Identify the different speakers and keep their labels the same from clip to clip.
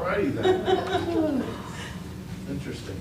Speaker 1: righty then. Interesting.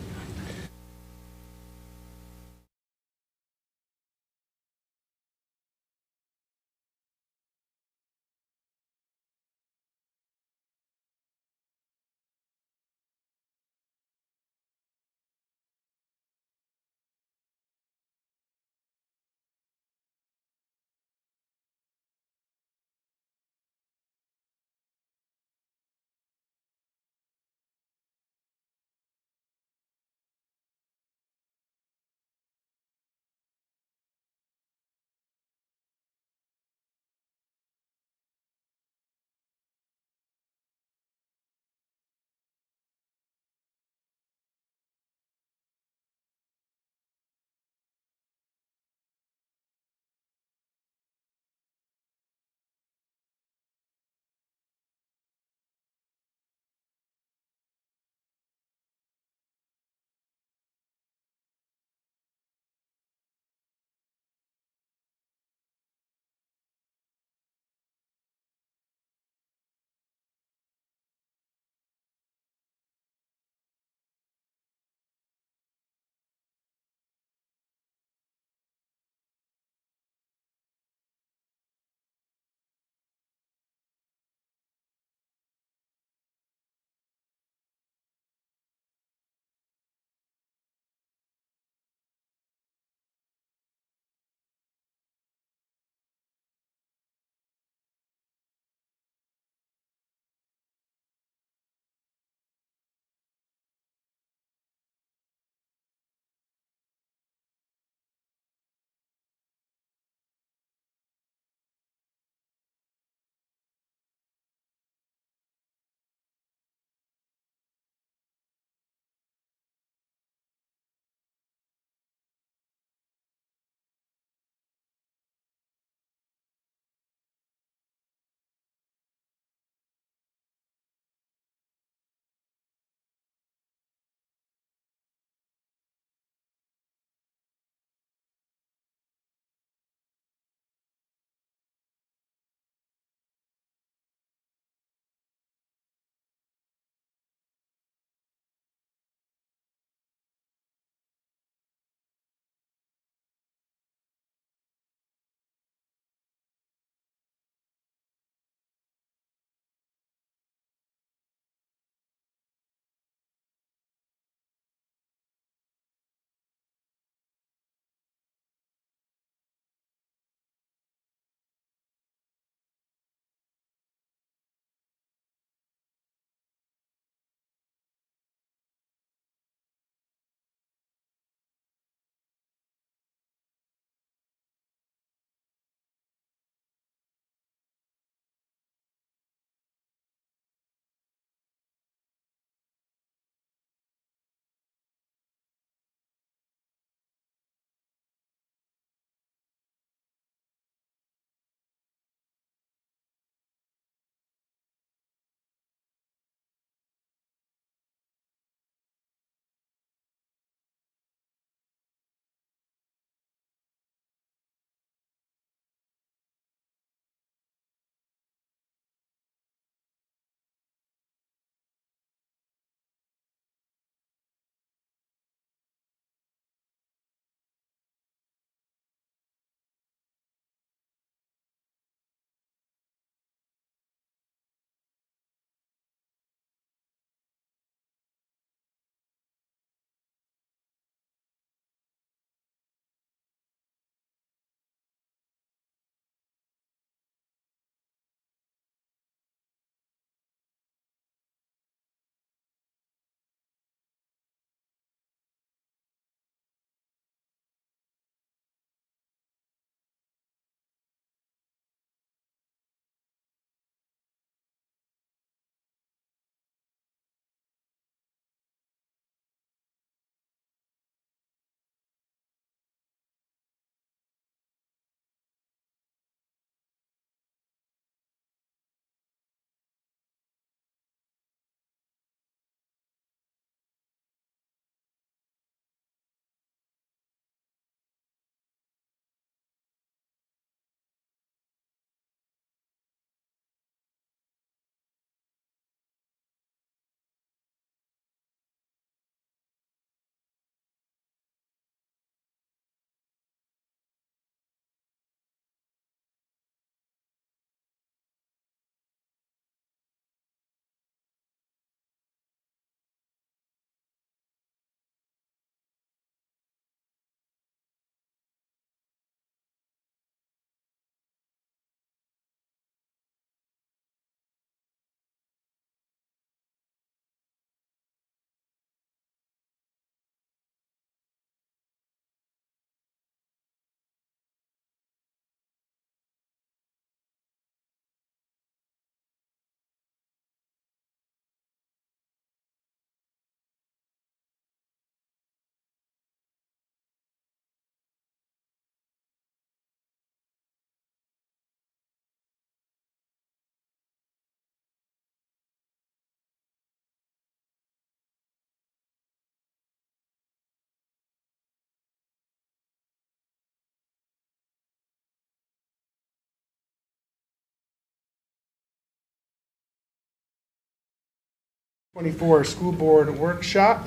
Speaker 2: 24 School Board Workshop.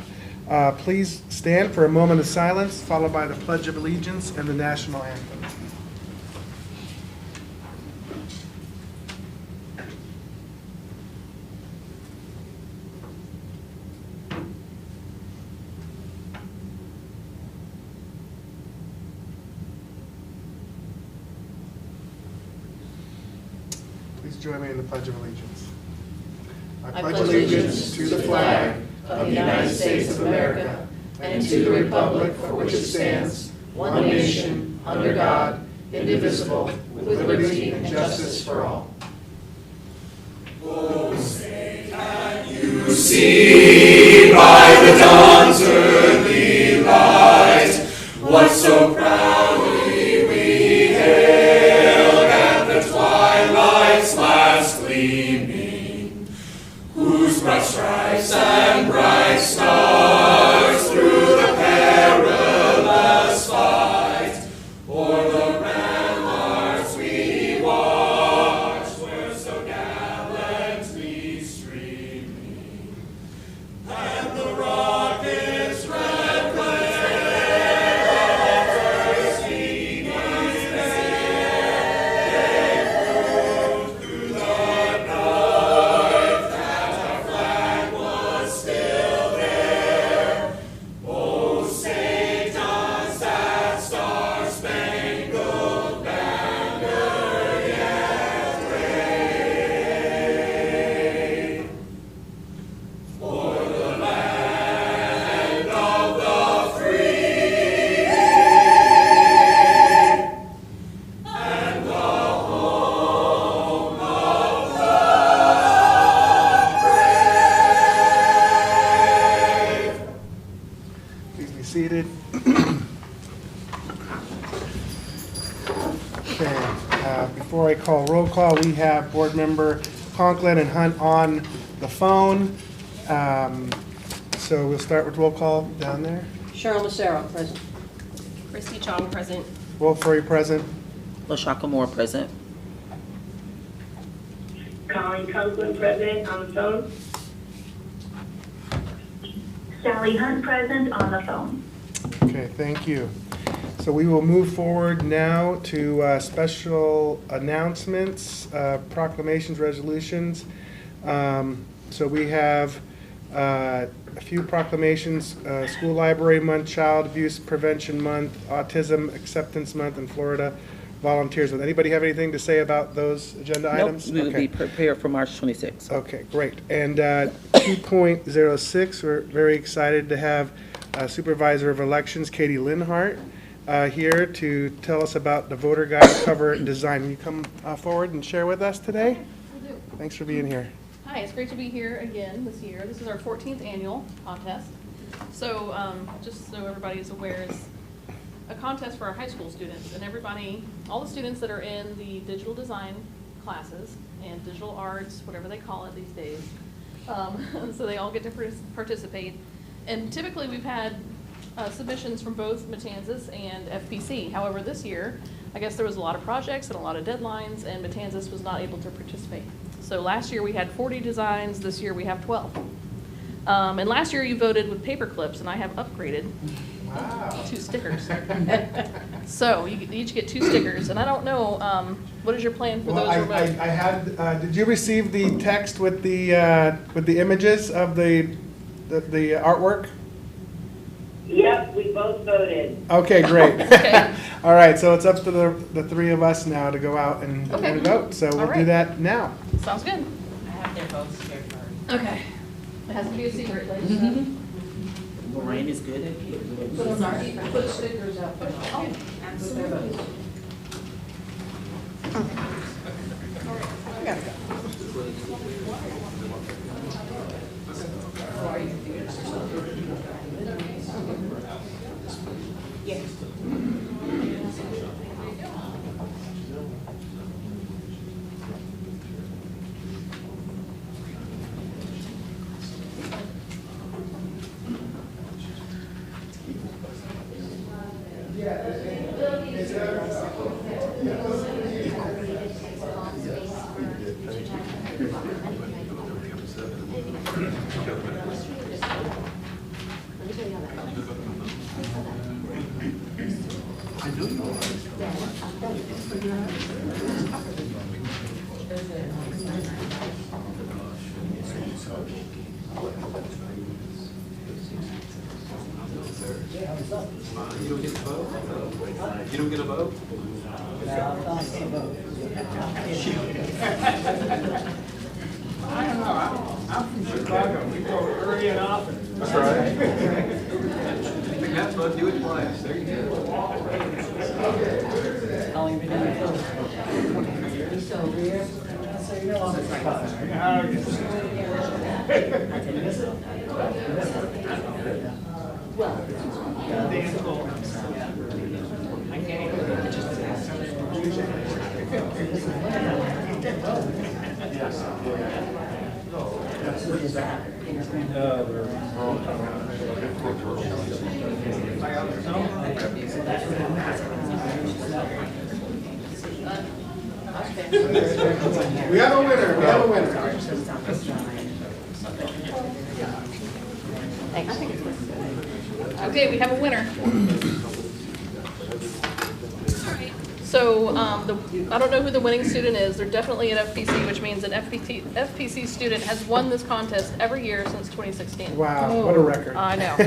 Speaker 2: Please stand for a moment of silence, followed by the Pledge of Allegiance and the National Anthem. Please join me in the Pledge of Allegiance.
Speaker 3: I pledge allegiance to the flag of the United States of America and to the republic for which it stands, one nation, under God, indivisible, with liberty and justice for all.
Speaker 4: Oh, say, can you see by the dawn's early light what so proudly we hailed at the twilight's last gleaming, whose broad stripes and bright stars through the perilous fight o'er the ramparts we watched were so gallantly streaming, and the rocket's red glare of bursting gave proof through the night that our flag was still there. Oh, say does that star-spangled banner yet wave for the land of the free and the home of the brave.
Speaker 2: Please be seated. Okay, before I call roll call, we have Board Member Conklin and Hunt on the phone. So we'll start with roll call down there.
Speaker 3: Cheryl Massaro, present.
Speaker 5: Christy Chong, present.
Speaker 2: Wolf Furry present.
Speaker 6: LaShaka Moore present.
Speaker 7: Colleen Conklin present on the phone.
Speaker 8: Sally Hunt present on the phone.
Speaker 2: Okay, thank you. So we will move forward now to special announcements, proclamations, resolutions. So we have a few proclamations, School Library Month, Child Abuse Prevention Month, Autism Acceptance Month in Florida, Volunteers Month. Anybody have anything to say about those agenda items?
Speaker 6: Nope, we will
Speaker 2: Okay.
Speaker 6: be prepared for March 26th.
Speaker 2: Okay, great. And 2.06, we're very excited to have Supervisor of Elections, Katie Linhart, here to tell us about the voter guide cover design. Will you come forward and share with us today?
Speaker 5: Will do.
Speaker 2: Thanks for being here.
Speaker 5: Hi, it's great to be here again this year. This is our 14th annual contest. So just so everybody is aware, it's a contest for our high school students, and everybody, all the students that are in the digital design classes and digital arts, whatever they call it these days. So they all get to participate. And typically we've had submissions from both Matanzas and FPC. However, this year, I guess there was a lot of projects and a lot of deadlines, and Matanzas was not able to participate. So last year we had 40 designs, this year we have 12. And last year you voted with paper clips, and I have upgraded to stickers. So you each get 2 stickers, and I don't know, what is your plan for
Speaker 2: Well,
Speaker 5: those
Speaker 2: I
Speaker 5: remote?
Speaker 2: had, did you receive the text with the images of the artwork?
Speaker 7: Yep, we both voted.
Speaker 2: Okay, great.
Speaker 5: Okay.
Speaker 2: All right, so it's up to the three of us now to go out and
Speaker 5: Okay.
Speaker 2: vote. So
Speaker 5: All
Speaker 2: we'll do
Speaker 5: right.
Speaker 2: that now.
Speaker 5: Sounds good.
Speaker 6: I have their votes here first.
Speaker 5: Okay. It has to be a secret, ladies and gentlemen.
Speaker 6: Lorraine is good at
Speaker 5: Put stickers up. Oh, absolutely.
Speaker 2: Yeah.
Speaker 1: You don't get a vote? You don't get a vote?
Speaker 9: I don't know, I'm from Chicago, we go early and often.
Speaker 1: That's right. Have fun, do it twice, there you go.
Speaker 2: We have a winner, we have a winner.
Speaker 5: Okay, we have a winner. So I don't know who the winning student is. They're definitely at FPC, which means an FPC student has won this contest every year since 2016.
Speaker 2: Wow, what a record.
Speaker 5: I know.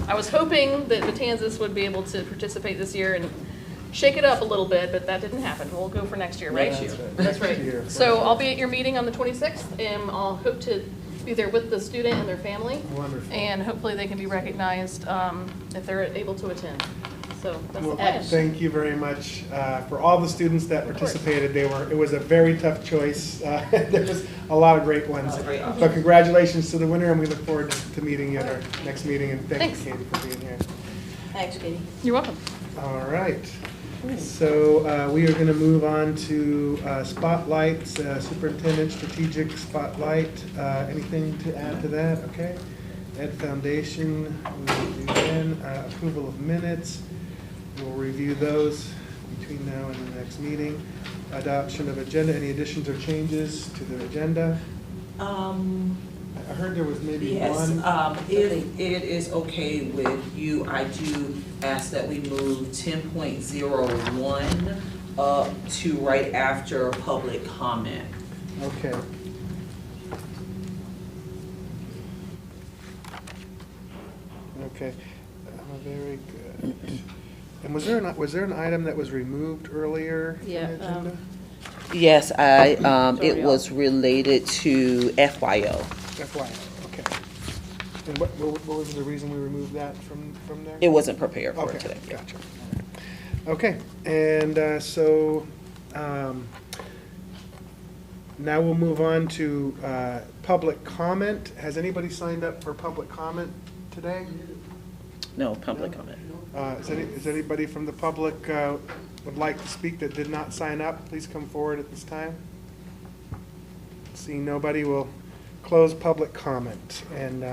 Speaker 5: I was hoping that Matanzas would be able to participate this year and shake it up a little bit, but that didn't happen. We'll go for next year, right? That's right. So I'll be at your meeting on the 26th, and I'll hope to be there with the student and their family.
Speaker 2: Wonderful.
Speaker 5: And hopefully they can be recognized if they're able to attend. So that's the plan.
Speaker 2: Thank you very much for all the students that participated. It was a very tough choice. There was a lot of great ones. So congratulations to the winner, and we look forward to meeting you at our next meeting. And thanks, Katie, for being here.
Speaker 3: Thanks, Katie.
Speaker 5: You're welcome.
Speaker 2: All right. So we are going to move on to spotlights, superintendent strategic spotlight. Anything to add to that? Okay. Ed Foundation, we'll do then. Approval of minutes. We'll review those between now and the next meeting. Adoption of agenda. Any additions or changes to the agenda? I heard there was maybe
Speaker 6: Yes,
Speaker 2: one.
Speaker 6: if it is okay with you, I do ask that we move 10.01 up to right after public comment.
Speaker 2: Okay. Okay. Very good. And was there an item that was removed earlier from the agenda?
Speaker 6: Yes, it was related to FYO.
Speaker 2: FYI, okay. And what was the reason we removed that from there?
Speaker 6: It wasn't prepared for
Speaker 2: Okay,
Speaker 6: today.
Speaker 2: gotcha. Okay, and so now we'll move on to public comment. Has anybody signed up for public comment today?
Speaker 6: No, public comment.
Speaker 2: Is anybody from the public would like to speak that did not sign up? Please come forward at this time. Seeing nobody, we'll close public comment and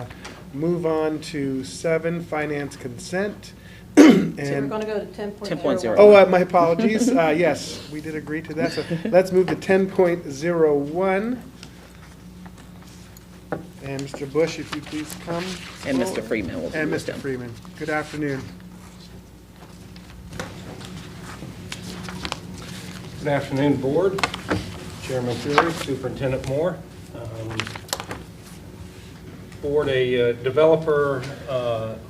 Speaker 2: move on to 7, finance consent.
Speaker 3: So we're going to go to 10.01.
Speaker 6: 10.01.
Speaker 2: Oh, my apologies. Yes, we did agree to that. So let's move to 10.01. And Mr. Bush, if you please come.
Speaker 6: And Mr. Freeman will be
Speaker 2: And
Speaker 6: with
Speaker 2: Mr.
Speaker 6: them.
Speaker 2: Freeman. Good afternoon.
Speaker 9: Good afternoon, Board. Chairman Fury, Superintendent Moore. Board, a developer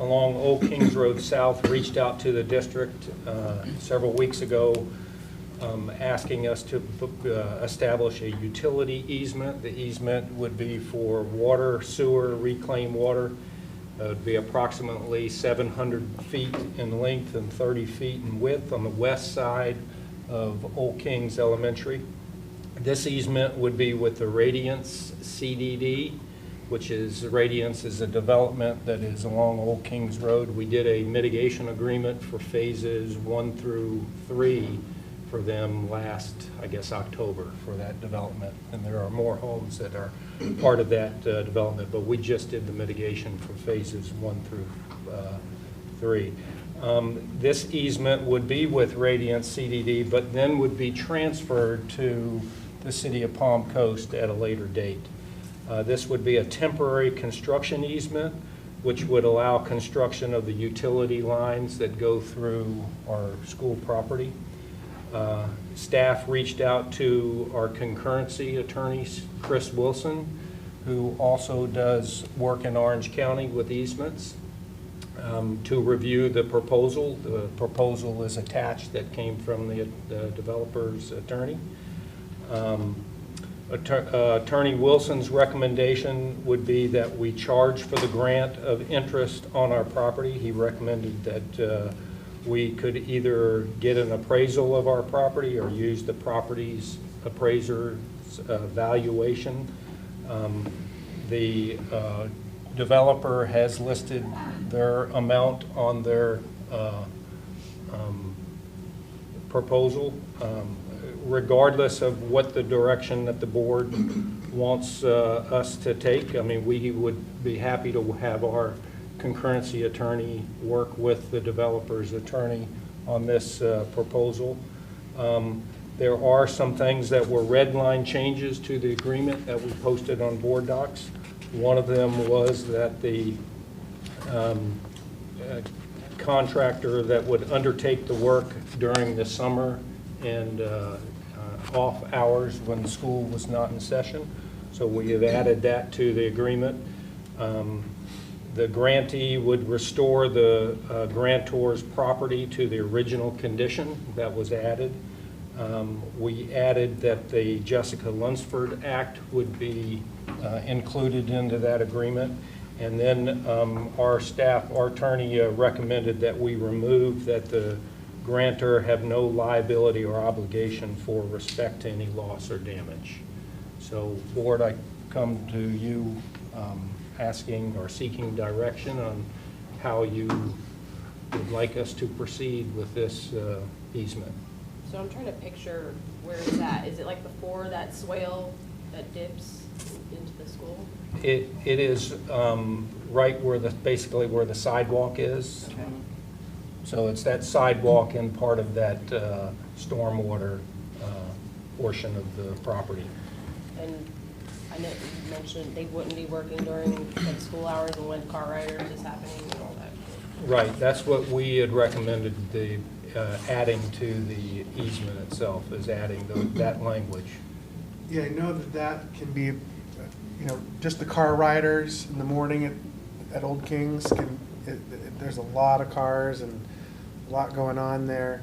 Speaker 9: along Old Kings Road South reached out to the district several weeks ago asking us to establish a utility easement. The easement would be for water, sewer, reclaimed water. It would be approximately 700 feet in length and 30 feet in width on the west side of Old Kings Elementary. This easement would be with the Radiance CDD, which is, Radiance is a development that is along Old Kings Road. We did a mitigation agreement for phases 1 through 3 for them last, I guess, October for that development. And there are more homes that are part of that development, but we just did the mitigation for phases 1 through 3. This easement would be with Radiance CDD, but then would be transferred to the city of Palm Coast at a later date. This would be a temporary construction easement, which would allow construction of the utility lines that go through our school property. Staff reached out to our concurrency attorneys, Chris Wilson, who also does work in Orange County with easements, to review the proposal. The proposal is attached that came from the developer's attorney. Attorney Wilson's recommendation would be that we charge for the grant of interest on our property. He recommended that we could either get an appraisal of our property or use the property's appraiser's valuation. The developer has listed their amount on their proposal. Regardless of what the direction that the board wants us to take, I mean, we would be happy to have our concurrency attorney work with the developer's attorney on this proposal. There are some things that were red line changes to the agreement that we posted on board docs. One of them was that the contractor that would undertake the work during the summer and off hours when the school was not in session. So we have added that to the agreement. The grantee would restore the grantor's property to the original condition that was added. We added that the Jessica Lunsford Act would be included into that agreement. And then our attorney recommended that we remove that the grantor have no liability or obligation for respect to any loss or damage. So, board, I come to you asking or seeking direction on how you would like us to proceed with this easement.
Speaker 5: So I'm trying to picture where it's at. Is it like before that swale that dips into the school?
Speaker 9: It is right where basically where the sidewalk is.
Speaker 5: Okay.
Speaker 9: So it's that sidewalk and part of that stormwater portion of the property.
Speaker 5: And I know you mentioned they wouldn't be working during like school hours and when car riders is happening and all that.
Speaker 9: Right, that's what we had recommended, the adding to the easement itself, is adding that language.
Speaker 2: Yeah, I know that can be, just the car riders in the morning at Old Kings there's a lot of cars and a lot going on there.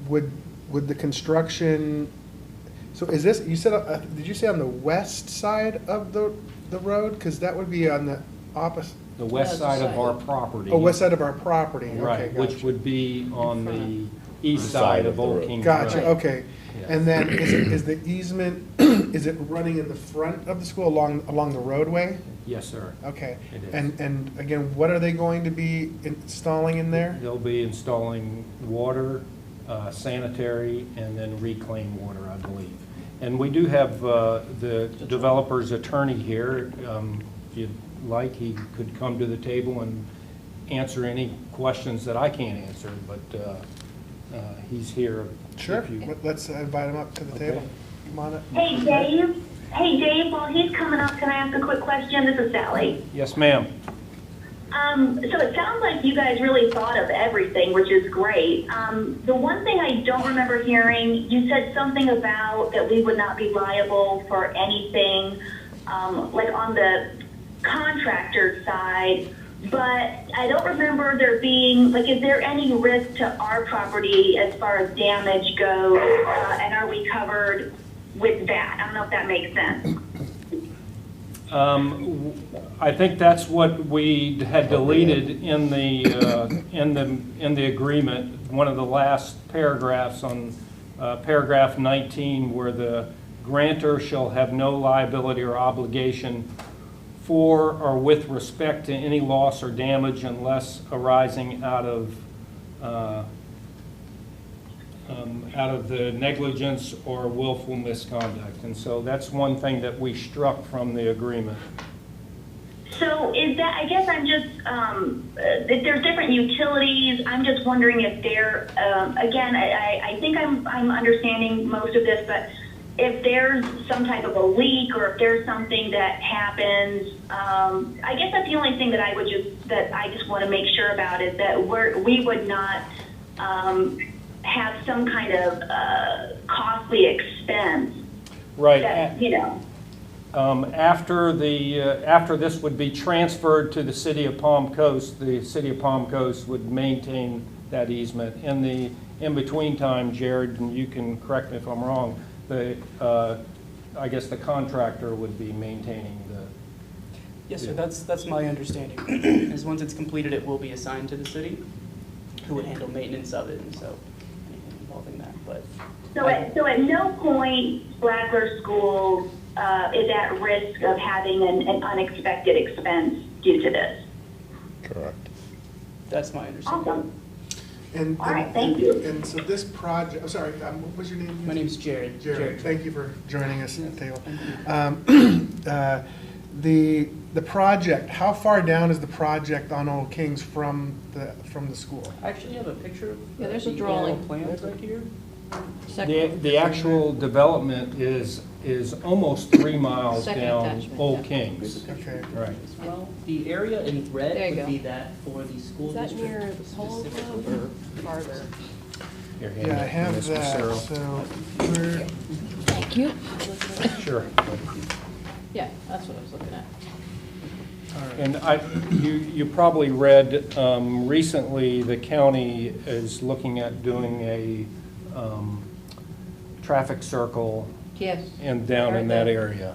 Speaker 2: Would the construction, so is this, you said, did you say on the west side of the road? Because that would be on the opposite.
Speaker 9: The west side of our property.
Speaker 2: Oh, west side of our property.
Speaker 9: Right,
Speaker 2: Okay,
Speaker 9: which
Speaker 2: gotcha.
Speaker 9: would be on the east side of Old Kings Road.
Speaker 2: Gotcha, okay.
Speaker 9: Yes.
Speaker 2: And then is the easement, is it running in the front of the school along the roadway?
Speaker 9: Yes, sir.
Speaker 2: Okay.
Speaker 9: It is.
Speaker 2: And again, what are they going to be installing in there?
Speaker 9: They'll be installing water, sanitary, and then reclaimed water, I believe. And we do have the developer's attorney here. If you'd like, he could come to the table and answer any questions that I can't answer, but he's here.
Speaker 2: Sure,
Speaker 9: if you-
Speaker 2: let's invite him up to the
Speaker 9: Okay.
Speaker 2: table. Come on up.
Speaker 8: Hey, Dave. Hey, Dave, while he's coming up, can I ask a quick question? This is Sally.
Speaker 9: Yes, ma'am.
Speaker 8: So it sounds like you guys really thought of everything, which is great. The one thing I don't remember hearing, you said something about that we would not be liable for anything, like on the contractor side, but I don't remember there being, like, is there any risk to our property as far as damage goes, and are we covered with that? I don't know if that makes sense.
Speaker 9: I think that's what we had deleted in the agreement. One of the last paragraphs on paragraph 19, where the grantor shall have no liability or obligation for or with respect to any loss or damage unless arising out of the negligence or willful misconduct. And so that's one thing that we struck from the agreement.
Speaker 8: So is that, I guess I'm just, if there's different utilities, I'm just wondering if they're, again, I think I'm understanding most of this, but if there's some type of a leak or if there's something that happens, I guess that's the only thing that I just want to make sure about is that we would not have some kind of costly expense.
Speaker 9: Right.
Speaker 8: That, you know.
Speaker 9: After this would be transferred to the city of Palm Coast, the city of Palm Coast would maintain that easement. In the in-between time, Jared, and you can correct me if I'm wrong, I guess the contractor would be maintaining the...
Speaker 10: Yes, sir, that's my understanding. Is once it's completed, it will be assigned to the city, who would handle maintenance of it, and so anything involving that, but...
Speaker 8: So at no point Flagler Schools is at risk of having an unexpected expense due to this.
Speaker 2: Correct.
Speaker 10: That's my understanding.
Speaker 8: Awesome.
Speaker 2: And,
Speaker 8: All right, thank you.
Speaker 2: And so this project, I'm sorry, what was your name?
Speaker 10: My name's Jared.
Speaker 2: Jared, thank you for joining us at the table.
Speaker 10: Thank you.
Speaker 2: The project, how far down is the project on Old Kings from the school?
Speaker 10: I actually have a picture of
Speaker 5: Yeah, there's a
Speaker 10: the
Speaker 5: drawing.
Speaker 10: aerial plans right here.
Speaker 9: The actual development is almost 3 miles
Speaker 5: Second
Speaker 9: down
Speaker 5: attachment,
Speaker 9: Old
Speaker 5: yeah.
Speaker 9: Kings.
Speaker 2: Okay.
Speaker 9: Right.
Speaker 10: As well, the area in
Speaker 5: There
Speaker 10: red
Speaker 5: you
Speaker 10: would
Speaker 5: go.
Speaker 10: be that for the school
Speaker 11: Is that
Speaker 10: district.
Speaker 11: near the polo club
Speaker 10: specifically.
Speaker 11: or farther?
Speaker 9: Here, hand
Speaker 2: Yeah, I
Speaker 9: it to
Speaker 2: have
Speaker 9: Ms.
Speaker 2: that,
Speaker 9: Massaro.
Speaker 2: so we're,
Speaker 5: Thank you.
Speaker 9: Sure.
Speaker 5: Yeah, that's what I was looking at.
Speaker 9: And you probably read, recently, the county is looking at doing a traffic circle
Speaker 5: Yes.
Speaker 9: down in that
Speaker 5: Heard
Speaker 9: area,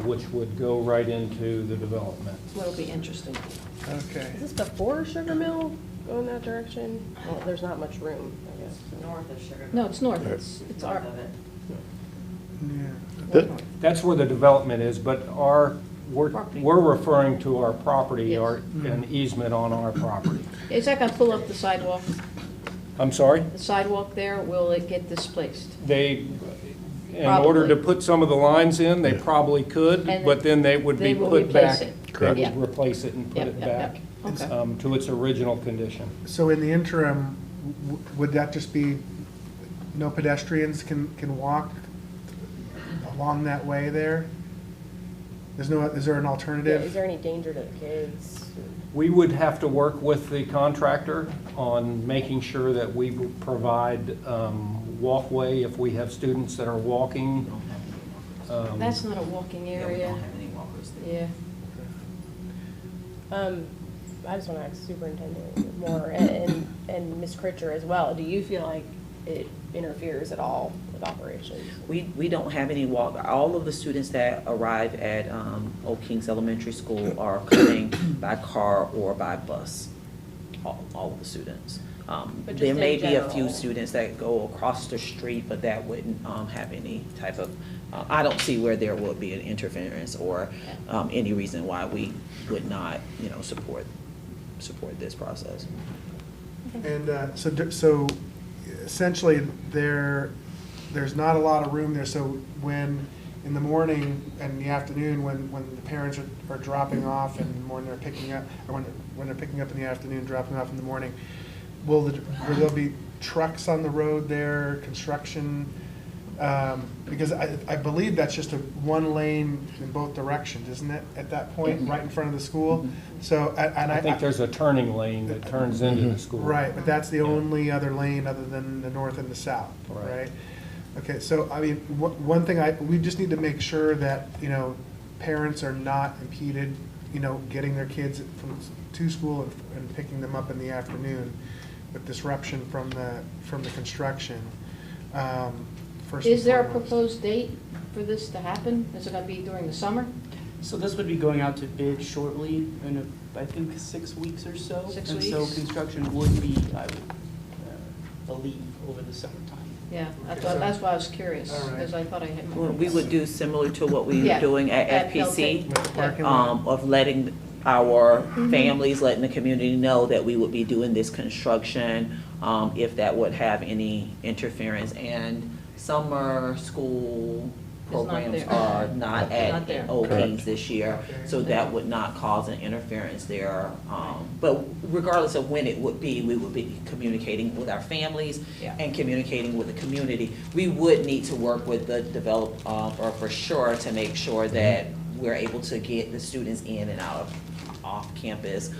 Speaker 9: which would go right into the development.
Speaker 5: That'll be interesting.
Speaker 2: okay.
Speaker 11: Is this before Sugar Mill going that direction? Well, there's not much room, I guess.
Speaker 3: North of Sugar.
Speaker 5: No, it's north. It's our,
Speaker 3: North of it.
Speaker 2: Yeah.
Speaker 9: That's where the development is, but
Speaker 5: Property.
Speaker 9: we're referring to our property,
Speaker 5: Yes.
Speaker 9: an easement on our property.
Speaker 5: is that gonna pull up the sidewalk?
Speaker 9: I'm sorry?
Speaker 5: The sidewalk there, will it get displaced?
Speaker 9: They, in order to
Speaker 5: Probably.
Speaker 9: put some of the lines in, they probably could,
Speaker 5: And
Speaker 9: but then they would be
Speaker 5: they will
Speaker 9: put
Speaker 5: replace
Speaker 9: back.
Speaker 5: it.
Speaker 9: They
Speaker 5: Yeah.
Speaker 9: would replace it and put
Speaker 5: Yep,
Speaker 9: it
Speaker 5: yep,
Speaker 9: back
Speaker 5: yep. Okay.
Speaker 9: to its original condition.
Speaker 2: So in the interim, would that just be, no pedestrians can walk along that way there? Is there an
Speaker 11: Yeah,
Speaker 2: alternative?
Speaker 11: is there any danger to the kids?
Speaker 9: We would have to work with the contractor on making sure that we provide walkway if we have students that are walking.
Speaker 5: That's not a walking
Speaker 3: Yeah, we
Speaker 5: area.
Speaker 3: don't have any walkers there.
Speaker 5: Yeah.
Speaker 11: I just want to ask Superintendent Moore and Ms. Critcher as well. Do you feel like it interferes at all with operations?
Speaker 6: We don't have any walk, all of the students that arrive at Old Kings Elementary School are coming by car or by bus, all of the students.
Speaker 11: But
Speaker 6: There
Speaker 11: just
Speaker 6: may
Speaker 11: in
Speaker 6: be a few
Speaker 11: general.
Speaker 6: students that go across the street, but that wouldn't have any type of, I don't see where there would be an interference or any reason why we would not, support this process.
Speaker 2: And so essentially, there's not a lot of room there, so when, in the morning and the afternoon, when the parents are dropping off and when they're picking up, or when they're picking up in the afternoon, dropping off in the morning, will there be trucks on the road there, construction? Because I believe that's just a one lane in both directions, isn't it, at that point, right in front of the school? So,
Speaker 9: I think there's a turning lane that turns into the school.
Speaker 2: right, but that's the only other lane other than the north and the south,
Speaker 9: Right.
Speaker 2: right? Okay, so, I mean, one thing we just need to make sure that, parents are not impeded, getting their kids to school and picking them up in the afternoon with disruption from the construction. First and
Speaker 5: Is there a
Speaker 2: foremost.
Speaker 5: proposed date for this to happen? Is it gonna be during the summer?
Speaker 10: So this would be going out to bid shortly in, I think, 6 weeks or so.
Speaker 5: 6
Speaker 10: And so
Speaker 5: weeks.
Speaker 10: construction would be, I would believe, over the summertime.
Speaker 5: Yeah, that's why I was curious,
Speaker 2: All right.
Speaker 5: because I thought I had.
Speaker 6: Well, we would do similar to what we were
Speaker 5: Yeah,
Speaker 6: doing at
Speaker 5: at
Speaker 6: FPC.
Speaker 2: With the parking lot?
Speaker 6: Of letting our families, letting the community know that we would be doing this construction, if that would have any interference. And summer school programs
Speaker 11: there.
Speaker 6: are not
Speaker 11: Not
Speaker 6: at
Speaker 11: there.
Speaker 6: Old
Speaker 2: Correct.
Speaker 6: Kings this year, so that would not cause an interference there. But regardless of when it would be, we would be communicating with our families
Speaker 11: Yeah.
Speaker 6: and communicating with the community. We would need to work with the developer for sure to make sure that we're able to get the students in and out of off campus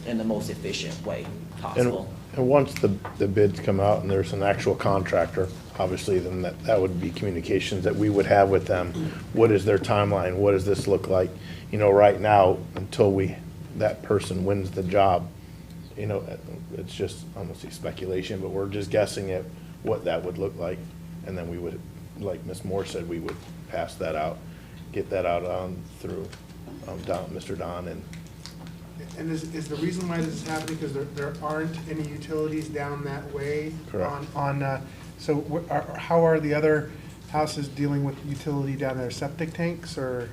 Speaker 6: in the most efficient way possible.
Speaker 12: And once the bids come out and there's an actual contractor, obviously, then that would be communications that we would have with them. What is their timeline? What does this look like? You know, right now, until that person wins the job, you know, it's just almost speculation, but we're just guessing at what that would look like. And then we would, like Ms. Moore said, we would pass that out, get that out through Mr. Don and.
Speaker 2: And is the reason why this is happening because there aren't any utilities down that way?
Speaker 12: Correct.
Speaker 2: So how are the other houses dealing with utility down there? Septic tanks or?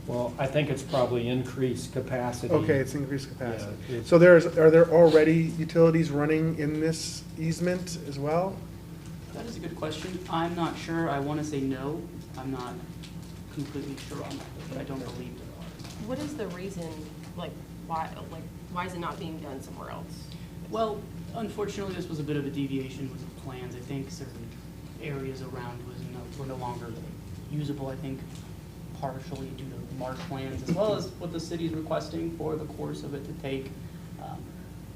Speaker 9: Well, I think it's probably increased capacity.
Speaker 2: Okay, it's increased capacity.
Speaker 9: Yeah, it's-
Speaker 2: So are there already utilities running in this easement as well?
Speaker 10: That is a good question. I'm not sure. I want to say no. I'm not completely sure on that, but I don't believe there are.
Speaker 11: What is the reason, why is it not being done somewhere else?
Speaker 10: Well, unfortunately, this was a bit of a deviation with the plans. I think certain areas around were no longer usable, I think partially due to marshlands, as well as what the city's requesting for the course of it to take.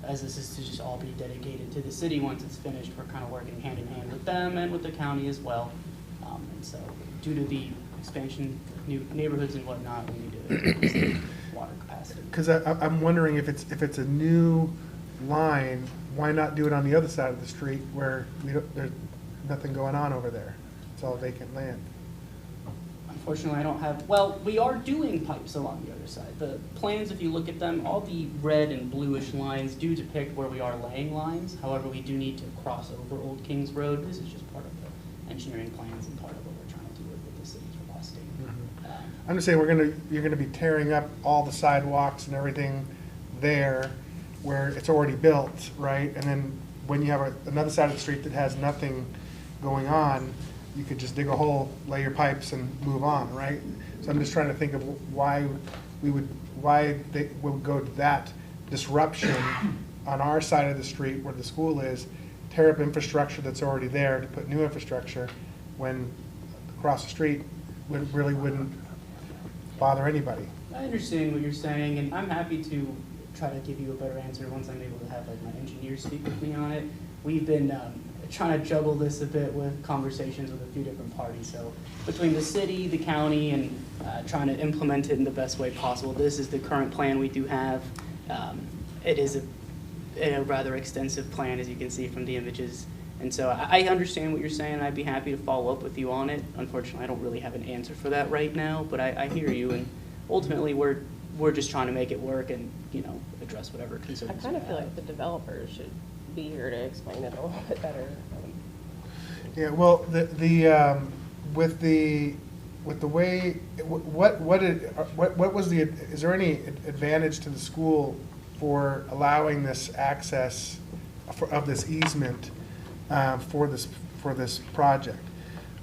Speaker 10: As this is to just all be dedicated to the city once it's finished, we're kind of working hand in hand with them and with the county as well. And so due to the expansion, new neighborhoods and whatnot, we need to increase the water capacity.
Speaker 2: Because I'm wondering if it's a new line, why not do it on the other side of the street where there's nothing going on over there? It's all vacant land.
Speaker 10: Unfortunately, I don't have, well, we are doing pipes along the other side. The plans, if you look at them, all the red and bluish lines do depict where we are laying lines. However, we do need to cross over Old Kings Road. This is just part of the engineering plans and part of what we're trying to do with what the city's requesting.
Speaker 2: I'm just saying, you're gonna be tearing up all the sidewalks and everything there where it's already built, right? And then when you have another side of the street that has nothing going on, you could just dig a hole, lay your pipes and move on, right? So I'm just trying to think of why they would go to that disruption on our side of the street where the school is, tear up infrastructure that's already there to put new infrastructure when across the street really wouldn't bother anybody.
Speaker 10: I understand what you're saying, and I'm happy to try to give you a better answer once I'm able to have like my engineers speak with me on it. We've been trying to juggle this a bit with conversations with a few different parties. So between the city, the county, and trying to implement it in the best way possible. This is the current plan we do have. It is a rather extensive plan, as you can see from the images. And so I understand what you're saying, and I'd be happy to follow up with you on it. Unfortunately, I don't really have an answer for that right now, but I hear you, and ultimately we're just trying to make it work and, you know, address whatever concerns
Speaker 11: I kind of feel like the developers should be here to explain it a little bit better.
Speaker 2: Yeah, well, with the way, what was the, is there any advantage to the school for allowing this access of this easement for this project?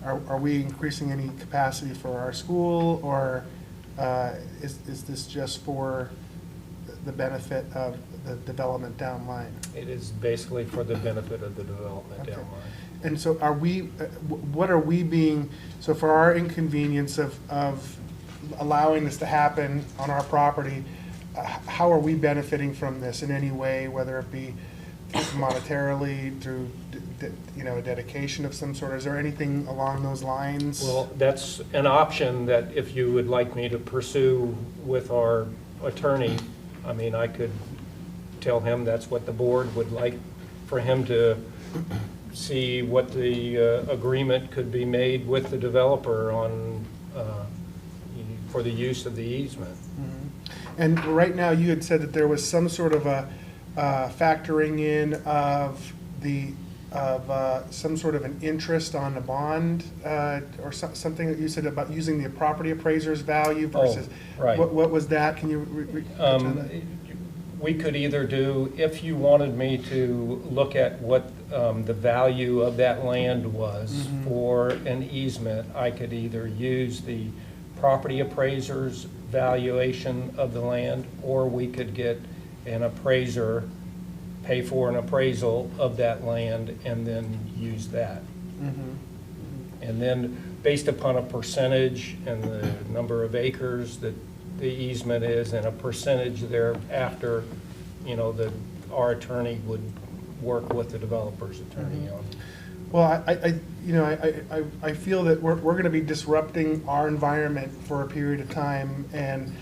Speaker 2: Are we increasing any capacity for our school, or is this just for the benefit of the development down line?
Speaker 9: It is basically for the benefit of the development
Speaker 2: Okay.
Speaker 9: down line.
Speaker 2: And so are we, what are we being, so for our inconvenience of allowing this to happen on our property, how are we benefiting from this in any way, whether it be monetarily, through, you know, a dedication of some sort? Is there anything along those lines?
Speaker 9: Well, that's an option that if you would like me to pursue with our attorney, I mean, I could tell him that's what the board would like for him to see what the agreement could be made with the developer on, for the use of the easement.
Speaker 2: Mm-hmm. And right now, you had said that there was some sort of a factoring in of some sort of an interest on a bond, or something that you said about using the property appraiser's value versus.
Speaker 9: Oh, right.
Speaker 2: What was that? Can you
Speaker 9: We could either do, if you wanted me to look at what the value of that land was for an easement, I could either use the property appraiser's valuation of the land, or we could get an appraiser, pay for an appraisal of that land, and then use that. And then, based upon a percentage and the number of acres that the easement is, and a percentage thereafter, you know, our attorney would work with the developer's attorney on.
Speaker 2: Well, I feel that we're going to be disrupting our environment for a period of time, and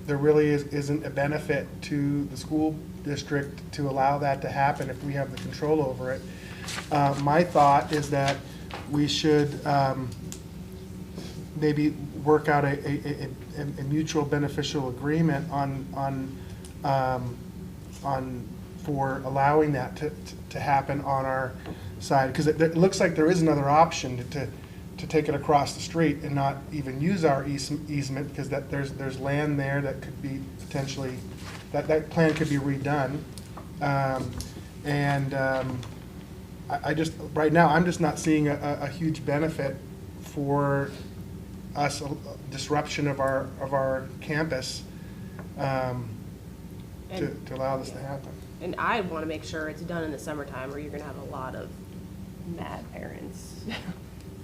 Speaker 2: there really isn't a benefit to the school district to allow that to happen if we have the control over it. My thought is that we should maybe work out a mutual beneficial agreement on for allowing that to happen on our side, because it looks like there is another option to take it across the street and not even use our easement, because there's land there that could be potentially, that plan could be redone. I just, right now, I'm just not seeing a huge benefit for us, disruption of our campus to allow this to happen.
Speaker 11: And I want to make sure it's done in the summertime, or you're going to have a lot of mad parents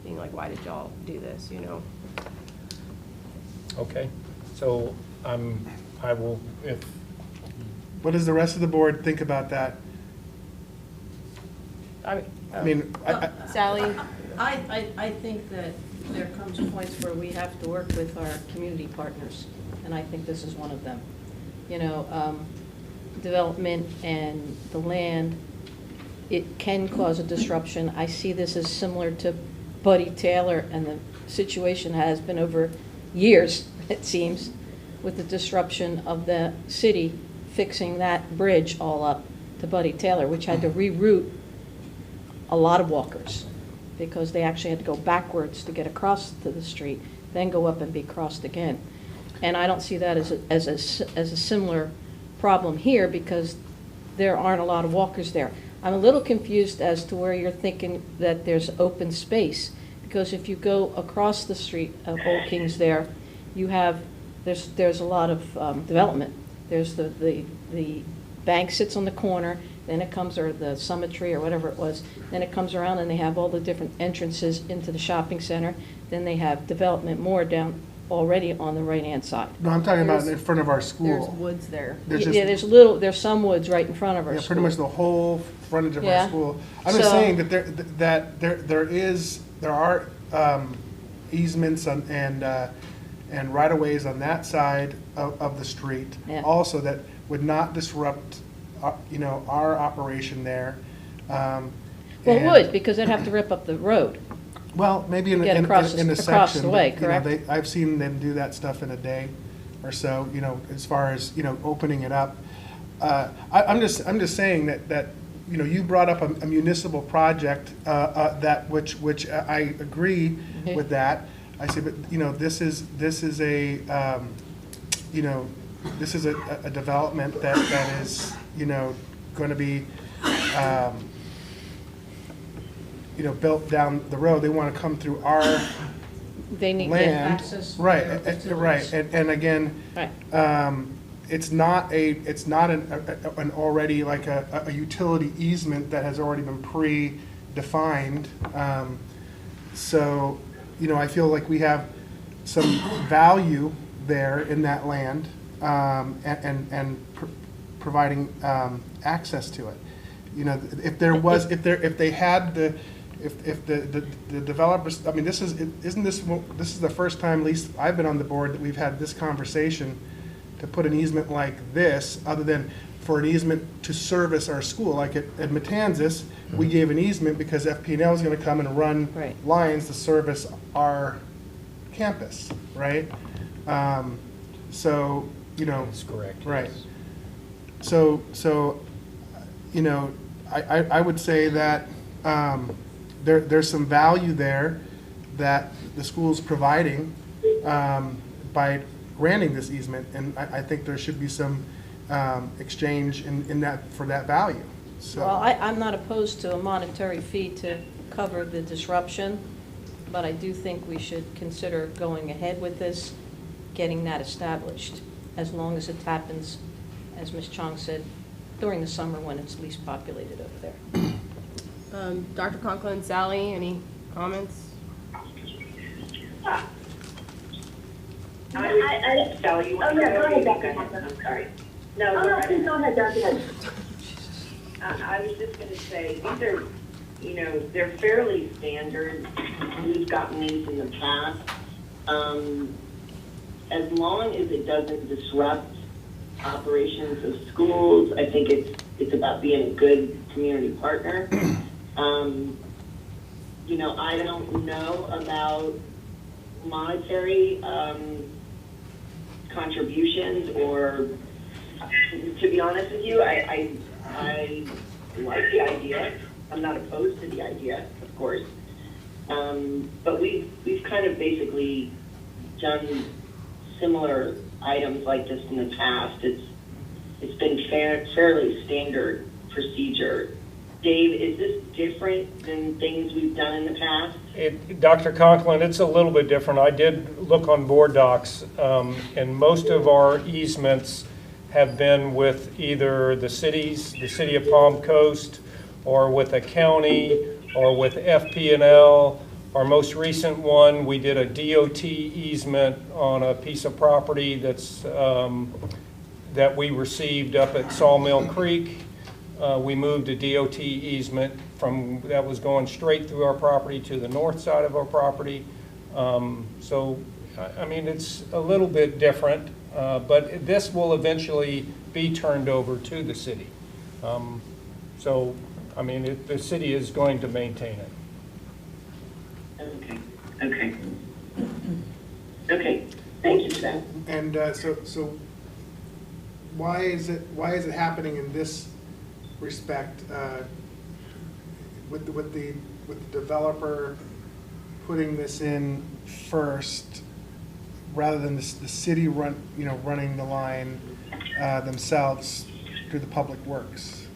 Speaker 11: being like, why did y'all do this, you know?
Speaker 9: Okay, so I will, if.
Speaker 2: What does the rest of the board think about that?
Speaker 11: Sally?
Speaker 13: I think that there comes points where we have to work with our community partners, and I think this is one of them. You know, development and the land, it can cause a disruption. I see this as similar to Buddy Taylor, and the situation has been over years, it seems, with the disruption of the city fixing that bridge all up to Buddy Taylor, which had to reroute a lot of walkers because they actually had to go backwards to get across to the street, then go up and be crossed again. And I don't see that as a similar problem here, because there aren't a lot of walkers there. I'm a little confused as to where you're thinking that there's open space, because if you go across the street of Old Kings there, you have, there's a lot of development. There's the bank sits on the corner, then it comes, or the Summit Tree or whatever it was, then it comes around and they have all the different entrances into the shopping center. Then they have development more down already on the right-hand side.
Speaker 2: No, I'm talking about in front of our school.
Speaker 11: There's woods there.
Speaker 2: There's
Speaker 11: There's some woods right in front of our school.
Speaker 2: pretty much the whole frontage of
Speaker 11: Yeah.
Speaker 2: our school. I'm just saying that there are easements and right-of-ways on that side of the street
Speaker 11: Yeah.
Speaker 2: also that would not disrupt, our operation there.
Speaker 11: Well, it would, because they'd have to rip up the road.
Speaker 2: Well, maybe in
Speaker 11: Get
Speaker 2: a
Speaker 11: across
Speaker 2: section.
Speaker 11: the way,
Speaker 2: but,
Speaker 11: correct?
Speaker 2: I've seen them do that stuff in a day or so, as far as, opening it up. I'm just saying that you brought up a municipal project, which I agree with that. I say, but, this is a development that is, going to be, built down the road. They want to come through our
Speaker 11: They need
Speaker 2: land.
Speaker 13: access to
Speaker 2: Right,
Speaker 13: their
Speaker 2: right. And again,
Speaker 11: Right.
Speaker 2: it's not an already like a utility easement that has already been pre-defined. So, I feel like we have some value there in that land, and providing access to it. If there was, if they had if the developers, this is the first time, at least I've been on the board, that we've had this conversation to put an easement like this, other than for an easement to service our school. Like at Matanzas, we gave an easement because FP&L is going to come and run
Speaker 11: Right.
Speaker 2: lines to service our campus, right? So,
Speaker 9: That's correct.
Speaker 2: right. So, I would say that there's some value there that the school's providing by granting this easement, and I think there should be some exchange in that, for that value. So,
Speaker 13: Well, I'm not opposed to a monetary fee to cover the disruption, but I do think we should consider going ahead with this, getting that established, as long as it happens, as Ms. Chong said, during the summer when it's least populated over there.
Speaker 11: Dr. Conklin, Sally, any comments?
Speaker 7: Sally, you want to
Speaker 8: go ahead, Dr.
Speaker 7: I'm sorry.
Speaker 8: Please go ahead, Dr.
Speaker 7: I was just gonna say, these are, they're fairly standard. We've gotten these in the past. As long as it doesn't disrupt operations of schools, I think it's about being a good community partner. I don't know about monetary contributions, or to be honest with you, I like the idea. I'm not opposed to the idea, of course. But we've kind of basically done similar items like this in the past. It's been fairly standard procedure. Dave, is this different than things we've done in the past?
Speaker 9: Dr. Conklin, it's a little bit different. I did look on board docs, and most of our easements have been with either the city of Palm Coast, or with a county, or with FP&L. Our most recent one, we did a DOT easement on a piece of property that we received up at Sawmill Creek. We moved a DOT easement that was going straight through our property to the north side of our property. So, I mean, it's a little bit different, but this will eventually be turned over to the city. So, I mean, the city is going to maintain it.
Speaker 7: Okay. Thank you for that.
Speaker 2: and so why is it happening in this respect, with the developer putting this in first, rather than the city running the line themselves through the public works?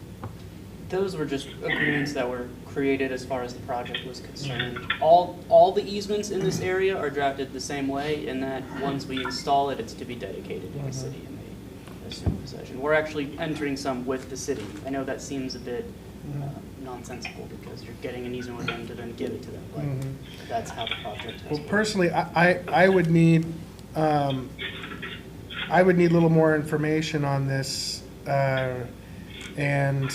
Speaker 10: Those were just agreements that were created as far as the project was concerned. All the easements in this area are drafted the same way, in that once we install it, it's to be dedicated to the city and they assume possession. We're actually entering some with the city. I know that seems a bit nonsensical because you're getting an easement with them to then give it to them, but that's how the project has worked.
Speaker 2: Personally, I would need a little more information on this, and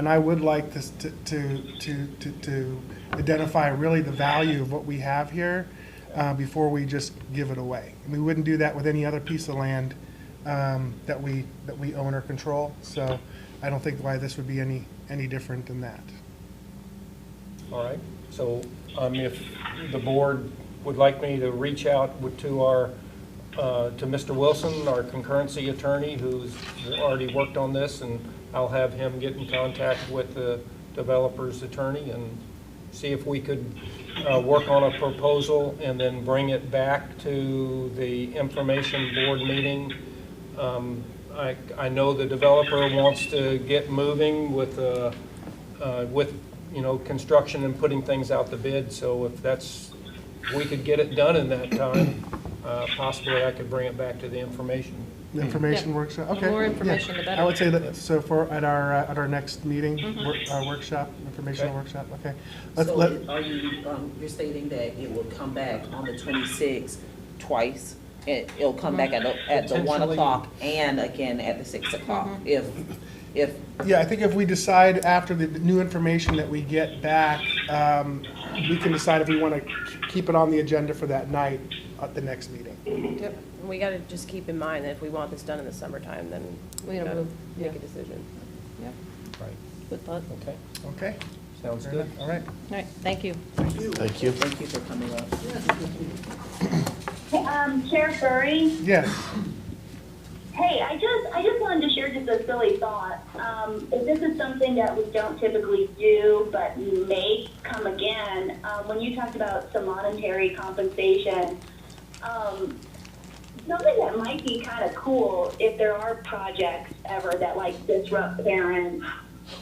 Speaker 2: I would like this to identify really the value of what we have here before we just give it away. And we wouldn't do that with any other piece of land that we own or control. So I don't think why this would be any different than that.
Speaker 9: All right. So if the board would like me to reach out to Mr. Wilson, our concurrency attorney, who's already worked on this, and I'll have him get in contact with the developer's attorney and see if we could work on a proposal and then bring it back to the information board meeting. I know the developer wants to get moving with construction and putting things out to bid. So if we could get it done in that time, possibly I could bring it back to the information.
Speaker 2: The information workshop. Okay.
Speaker 13: The more information, the better.
Speaker 2: I would say that. So at our next meeting, our workshop, informational workshop. Okay.
Speaker 6: Are you you're stating that it will come back on the 26th twice? It'll come back at the 1 o'clock and again at the 6 o'clock. If
Speaker 2: Yeah, I think if we decide after the new information that we get back, we can decide if we want to keep it on the agenda for that night at the next meeting.
Speaker 11: Yep. We got to just keep in mind that if we want this done in the summertime, then we got to make a decision.
Speaker 13: Yep.
Speaker 9: Right.
Speaker 13: Good thought.
Speaker 9: Okay.
Speaker 2: Okay.
Speaker 9: Sounds
Speaker 2: Fair
Speaker 9: good.
Speaker 2: enough. All right.
Speaker 13: All right, thank you.
Speaker 12: Thank you.
Speaker 6: Thank you for coming up.
Speaker 8: Chair Furry?
Speaker 2: Yes.
Speaker 8: Hey, I just wanted to share just a silly thought. If this is something that we don't typically do, but may come again, when you talked about some monetary compensation, something that might be kind of cool if there are projects ever that like disrupt parents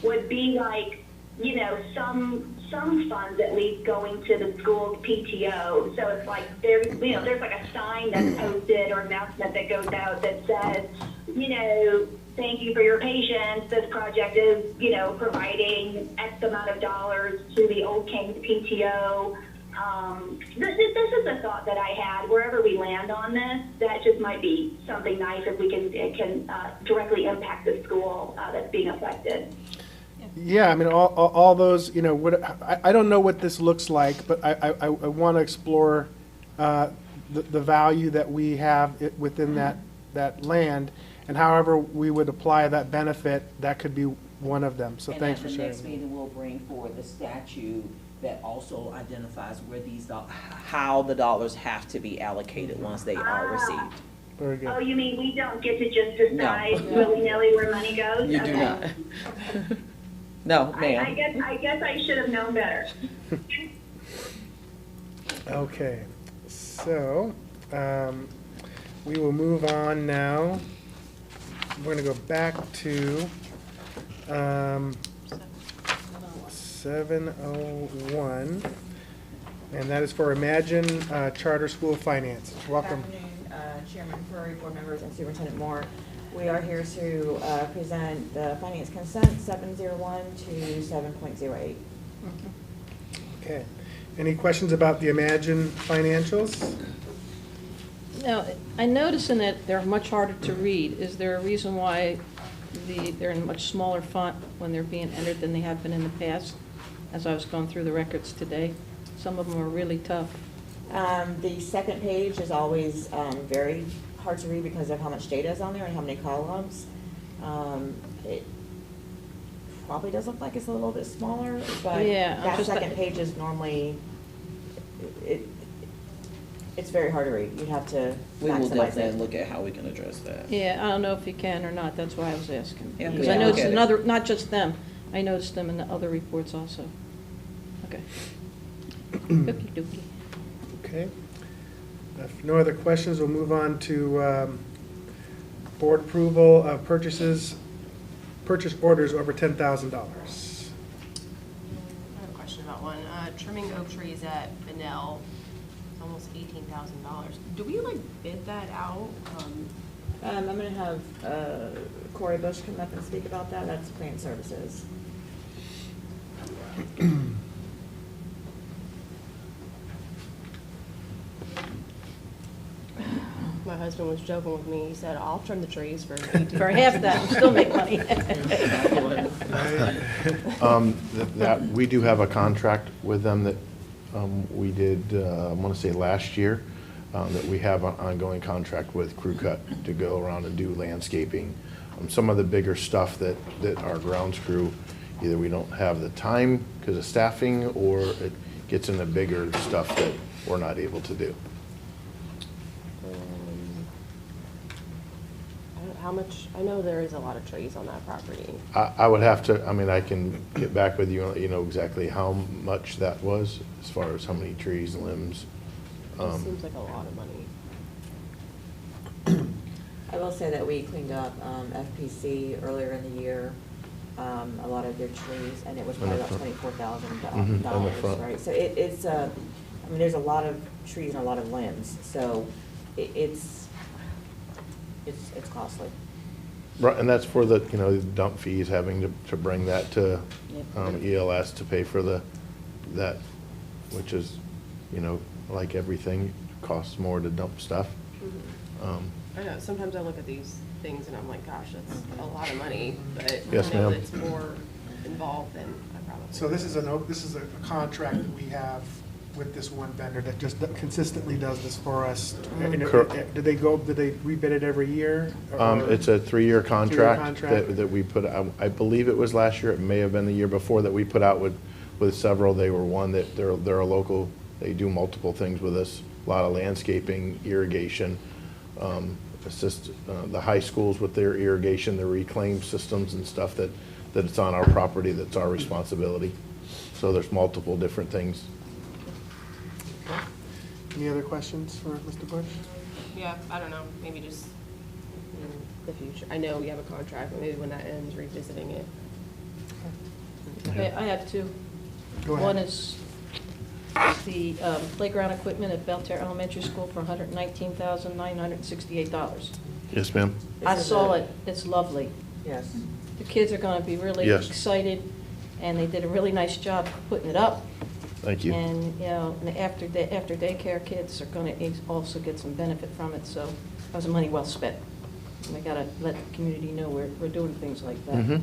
Speaker 8: would be like, you know, some funds at least going to the school's PTO. So it's like there's like a sign that's posted or announcement that goes out that says, you know, thank you for your patience. This project is, you know, providing X amount of dollars to the Old Kings PTO. This is a thought that I had. Wherever we land on this, that just might be something nice if we can directly impact the school that's being affected.
Speaker 2: Yeah, I mean, all those, you know, I don't know what this looks like, but I want to explore the value that we have within that land, and however we would apply that benefit, that could be one of them. So thanks for sharing.
Speaker 6: And at the next meeting, we'll bring forward the statute that also identifies where these, how the dollars have to be allocated once they are received.
Speaker 2: Very good.
Speaker 8: Oh, you mean we don't get to just decide willy-nilly where money goes?
Speaker 6: You do not. No, ma'am.
Speaker 8: I guess I should have known better.
Speaker 2: Okay, so we will move on now. We're going to go back to 701, and that is for Imagine Charter School Finance. Welcome.
Speaker 14: Good afternoon, Chairman Furry, board members, and Superintendent Moore. We are here to present the finance consent 701 to 7.08.
Speaker 2: Okay. Any questions about the Imagine financials?
Speaker 13: Now, I notice in it they're much harder to read. Is there a reason why they're in much smaller font when they're being entered than they have been in the past? As I was going through the records today, some of them are really tough.
Speaker 14: The second page is always very hard to read because of how much data is on there and how many columns. It probably does look like it's a little bit smaller, but
Speaker 13: Yeah,
Speaker 14: that second page is normally, it's very hard to read. You'd have to
Speaker 6: We will
Speaker 14: maximize
Speaker 6: definitely
Speaker 14: it.
Speaker 6: look at how we can address that.
Speaker 13: Yeah, I don't know if you can or not, that's why I was asking.
Speaker 6: Yeah,
Speaker 13: Because
Speaker 6: yeah,
Speaker 13: I
Speaker 6: look
Speaker 13: noticed
Speaker 6: at it.
Speaker 13: another, not just them, I noticed them in the other reports also. Okay. Okey dokey.
Speaker 2: Okay. If no other questions, we'll move on to board approval of purchase orders over $10,000.
Speaker 15: I have a question about one. Trimming oak trees at Benell, it's almost $18,000. Do we like bid that out?
Speaker 14: I'm going to have Corey Bush come up and speak about that. That's plant services.
Speaker 15: My husband was joking with me. He said, "I'll trim the trees for
Speaker 13: For half that, still make money.
Speaker 12: That, we do have a contract with them that we did, I want to say last year, that we have an ongoing contract with Crew Cut to go around and do landscaping. Some of the bigger stuff that our grounds crew, either we don't have the time because of staffing, or it gets into bigger stuff that we're not able to do.
Speaker 15: How much? I know there is a lot of trees on that property.
Speaker 12: I would have to, I mean, I can get back with you and let you know exactly how much that was, as far as how many trees, limbs.
Speaker 15: It seems like a lot of money.
Speaker 14: I will say that we cleaned up FPC earlier in the year, a lot of their trees, and it was probably about $24,000, right? So it's, I mean, there's a lot of trees and a lot of limbs, so it's costly.
Speaker 12: Right, and that's for the, you know, dump fees, having to bring that to ELS to pay for that, which is, you know, like everything, costs more to dump stuff.
Speaker 15: I know, sometimes I look at these things and I'm like, gosh, that's a lot of money, but
Speaker 12: Yes,
Speaker 15: I know
Speaker 12: ma'am.
Speaker 15: it's more involved than I probably.
Speaker 2: So this is a contract that we have with this one vendor that just consistently does this for us.
Speaker 12: Correct.
Speaker 2: Did they rebid it every year?
Speaker 12: It's a 3-year contract
Speaker 2: contract?
Speaker 12: that we put out. I believe it was last year, it may have been the year before, that we put out with several. They were one that they're a local, they do multiple things with us, a lot of landscaping, irrigation, assist the high schools with their irrigation, their reclaim systems and stuff that it's on our property, that's our responsibility. So there's multiple different things.
Speaker 2: Any other questions for Mr. Bush?
Speaker 15: Yeah, I don't know, maybe just in the future. I know we have a contract, but maybe when that ends, revisiting it.
Speaker 13: Okay, I have two.
Speaker 2: Go ahead.
Speaker 13: One is the playground equipment at Belterre Elementary School for $119,968.
Speaker 12: Yes, ma'am.
Speaker 13: I
Speaker 14: This is
Speaker 13: saw
Speaker 14: a-
Speaker 13: it, it's lovely.
Speaker 14: Yes.
Speaker 13: The kids are gonna be really
Speaker 12: Yes.
Speaker 13: excited, and they did a really nice job putting it up.
Speaker 12: Thank you.
Speaker 13: And, you know, and after daycare kids are gonna also get some benefit from it, so that was money well spent. And we gotta let the community know we're doing things like that.
Speaker 12: Mhm.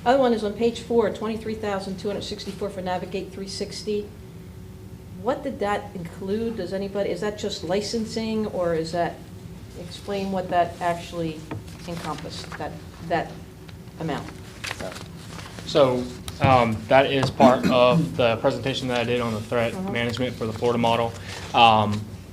Speaker 13: Other one is on page 4, $23,264 for Navigate 360. What did that include? Does anybody, is that just licensing, or is that, explain what that actually encompassed, that amount?
Speaker 16: So that is part of the presentation that I did on the threat management for the Florida model.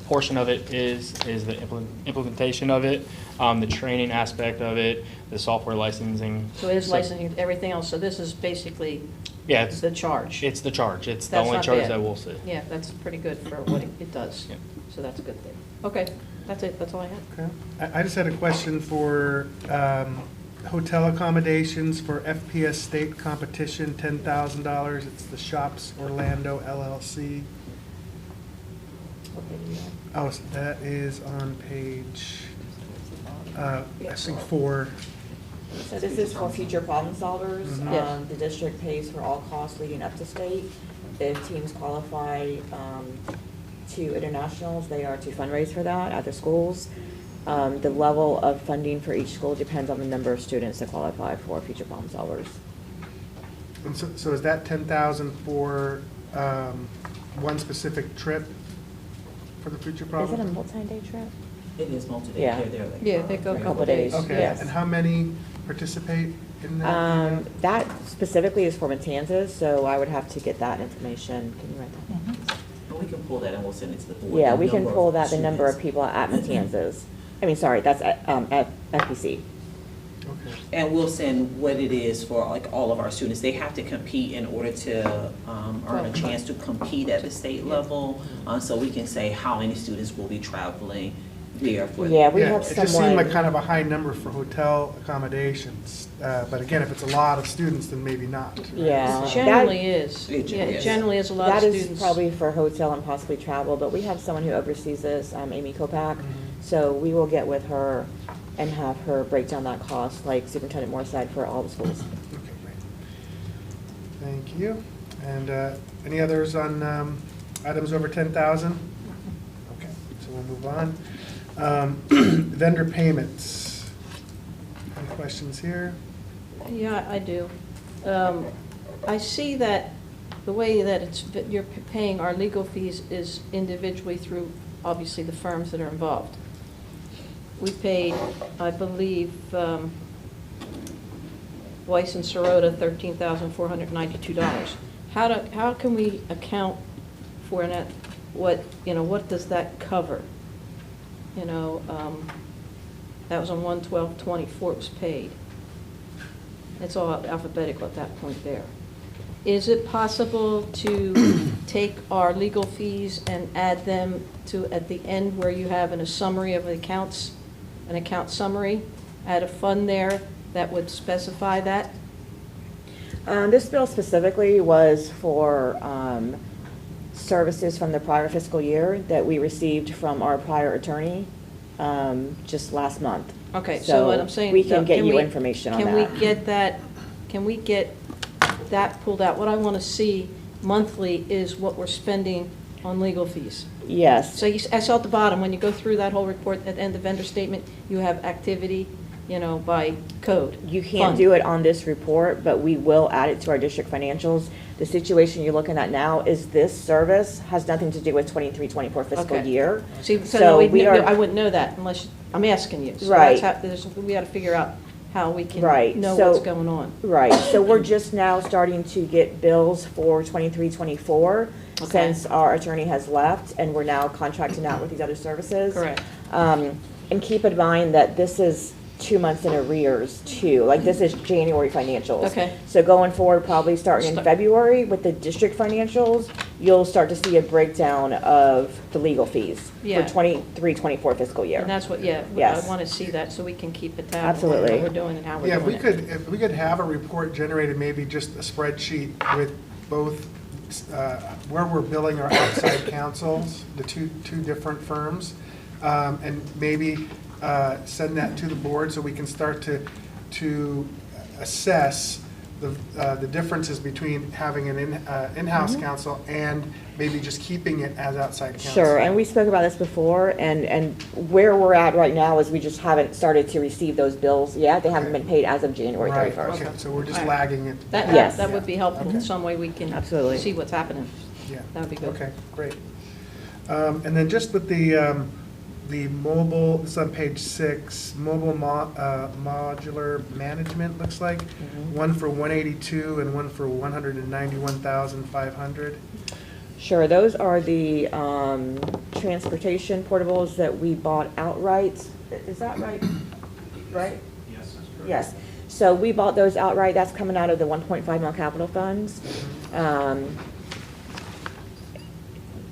Speaker 16: Portion of it is the implementation of it, the training aspect of it, the software licensing.
Speaker 13: So it is licensing everything else, so this is basically
Speaker 16: Yeah, it's
Speaker 13: the charge.
Speaker 16: It's the charge. It's the
Speaker 13: That's
Speaker 16: only
Speaker 13: not
Speaker 16: charge
Speaker 13: bad.
Speaker 16: that we'll see.
Speaker 13: Yeah, that's pretty good for what it does.
Speaker 16: Yeah.
Speaker 13: So that's a good thing. Okay, that's it, that's all I have.
Speaker 2: Okay. I just had a question for hotel accommodations for FPS state competition, $10,000. It's the Shops Orlando LLC. Oh, so that is on page, I think 4.
Speaker 14: So this is for future problem solvers.
Speaker 2: Mhm.
Speaker 13: Yes.
Speaker 14: The district pays for all costs leading up to state. If teams qualify to internationals, they are to fundraise for that at the schools. The level of funding for each school depends on the number of students that qualify for future problem solvers.
Speaker 2: And so is that 10,000 for one specific trip for the future
Speaker 14: Is
Speaker 2: problem?
Speaker 14: it a multi-day trip?
Speaker 6: It is multi-day.
Speaker 14: Yeah.
Speaker 6: They're like-
Speaker 13: Yeah, they go a
Speaker 14: Couple
Speaker 13: couple days.
Speaker 14: days.
Speaker 2: Okay,
Speaker 14: Yes.
Speaker 2: and how many participate in that?
Speaker 14: That specifically is for Matanzas, so I would have to get that information. Can you write that down?
Speaker 6: But we can pull that and we'll send it to the board.
Speaker 14: Yeah,
Speaker 6: The
Speaker 14: we can
Speaker 6: number
Speaker 14: pull
Speaker 6: of
Speaker 14: that, the number of
Speaker 6: students.
Speaker 14: people at Matanzas. I mean, sorry, that's at FPC.
Speaker 2: Okay.
Speaker 6: And we'll send what it is for like all of our students. They have to compete in order to earn a chance to compete at the state level. So we can say how many students will be traveling there for.
Speaker 14: Yeah, we
Speaker 2: Yeah,
Speaker 14: have
Speaker 2: it just seemed
Speaker 14: someone,
Speaker 2: like kind of a high number for hotel accommodations. But again, if it's a lot of students, then maybe not. right?
Speaker 14: yeah.
Speaker 13: It
Speaker 14: that-
Speaker 13: generally is.
Speaker 6: It
Speaker 13: Yeah, it
Speaker 6: is.
Speaker 13: generally is a lot of
Speaker 14: That
Speaker 13: students.
Speaker 14: is probably for hotel and possibly travel, but we have someone who oversees this, Amy Kopak. So we will get with her and have her break down that cost, like Superintendent Moore said, for all the schools.
Speaker 2: Okay, great. Thank you. And any others on items over 10,000? Okay, so we'll move on. Vendor payments. Any questions here?
Speaker 13: Yeah, I do. I see that the way that you're paying our legal fees is individually through, obviously, the firms that are involved. We paid, I believe, Weiss and Sirota, $13,492. How can we account for that? What does that cover? That was on 1/12/24 it was paid. It's all alphabetical at that point there. Is it possible to take our legal fees and add them to, at the end where you have a summary of the accounts, an account summary, add a fund there that would specify that?
Speaker 14: This bill specifically was for services from the prior fiscal year that we received from our prior attorney just last month.
Speaker 13: Okay, so what I'm saying.
Speaker 14: We can
Speaker 13: though,
Speaker 14: get you information on that.
Speaker 13: Can we get that, can we get that pulled out? What I want to see monthly is what we're spending on legal fees.
Speaker 14: Yes.
Speaker 13: So I saw at the bottom, when you go through that whole report, at the end of the vendor statement, you have activity, by code.
Speaker 14: You can't
Speaker 13: fund.
Speaker 14: do it on this report, but we will add it to our district financials. The situation you're looking at now is this service has nothing to do with 23-24 fiscal
Speaker 13: Okay.
Speaker 14: year.
Speaker 13: See,
Speaker 14: So
Speaker 13: so
Speaker 14: we are-
Speaker 13: I wouldn't know that unless, I'm asking you. So
Speaker 14: Right.
Speaker 13: We got to figure out how we can
Speaker 14: Right.
Speaker 13: know
Speaker 14: So-
Speaker 13: what's going on.
Speaker 14: Right, so we're just now starting to get bills for 23-24
Speaker 13: Okay.
Speaker 14: since our attorney has left, and we're now contracting out with these other services.
Speaker 13: Correct.
Speaker 14: And keep in mind that this is 2 months in arrears too, like this is January financials.
Speaker 13: Okay.
Speaker 14: So going forward, probably starting in
Speaker 13: Start-
Speaker 14: February with the district financials, you'll start to see a breakdown of the legal fees
Speaker 13: Yeah.
Speaker 14: for 23-24 fiscal year.
Speaker 13: And that's what, yeah,
Speaker 14: Yes.
Speaker 13: I want to see that so we can keep it down.
Speaker 14: Absolutely.
Speaker 13: What we're doing and how we're
Speaker 2: Yeah,
Speaker 13: doing it.
Speaker 2: if we could have a report generated, maybe just a spreadsheet with both, where we're billing our outside counsels, the two different firms, and maybe send that to the board so we can start to assess the differences between having an in-house counsel and maybe just keeping it as outside counsel.
Speaker 14: Sure, and we spoke about this before, and where we're at right now is we just haven't started to receive those bills yet. They haven't been paid as of January
Speaker 2: Right,
Speaker 14: 31st.
Speaker 2: okay, so we're just
Speaker 13: All right.
Speaker 2: lagging it.
Speaker 14: Yes.
Speaker 13: That would be helpful in
Speaker 2: Okay.
Speaker 13: some way we can
Speaker 14: Absolutely.
Speaker 13: see what's happening.
Speaker 2: Yeah.
Speaker 13: That would be good.
Speaker 2: Okay, great. And then just with the mobile, this is on page 6, mobile modular management, looks like, one for 182 and one for 191,500.
Speaker 14: Sure, those are the transportation portables that we bought outright. Is that right? Right?
Speaker 1: Yes, that's correct.
Speaker 14: Yes. So we bought those outright. That's coming out of the 1.5 mil capital funds. 1,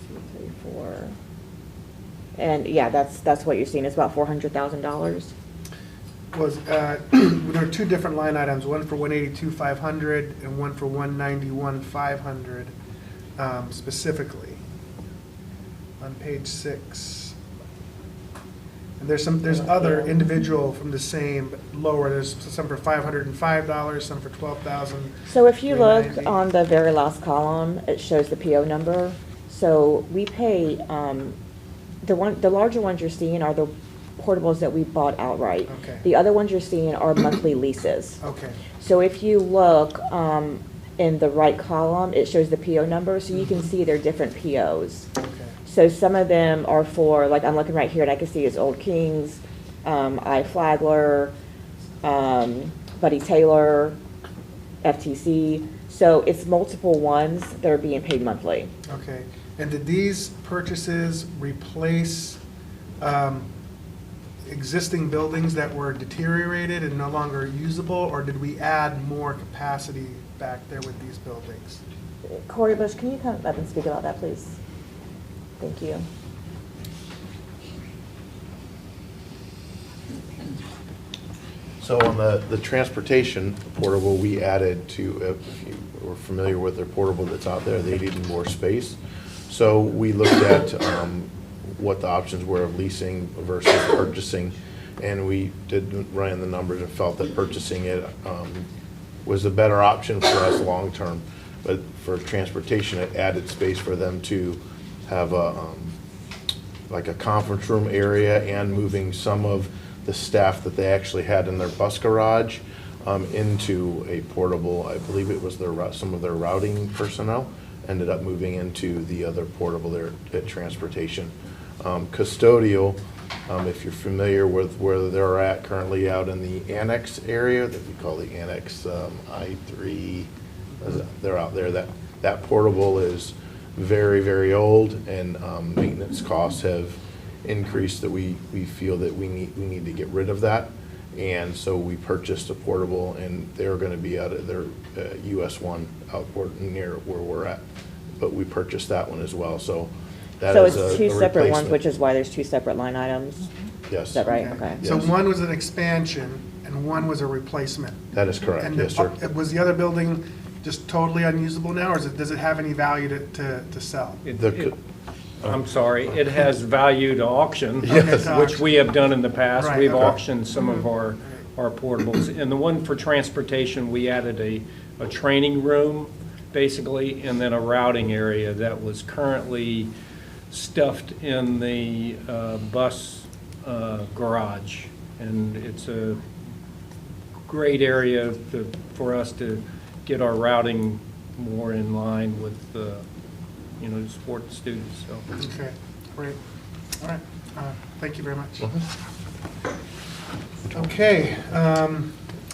Speaker 14: 2, 3, 4. And yeah, that's what you're seeing. It's about $400,000.
Speaker 2: Was, there are two different line items, one for 182,500 and one for 191,500 specifically on page 6. And there's other individual from the same, but lower, there's some for $505, some for $12,000.
Speaker 14: So if you look
Speaker 2: $390.
Speaker 14: on the very last column, it shows the PO number. So we pay, the larger ones you're seeing are the portables that we bought outright.
Speaker 2: Okay.
Speaker 14: The other ones you're seeing are monthly leases.
Speaker 2: Okay,
Speaker 14: So if you look in the right column, it shows the PO number, so you can see they're different POs.
Speaker 2: okay.
Speaker 14: So some of them are for, like I'm looking right here and I can see it's Old Kings, Flagler, Buddy Taylor, FTC. So it's multiple ones that are being paid monthly.
Speaker 2: Okay, and did these purchases replace existing buildings that were deteriorated and no longer usable, or did we add more capacity back there with these buildings?
Speaker 14: Corey Bush, can you come up and speak about that, please? Thank you.
Speaker 12: So on the transportation portable, we added to, if you were familiar with their portable that's out there, they needed more space. So we looked at what the options were of leasing versus purchasing, and we did run the numbers and felt that purchasing it was a better option for us long-term. But for transportation, it added space for them to have like a conference room area and moving some of the staff that they actually had in their bus garage into a portable. I believe it was some of their routing personnel ended up moving into the other portable there at transportation. Custodial, if you're familiar with where they're at currently out in the annex area that we call the annex I3, they're out there. That portable is very, very old, and maintenance costs have increased that we feel that we need to get rid of that. And so we purchased a portable, and they're going to be out at their US 1 outport near where we're at. But we purchased that one as well, so that
Speaker 14: So
Speaker 12: is
Speaker 14: it's
Speaker 12: a
Speaker 14: two separate ones,
Speaker 12: replacement.
Speaker 14: which is why there's two separate line items?
Speaker 12: Yes.
Speaker 14: Is that right? Okay.
Speaker 2: So
Speaker 12: Yes.
Speaker 2: one was an expansion and one was a replacement.
Speaker 12: That is correct,
Speaker 2: And
Speaker 12: yes, sir.
Speaker 2: was the other building just totally unusable now, or does it have any value to sell?
Speaker 9: I'm sorry, it has value to auction,
Speaker 2: Yes.
Speaker 9: which we have done in the past.
Speaker 2: Right,
Speaker 9: We've
Speaker 2: okay.
Speaker 9: auctioned some of our portables. And the one for transportation, we added a training room, basically, and then a routing area that was currently stuffed in the bus garage. And it's a great area for us to get our routing more in line with to support the students, so.
Speaker 2: Okay, great. All right, thank you very much. Okay,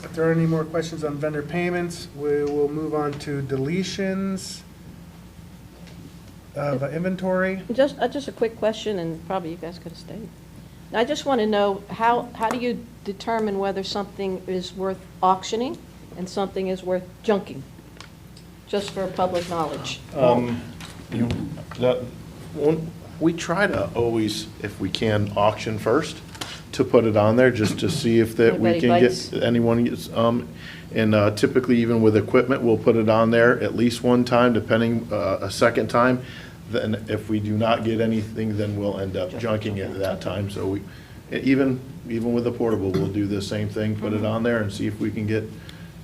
Speaker 2: if there are any more questions on vendor payments, we will move on to deletions of inventory.
Speaker 13: Just a quick question, and probably you guys could have stayed. I just want to know, how do you determine whether something is worth auctioning and something is worth junking? Just for public knowledge.
Speaker 12: We try to always, if we can, auction first to put it on there, just to see if that we
Speaker 13: Anybody
Speaker 12: can
Speaker 13: bites?
Speaker 12: get anyone, and typically even with equipment, we'll put it on there at least one time, depending, a second time. Then if we do not get anything, then we'll end up junking it at that time. So we, even with the portable, we'll do the same thing, put it on there and see if we can get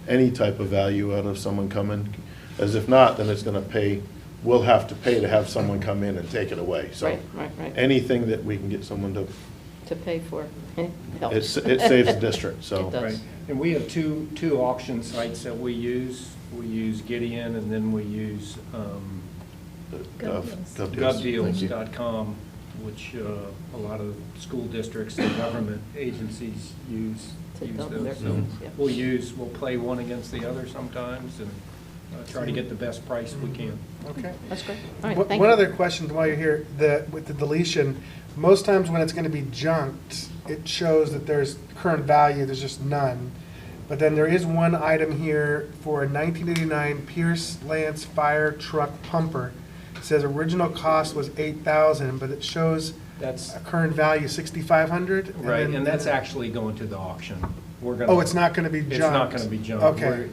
Speaker 12: any type of value out of someone coming. As if not, then it's gonna pay, we'll have to pay to have someone come in and take it away. So
Speaker 13: Right.
Speaker 12: anything that we can get someone to,
Speaker 13: To pay for,
Speaker 12: it
Speaker 13: helps.
Speaker 12: saves the district, so.
Speaker 13: It does.
Speaker 9: Right, and we have two auction sites that we use. We use Gideon, and then we use govdeals.com, which a lot of school districts and government agencies use
Speaker 13: To double their
Speaker 9: those. So
Speaker 13: fees, yeah.
Speaker 9: we'll play one against the other sometimes and try to get the best price we can.
Speaker 2: Okay.
Speaker 13: That's great. All right, thank
Speaker 2: One
Speaker 13: you.
Speaker 2: other question while you're here, with the deletion, most times when it's gonna be junked, it shows that there's current value, there's just none. But then there is one item here for a 1989 Pierce Lance fire truck pumper. It says original cost was $8,000, but it shows
Speaker 9: That's
Speaker 2: a current value $6,500.
Speaker 9: right, and that's actually going to the auction. We're gonna.
Speaker 2: Oh, it's not gonna be junked?
Speaker 9: It's not gonna be junked.
Speaker 2: Okay.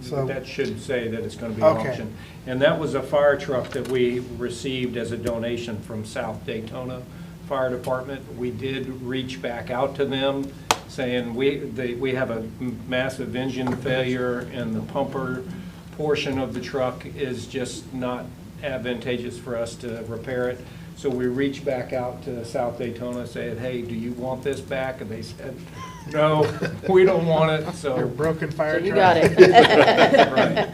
Speaker 2: So-
Speaker 9: That should say that it's gonna be
Speaker 2: Okay.
Speaker 9: auctioned. And that was a fire truck that we received as a donation from South Daytona Fire Department. We did reach back out to them, saying we have a massive engine failure, and the pumper portion of the truck is just not advantageous for us to repair it. So we reached back out to South Daytona, saying, hey, do you want this back? And they said, no, we don't want it, so.
Speaker 2: Your broken fire truck.
Speaker 13: You got it.
Speaker 9: Right.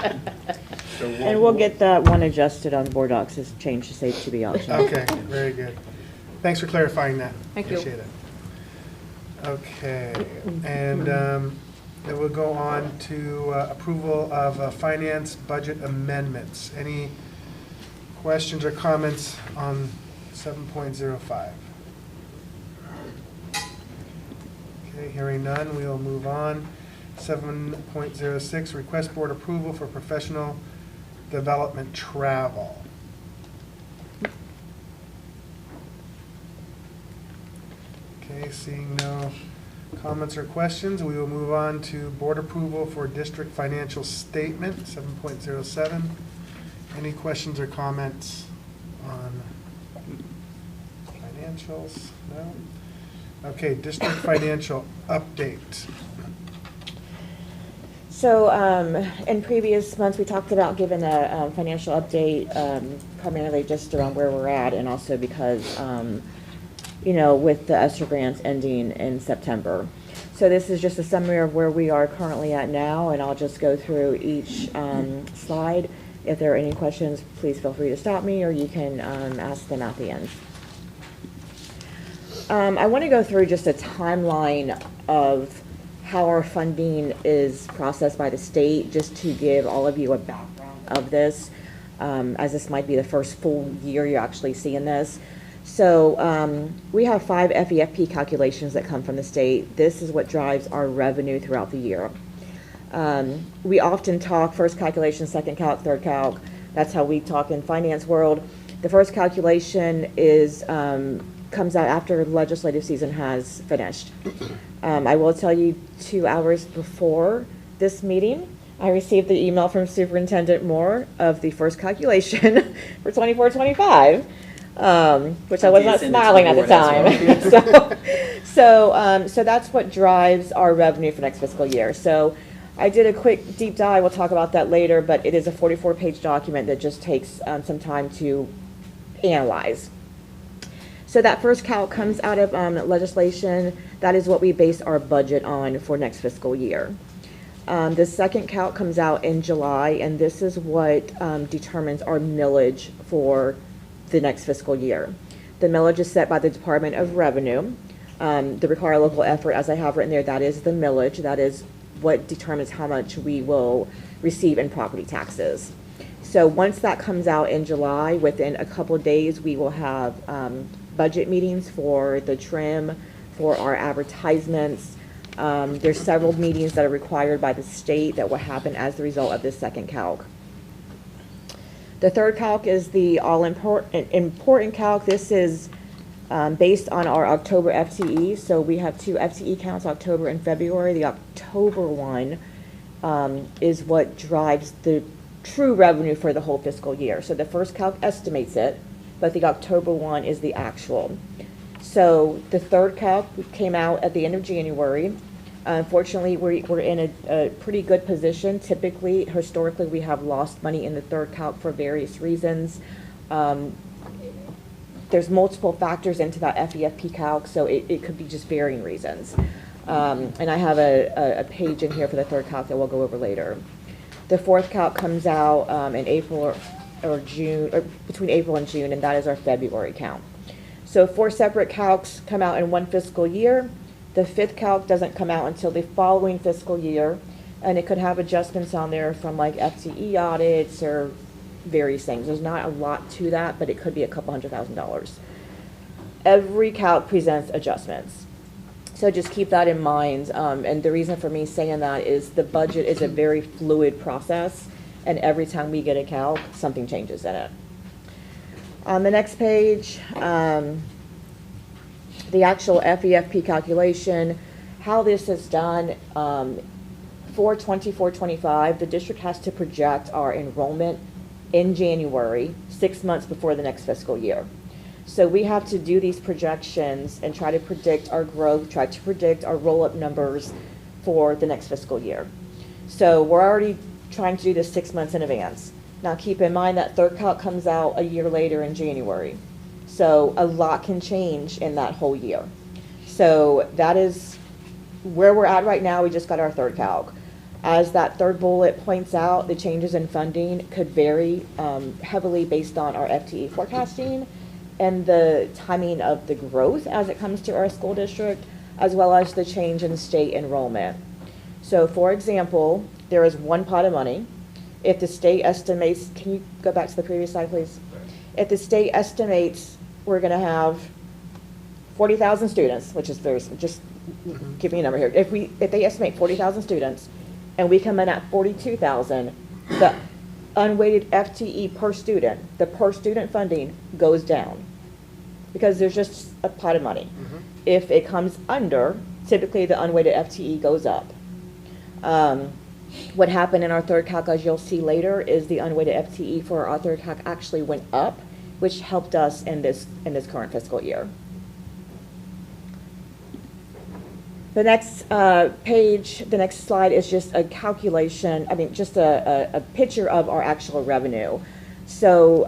Speaker 9: So
Speaker 14: And we'll get that one adjusted on board docs, is changed to say to be auctioned.
Speaker 2: Okay, very good. Thanks for clarifying that.
Speaker 13: Thank you.
Speaker 2: Appreciate it. Okay, and then we'll go on to approval of finance budget amendments. Any questions or comments on 7.05? Okay, hearing none, we will move on. 7.06, request board approval for professional development travel. Okay, seeing no comments or questions, we will move on to board approval for district financial statement, 7.07. Any questions or comments on financials? No? Okay, district financial update.
Speaker 14: So in previous months, we talked about giving a financial update, primarily just around where we're at, and also because, you know, with the ESSER grants ending in September. So this is just a summary of where we are currently at now, and I'll just go through each slide. If there are any questions, please feel free to stop me, or you can ask them at the end. I want to go through just a timeline of how our funding is processed by the state, just to give all of you a background of this, as this might be the first full year you're actually seeing this. So we have 5 FEFP calculations that come from the state. This is what drives our revenue throughout the year. We often talk first calculation, second calc, third calc. That's how we talk in finance world. The first calculation is comes out after the legislative season has finished. I will tell you, 2 hours before this meeting, I received the email from Superintendent Moore of the first calculation for 24-25, which I was not smiling at the time. So that's what drives our revenue for next fiscal year. So I did a quick deep dive. We'll talk about that later, but it is a 44-page document that just takes some time to analyze. So that first calc comes out of legislation. That is what we base our budget on for next fiscal year. The second calc comes out in July, and this is what determines our millage for the next fiscal year. The millage is set by the Department of Revenue. The required local effort, as I have written there, that is the millage. That is what determines how much we will receive in property taxes. So once that comes out in July, within a couple of days, we will have budget meetings for the trim, for our advertisements. There's several meetings that are required by the state that will happen as the result of this second calc. The third calc is the important calc. This is based on our October FTE. So we have 2 FTE counts, October and February. The October one is what drives the true revenue for the whole fiscal year. So the first calc estimates it, but the October one is the actual. So the third calc came out at the end of January. Unfortunately, we're in a pretty good position. Typically, historically, we have lost money in the third calc for various reasons. There's multiple factors into that FEFP calc, so it could be just varying reasons. And I have a page in here for the third calc that we'll go over later. The fourth calc comes out in April or June, or between April and June, and that is our February count. So 4 separate calcs come out in one fiscal year. The 5th calc doesn't come out until the following fiscal year, and it could have adjustments on there from like FTE audits or various things. There's not a lot to that, but it could be a couple $100,000. Every calc presents adjustments. So just keep that in mind, and the reason for me saying that is the budget is a very fluid process, and every time we get a calc, something changes in it. On the next page, the actual FEFP calculation, how this is done, for 24-25, the district has to project our enrollment in January, 6 months before the next fiscal year. So we have to do these projections and try to predict our growth, try to predict our roll-up numbers for the next fiscal year. So we're already trying to do this 6 months in advance. Now keep in mind that third calc comes out a year later in January. So a lot can change in that whole year. So that is where we're at right now. We just got our third calc. As that third bullet points out, the changes in funding could vary heavily based on our FTE forecasting and the timing of the growth as it comes to our school district, as well as the change in state enrollment. So for example, there is one pot of money. If the state estimates, can you go back to the previous slide, please? If the state estimates we're going to have 40,000 students, which is very, just give me a number here. If they estimate 40,000 students and we come in at 42,000, the unweighted FTE per student, the per student funding goes down because there's just a pot of money. If it comes under, typically the unweighted FTE goes up. What happened in our third calc, as you'll see later, is the unweighted FTE for our third calc actually went up, which helped us in this current fiscal year. The next page, the next slide is just a calculation, just a picture of our actual revenue. So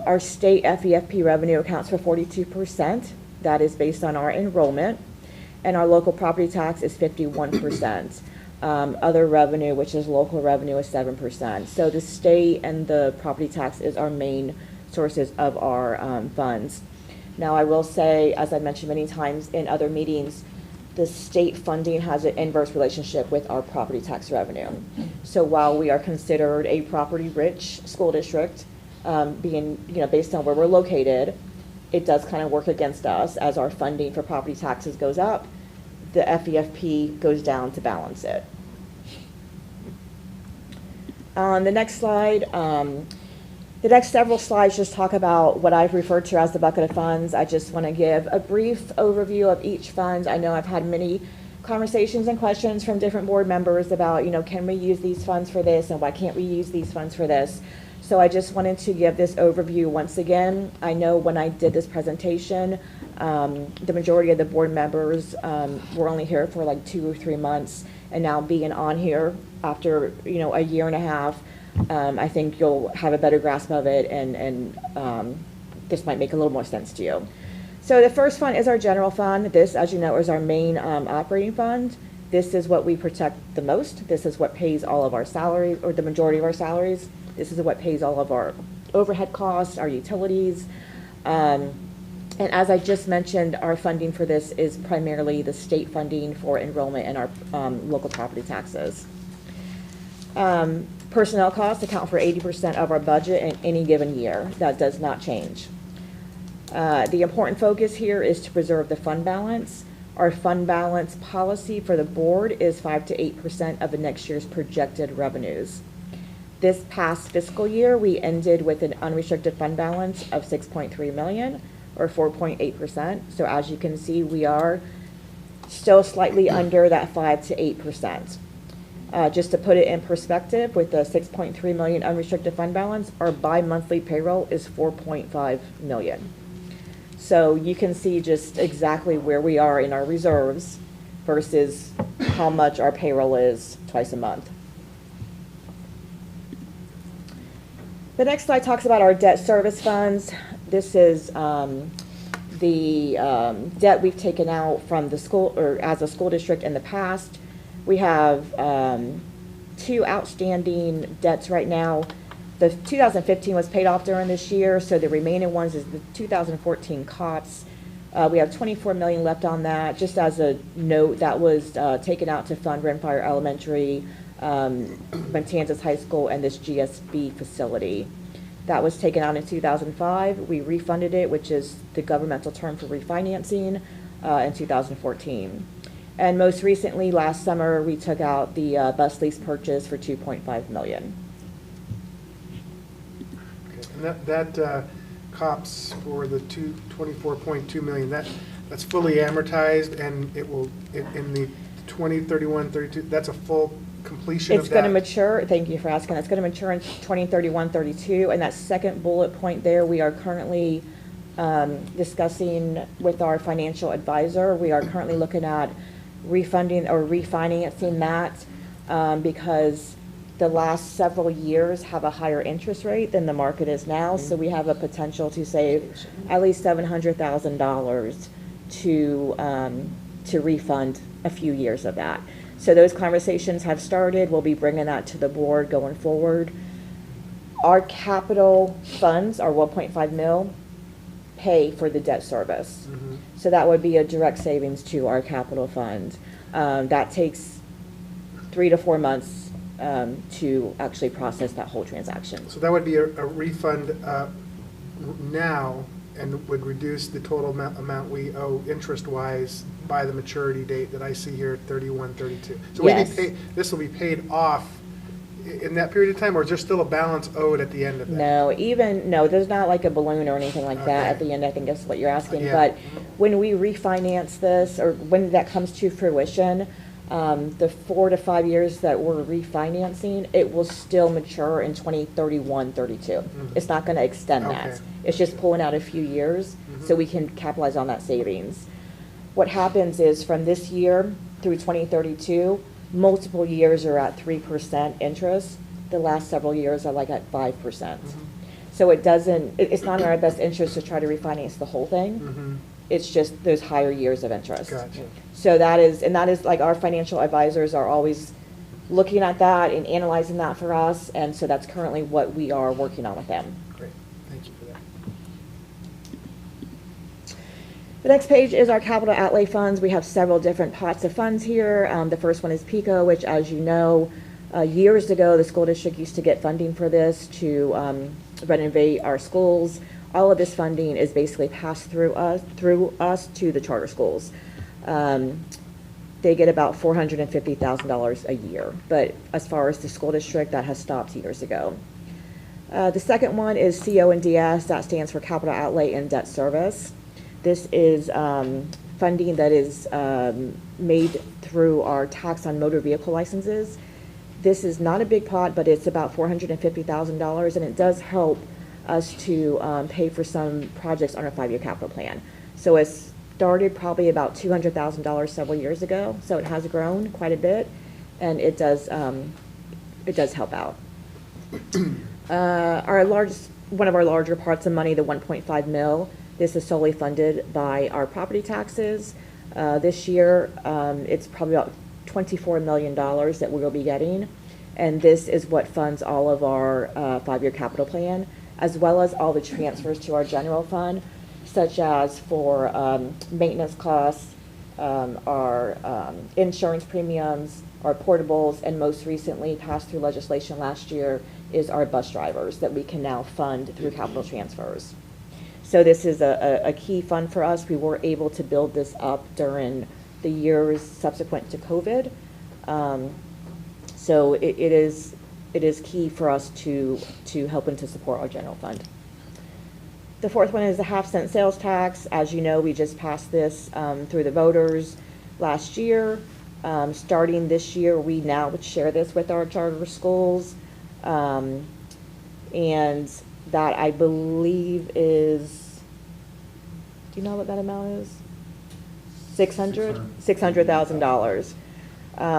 Speaker 14: our state FEFP revenue accounts for 42%. That is based on our enrollment. And our local property tax is 51%. Other revenue, which is local revenue, is 7%. So the state and the property tax is our main sources of our funds. Now I will say, as I mentioned many times in other meetings, the state funding has an inverse relationship with our property tax revenue. So while we are considered a property-rich school district, being based on where we're located, it does kind of work against us as our funding for property taxes goes up, the FEFP goes down to balance it. On the next slide, the next several slides just talk about what I've referred to as the bucket of funds. I just want to give a brief overview of each fund. I know I've had many conversations and questions from different board members about, can we use these funds for this and why can't we use these funds for this? So I just wanted to give this overview once again. I know when I did this presentation, the majority of the board members were only here for like 2 or 3 months, and now being on here after, a year and a half, I think you'll have a better grasp of it, and this might make a little more sense to you. So the first fund is our general fund. This, as you know, is our main operating fund. This is what we protect the most. This is what pays all of our salaries, or the majority of our salaries. This is what pays all of our overhead costs, our utilities. And as I just mentioned, our funding for this is primarily the state funding for enrollment and our local property taxes. Personnel costs account for 80% of our budget in any given year. That does not change. The important focus here is to preserve the fund balance. Our fund balance policy for the board is 5 to 8% of the next year's projected revenues. This past fiscal year, we ended with an unrestricted fund balance of 6.3 million, or 4.8%. So as you can see, we are still slightly under that 5 to 8%. Just to put it in perspective, with the 6.3 million unrestricted fund balance, our bi-monthly payroll is 4.5 million. So you can see just exactly where we are in our reserves versus how much our payroll is twice a month. The next slide talks about our debt service funds. This is the debt we've taken out from the school, or as a school district in the past. We have 2 outstanding debts right now. The 2015 was paid off during this year, so the remaining ones is the 2014 COPS. We have 24 million left on that. Just as a note, that was taken out to fund Rimfire Elementary, Matanzas High School, and this GSB facility. That was taken out in 2005. We refunded it, which is the governmental term for refinancing, in 2014. And most recently, last summer, we took out the bus lease purchase for 2.5 million.
Speaker 2: Okay. And that COPS for the 24.2 million, that's fully amortized, and it will, in the 2031, 32, that's a full completion of that?
Speaker 14: It's going to mature, thank you for asking, it's going to mature in 2031, 32, and that second bullet point there, we are currently discussing with our financial advisor. We are currently looking at refunding or refinancing that because the last several years have a higher interest rate than the market is now, so we have a potential to save at least $700,000 to refund a few years of that. So those conversations have started. We'll be bringing that to the board going forward. Our capital funds, our 1.5 mil, pay for the debt service.
Speaker 2: Mm-hmm.
Speaker 14: So that would be a direct savings to our capital fund. That takes 3 to 4 months to actually process that whole transaction.
Speaker 2: So that would be a refund now, and would reduce the total amount we owe interest-wise by the maturity date that I see here at 31/32. So
Speaker 14: Yes.
Speaker 2: This will be paid off in that period of time, or is there still a balance owed at the end of that?
Speaker 14: No, there's not like a balloon or anything like that at
Speaker 2: Okay.
Speaker 14: the end, I think that's what you're asking.
Speaker 2: Yeah.
Speaker 14: But when we refinance this, or when that comes to fruition, the 4 to 5 years that we're refinancing, it will still mature in 2031, 32. It's not going to extend that.
Speaker 2: Okay.
Speaker 14: It's just pulling out a few years so we can capitalize on that savings. What happens is from this year through 2032, multiple years are at 3% interest. The last several years are like at 5%. So it's not in our best interest to try to refinance the whole thing. It's just those higher years of interest.
Speaker 2: Gotcha.
Speaker 14: So that is like our financial advisors are always looking at that and analyzing that for us. And so that's currently what we are working on with them.
Speaker 2: Great, thank you for that.
Speaker 14: The next page is our capital outlay funds. We have several different pots of funds here. The first one is PICO, which, as you know, years ago, the school district used to get funding for this to renovate our schools. All of this funding is basically passed through us to the charter schools. They get about $450,000 a year, but as far as the school district, that has stopped years ago. The second one is CONDS. That stands for Capital Outlay and Debt Service. This is funding that is made through our tax on motor vehicle licenses. This is not a big pot, but it's about $450,000, and it does help us to pay for some projects on our 5-year capital plan. So it started probably about $200,000 several years ago, so it has grown quite a bit, and it does help out. One of our larger parts of money, the 1.5 mil, this is solely funded by our property taxes. This year, it's probably about $24 million that we will be getting, and this is what funds all of our 5-year capital plan, as well as all the transfers to our general fund, such as for maintenance costs, our insurance premiums, our portables, and most recently passed through legislation last year is our bus drivers that we can now fund through capital transfers. So this is a key fund for us. We were able to build this up during the years subsequent to COVID. So it is it is key for us to help and to support our general fund. The fourth one is the half-cent sales tax. As you know, we just passed this through the voters last year. Starting this year, we now would share this with our charter schools. And that, I believe, is, do you know what that amount is? $600,000.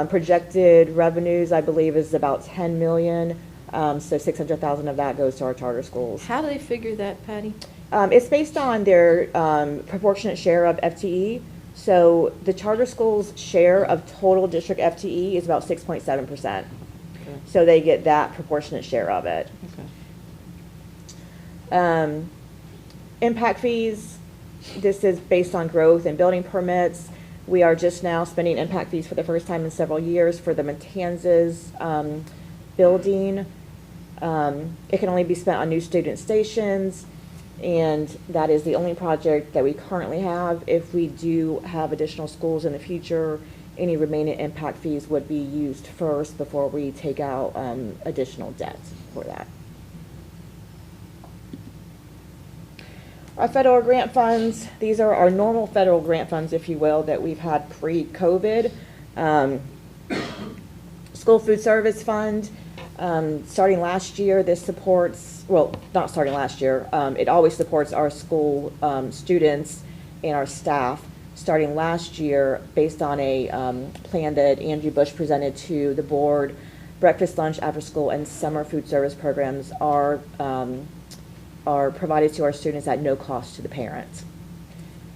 Speaker 14: Projected revenues, I believe, is about 10 million. So 600,000 of that goes to our charter schools.
Speaker 13: How do they figure that, Patty?
Speaker 14: It's based on their proportionate share of FTE. So the charter schools' share of total district FTE is about 6.7%. So they get that proportionate share of it.
Speaker 13: Okay.
Speaker 14: Impact fees, this is based on growth and building permits. We are just now spending impact fees for the first time in several years for the Matanzas building. It can only be spent on new student stations, and that is the only project that we currently have. If we do have additional schools in the future, any remaining impact fees would be used first before we take out additional debt for that. Our federal grant funds, these are our normal federal grant funds, if you will, that we've had pre-COVID. School Food Service Fund, starting last year, this supports, well, not starting last year, it always supports our school students and our staff. Starting last year, based on a plan that Andrew Bush presented to the board, breakfast, lunch, after school, and summer food service programs are provided to our students at no cost to the parents.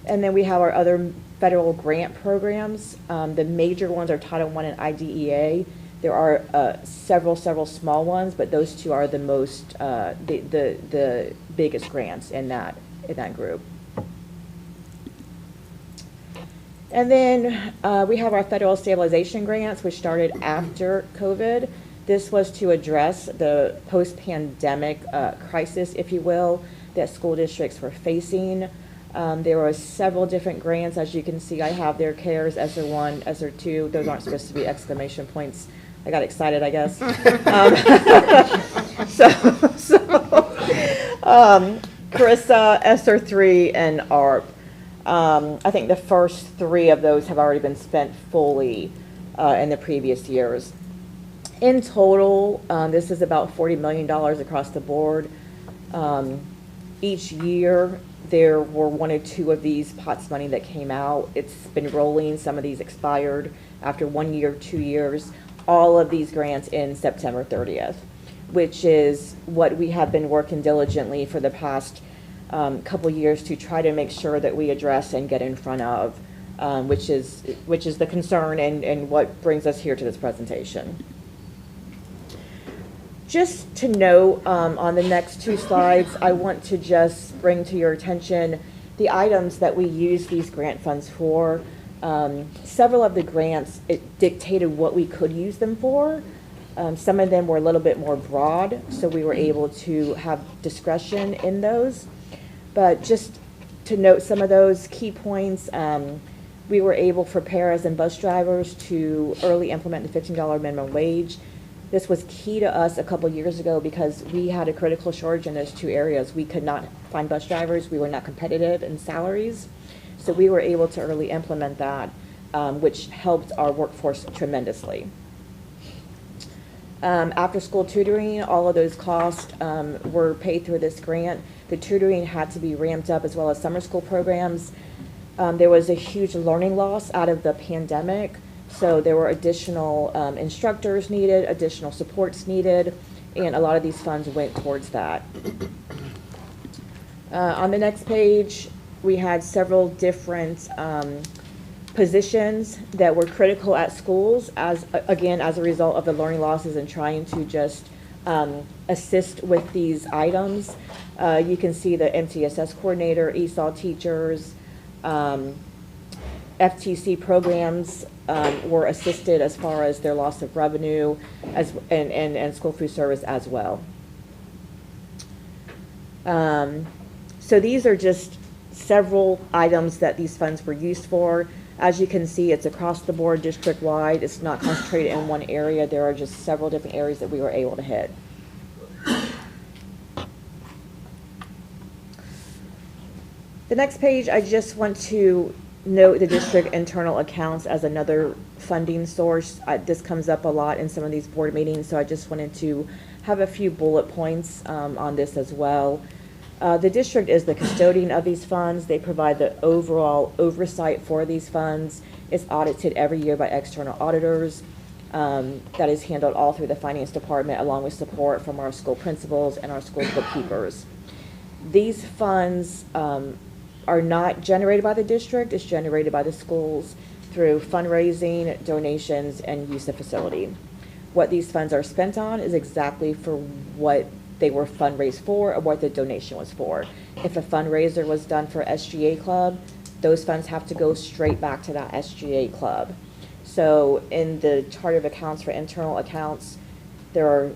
Speaker 14: And then we have our other federal grant programs. The major ones are Title I and IDEA. There are several small ones, but those two are the most, the biggest grants in that group. And then we have our federal stabilization grants, which started after COVID. This was to address the post-pandemic crisis, if you will, that school districts were facing. There were several different grants. As you can see, I have their CARES, ESSER 1, ESSER 2. Those aren't supposed to be exclamation points. I got excited, I guess. CARISA, ESSER 3, and ARP. I think the first 3 of those have already been spent fully in the previous years. In total, this is about $40 million across the board. Each year, there were 1 or 2 of these pots money that came out. It's been rolling. Some of these expired after 1 year, 2 years. All of these grants in September 30th, which is what we have been working diligently for the past couple years to try to make sure that we address and get in front of, which is the concern and what brings us here to this presentation. Just to note, on the next 2 slides, I want to just bring to your attention the items that we use these grant funds for. Several of the grants, it dictated what we could use them for. Some of them were a little bit more broad, so we were able to have discretion in those. But just to note some of those key points, we were able for paras and bus drivers to early implement the $15 minimum wage. This was key to us a couple years ago because we had a critical shortage in those 2 areas. We could not find bus drivers. We were not competitive in salaries. So we were able to early implement that, which helped our workforce tremendously. After school tutoring, all of those costs were paid through this grant. The tutoring had to be ramped up as well as summer school programs. There was a huge learning loss out of the pandemic. So there were additional instructors needed, additional supports needed, and a lot of these funds went towards that. On the next page, we had several different positions that were critical at schools as a result of the learning losses and trying to just assist with these items. You can see the MTSS coordinator, ESOL teachers, FTC programs were assisted as far as their loss of revenue and school food service as well. So these are just several items that these funds were used for. As you can see, it's across the board, district-wide. It's not concentrated in one area. There are just several different areas that we were able to hit. The next page, I just want to note the district internal accounts as another funding source. This comes up a lot in some of these board meetings, so I just wanted to have a few bullet points on this as well. The district is the custodian of these funds. They provide the overall oversight for these funds. It's audited every year by external auditors. That is handled all through the finance department, along with support from our school principals and our school bookkeepers. These funds are not generated by the district. It's generated by the schools through fundraising, donations, and use of facility. What these funds are spent on is exactly for what they were fundraised for or what the donation was for. If a fundraiser was done for SGA Club, those funds have to go straight back to that SGA Club. So in the chart of accounts for internal accounts, there are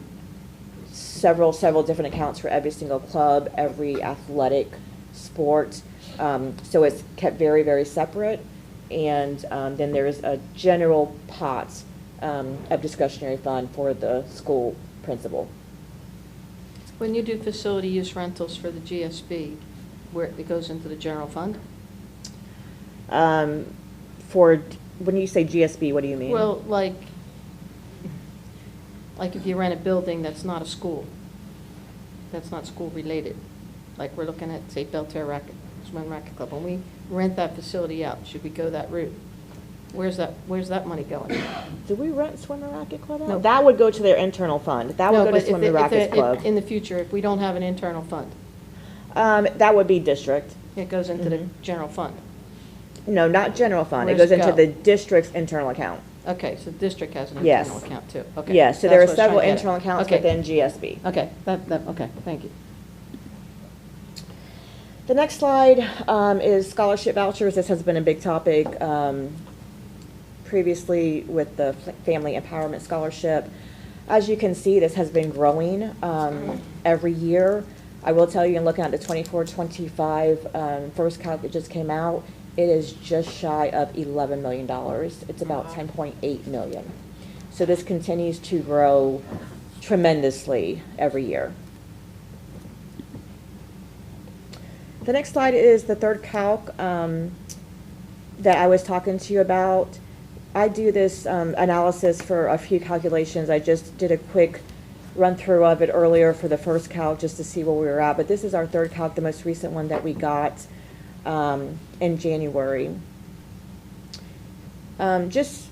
Speaker 14: several different accounts for every single club, every athletic sport. So it's kept very, very separate. And then there's a general pot of discretionary fund for the school principal.
Speaker 13: When you do facility use rentals for the GSB, where it goes into the general fund?
Speaker 14: When you say GSB, what do you mean?
Speaker 13: Well, like if you rent a building that's not a school, that's not school related, like we're looking at, say, Belterre Swim Racket Club. When we rent that facility out, should we go that route? Where's that money going?
Speaker 14: Do we rent Swim and Racket Club out?
Speaker 13: No.
Speaker 14: That would go to their internal fund. That would go to Swim and Racket Club.
Speaker 13: In the future, if we don't have an internal fund,
Speaker 14: that would be district.
Speaker 13: it goes into the general fund.
Speaker 14: No, not general fund. It
Speaker 13: Where's
Speaker 14: goes
Speaker 13: it
Speaker 14: into
Speaker 13: go?
Speaker 14: the district's internal account.
Speaker 13: Okay, so district has an
Speaker 14: Yes.
Speaker 13: internal account too. Okay.
Speaker 14: Yes, so
Speaker 13: that's
Speaker 14: there are
Speaker 13: what I was trying
Speaker 14: several
Speaker 13: to get at.
Speaker 14: internal accounts
Speaker 13: Okay.
Speaker 14: within GSB.
Speaker 13: Okay, okay, thank you.
Speaker 14: The next slide is scholarship vouchers. This has been a big topic previously with the Family Empowerment Scholarship. As you can see, this has been growing every year. I will tell you, in looking at the 24-25 first calc that just came out, it is just shy of $11 million. It's about $10.8 million. So this continues to grow tremendously every year. The next slide is the third calc that I was talking to you about. I do this analysis for a few calculations. I just did a quick run through of it earlier for the first calc just to see where we were at. But this is our third calc, the most recent one that we got in January. Just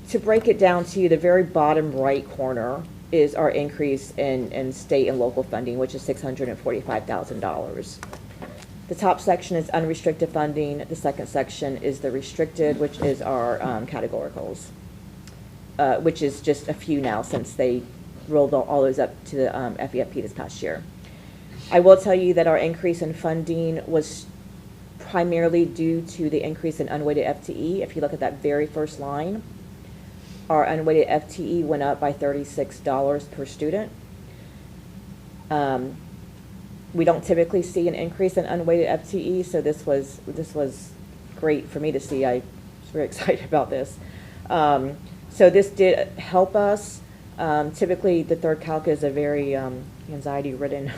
Speaker 14: to break it down to you, the very bottom right corner is our increase in state and local funding, which is $645,000. The top section is unrestricted funding. The second section is the restricted, which is our categoricals, which is just a few now since they rolled all those up to the FEFP this past year. I will tell you that our increase in funding was primarily due to the increase in unweighted FTE. If you look at that very first line, our unweighted FTE went up by $36 per student. We don't typically see an increase in unweighted FTE, so this was great for me to see. I was very excited about this. So this did help us. Typically, the third calc is a very anxiety-ridden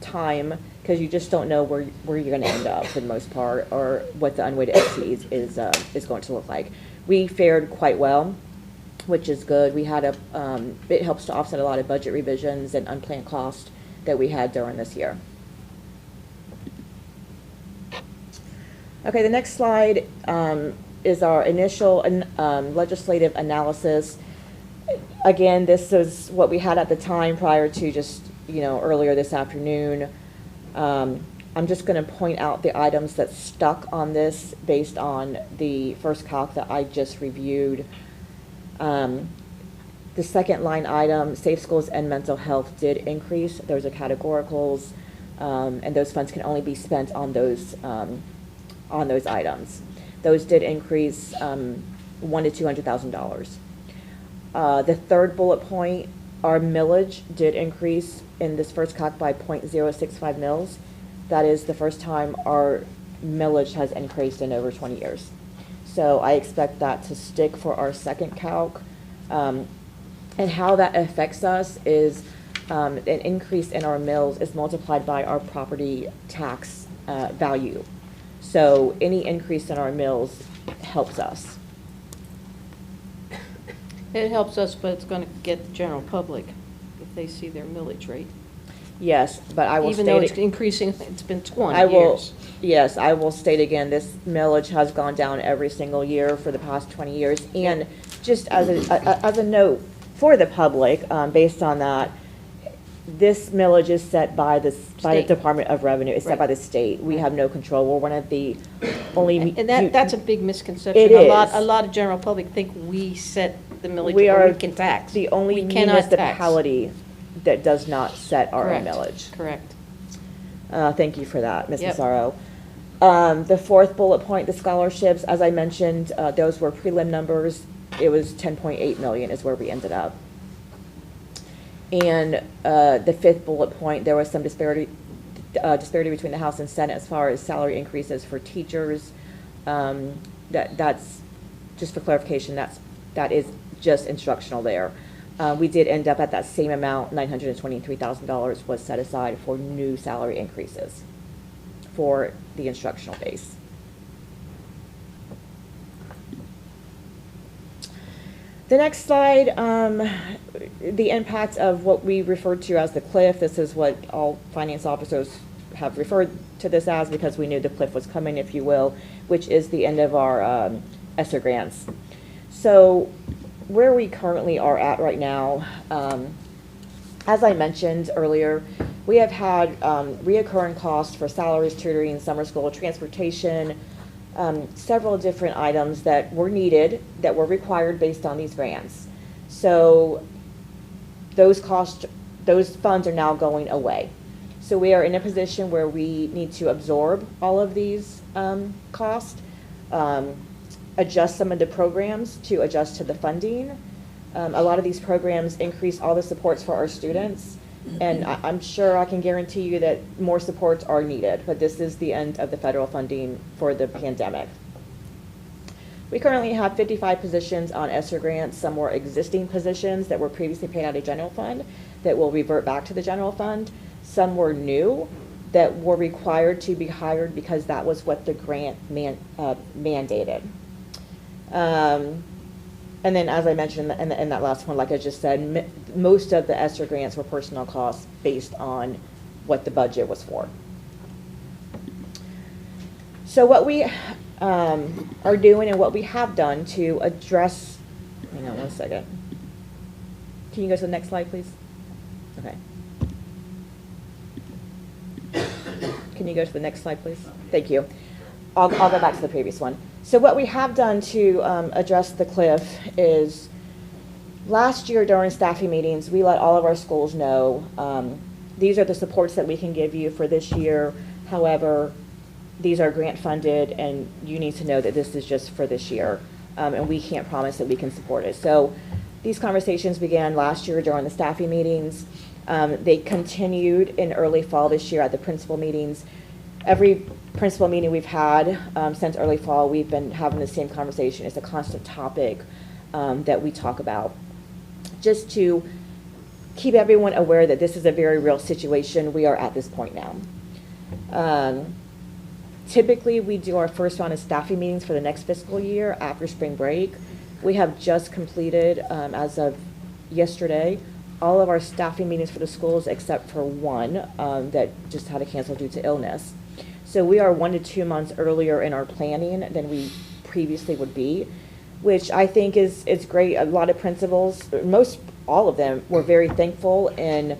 Speaker 14: time because you just don't know where you're going to end up for the most part, or what the unweighted FTE is going to look like. We fared quite well, which is good. We had it helps to offset a lot of budget revisions and unplanned costs that we had during this year. Okay, the next slide is our initial legislative analysis. Again, this is what we had at the time prior to just, earlier this afternoon. I'm just going to point out the items that stuck on this based on the first calc that I just reviewed. The second line item, safe schools and mental health, did increase. Those are categoricals, and those funds can only be spent on those items. Those did increase $100,000 to $200,000. The third bullet point, our millage did increase in this first calc by 0.065 mils. That is the first time our millage has increased in over 20 years. So I expect that to stick for our second calc. And how that affects us is an increase in our mills is multiplied by our property tax value. So any increase in our mills helps us.
Speaker 13: It helps us, but it's gonna get the general public if they see their millage rate.
Speaker 14: Yes, but I will
Speaker 13: Even though
Speaker 14: state
Speaker 13: it's increasing, it's been 20
Speaker 14: I will,
Speaker 13: years.
Speaker 14: yes, I will state again, this millage has gone down every single year for the past 20 years. And just as a note for the public, based on that, this millage is set by the Department of Revenue. It's set by the state. We have no control. We're one of the only.
Speaker 13: And that's a big misconception.
Speaker 14: It
Speaker 13: A
Speaker 14: is.
Speaker 13: lot of general public think we set the millage
Speaker 14: We
Speaker 13: or
Speaker 14: are
Speaker 13: we can tax.
Speaker 14: the only
Speaker 13: We cannot tax.
Speaker 14: municipality that does not set our own
Speaker 13: Correct.
Speaker 14: millage.
Speaker 13: Correct.
Speaker 14: Thank you for that, Ms.
Speaker 13: Yep.
Speaker 14: Massaro. The fourth bullet point, the scholarships, as I mentioned, those were prelim numbers. It was 10.8 million is where we ended up. And the fifth bullet point, there was some disparity between the House and Senate as far as salary increases for teachers. That's just for clarification. That is just instructional there. We did end up at that same amount. $923,000 was set aside for new salary increases for the instructional base. The next slide, the impact of what we referred to as the cliff. This is what all finance officers have referred to this as because we knew the cliff was coming, if you will, which is the end of our ESSER grants. So where we currently are at right now, as I mentioned earlier, we have had reoccurring costs for salaries, tutoring, summer school, transportation, several different items that were needed, that were required based on these grants. So those funds are now going away. So we are in a position where we need to absorb all of these costs, adjust some of the programs to adjust to the funding. A lot of these programs increase all the supports for our students, and I'm sure I can guarantee you that more supports are needed, but this is the end of the federal funding for the pandemic. We currently have 55 positions on ESSER grants. Some were existing positions that were previously paid out of general fund that will revert back to the general fund. Some were new that were required to be hired because that was what the grant mandated. And then, as I mentioned in that last one, like I just said, most of the ESSER grants were personnel costs based on what the budget was for. So what we are doing and what we have done to address, hang on one second. Can you go to the next slide, please? Okay. Can you go to the next slide, please? Thank you. I'll go back to the previous one. So what we have done to address the cliff is last year during staffing meetings, we let all of our schools know these are the supports that we can give you for this year. However, these are grant funded and you need to know that this is just for this year and we can't promise that we can support it. So these conversations began last year during the staffing meetings. They continued in early fall this year at the principal meetings. Every principal meeting we've had since early fall, we've been having the same conversation. It's a constant topic that we talk about. Just to keep everyone aware that this is a very real situation we are at this point now. Typically, we do our first round of staffing meetings for the next fiscal year after spring break. We have just completed, as of yesterday, all of our staffing meetings for the schools except for one that just had to cancel due to illness. So we are 1 to 2 months earlier in our planning than we previously would be, which I think is great. A lot of principals, all of them, were very thankful in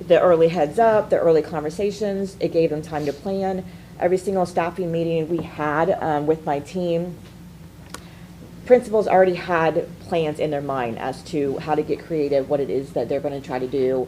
Speaker 14: the early heads up, the early conversations. It gave them time to plan. Every single staffing meeting we had with my team, principals already had plans in their mind as to how to get creative, what it is that they're going to try to do